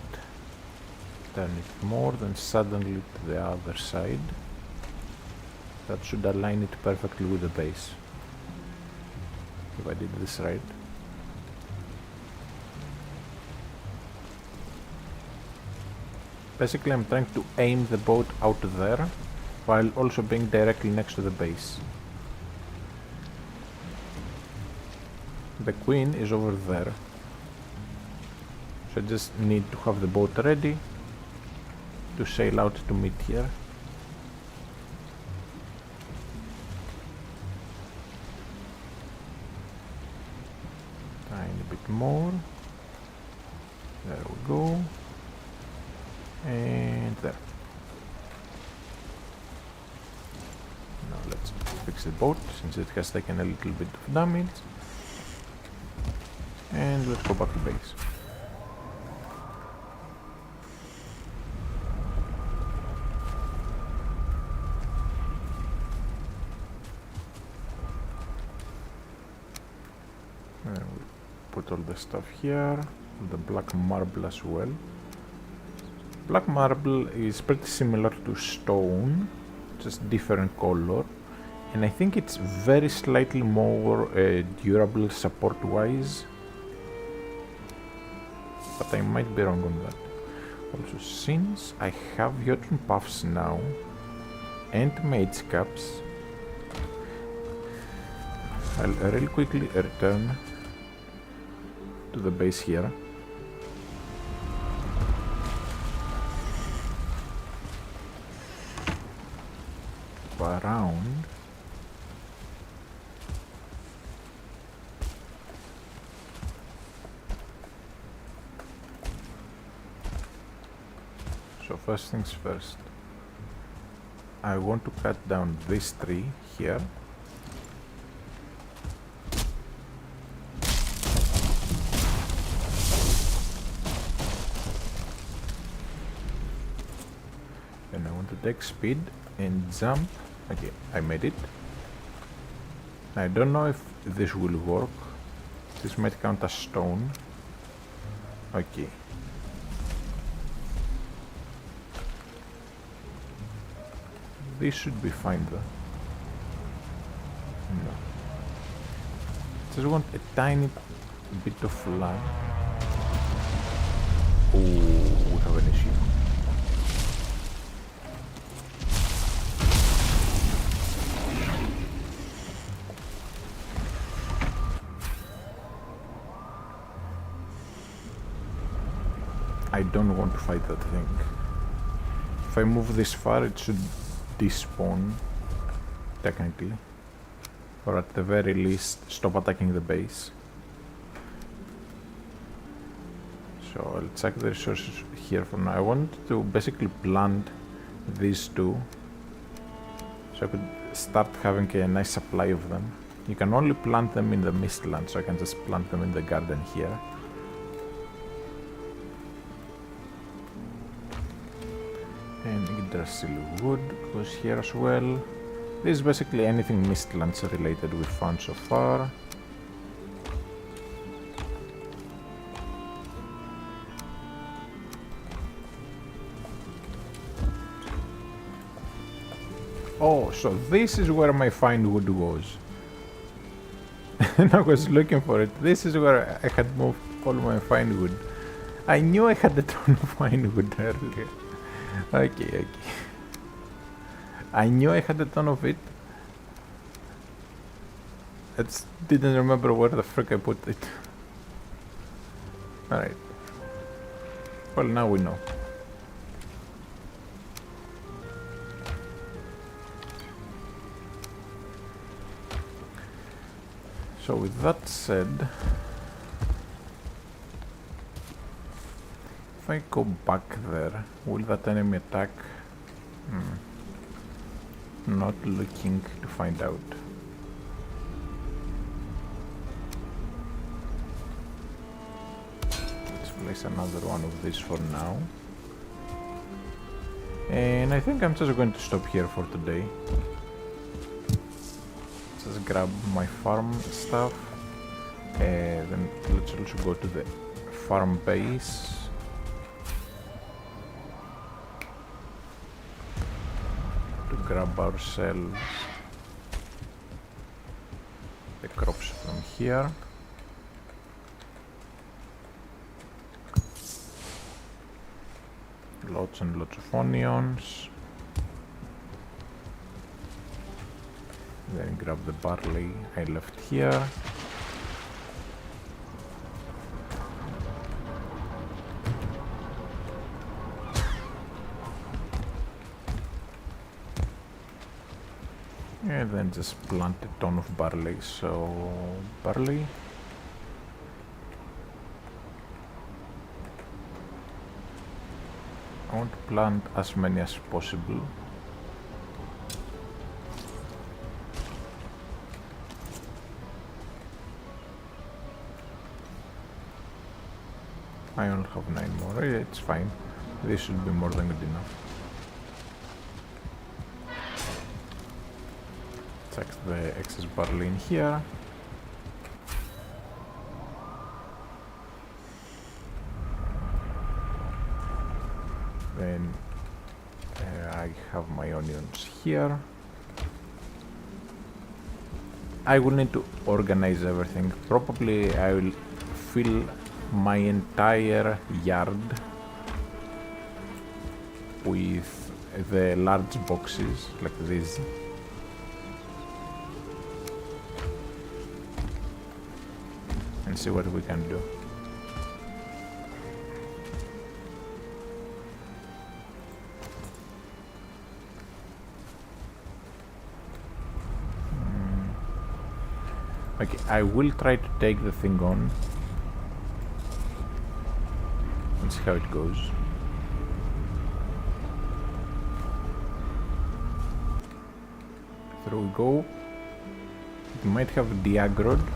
Turn it more, then suddenly to the other side. That should align it perfectly with the base. If I did this right. Basically, I'm trying to aim the boat out there while also being directly next to the base. The queen is over there. So I just need to have the boat ready to sail out to meet here. Tiny bit more. There we go. And there. Now let's fix the boat since it has taken a little bit of damage. And let's go back to base. And we put all the stuff here, the black marble as well. Black marble is pretty similar to stone, just different color, and I think it's very slightly more durable support wise, but I might be wrong on that. Also, since I have Jotun puffs now and mage caps, I'll really quickly return to the base here. Around. So first things first, I want to cut down this tree here. And I want to take speed and jump. Okay, I made it. I don't know if this will work. This might count as stone. Okay. This should be fine though. No. Just want a tiny bit of lag. Oh, we have an issue. I don't want to fight that thing. If I move this far, it should despawn, technically. Or at the very least, stop attacking the base. So I'll check the resources here for now. I want to basically plant these two, so I could start having a nice supply of them. You can only plant them in the Mistlands, so I can just plant them in the garden here. And Yggdrasil wood goes here as well. This is basically anything Mistlands related we've found so far. Oh, so this is where my fine wood was. And I was looking for it. This is where I had moved all my fine wood. I knew I had a ton of fine wood earlier. Okay. I knew I had a ton of it. I just didn't remember where the frick I put it. Alright. Well, now we know. So with that said, If I go back there, will that enemy attack? Not looking to find out. Let's place another one of these for now. And I think I'm just going to stop here for today. Just grab my farm stuff. Then let's also go to the farm base. To grab ourselves the crops from here. Lots and lots of onions. Then grab the barley I left here. And then just plant a ton of barley. So, barley. I want to plant as many as possible. I only have 9 more. It's fine. This should be more than good enough. Check the excess barley in here. Then I have my onions here. I will need to organize everything. Probably I will fill my entire yard with the large boxes like this. And see what we can do. Okay, I will try to take the thing on and see how it goes. There we go. It might have deaggroed.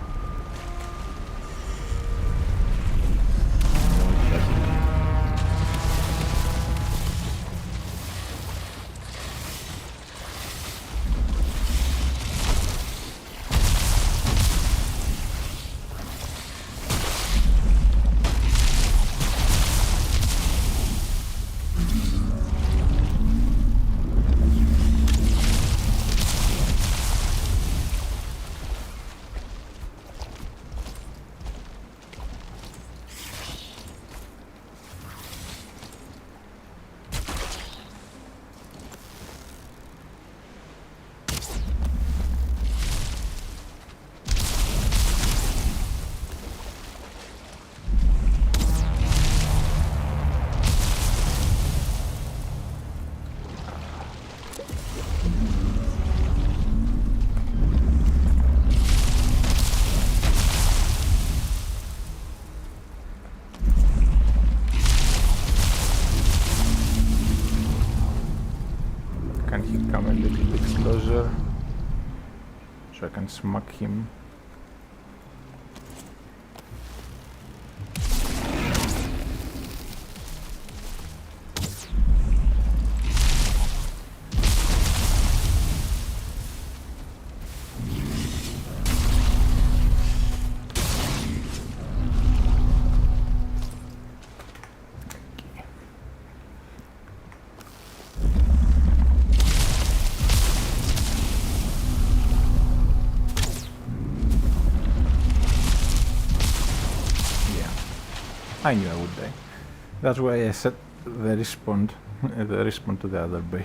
Can he come a little bit closer so I can smack him? I knew I would die. That's why I set the respawn to the other base.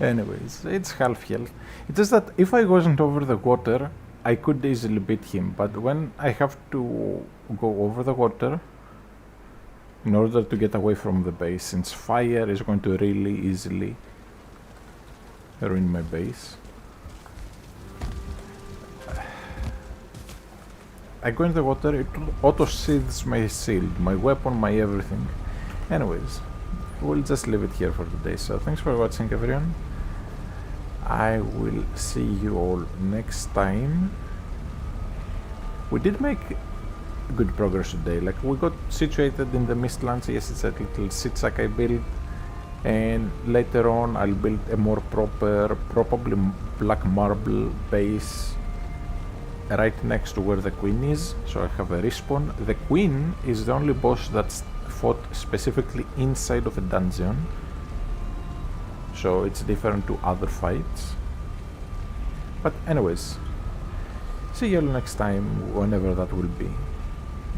Anyways, it's half health. It's just that if I wasn't over the water, I could easily beat him. But when I have to go over the water in order to get away from the base, since fire is going to really easily ruin my base, I go in the water, it auto-sheathes my shield, my weapon, my everything. Anyways, we'll just leave it here for today. So thanks for watching, everyone. I will see you all next time. We did make good progress today. Like, we got situated in the Mistlands. Yes, it's a little sit-sack I built, and later on I'll build a more proper, probably black marble base right next to where the queen is, so I have a respawn. The queen is the only boss that's fought specifically inside of a dungeon, so it's different to other fights. But anyways, see you all next time, whenever that will be,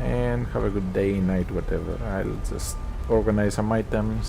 and have a good day, night, whatever. I'll just organize some items.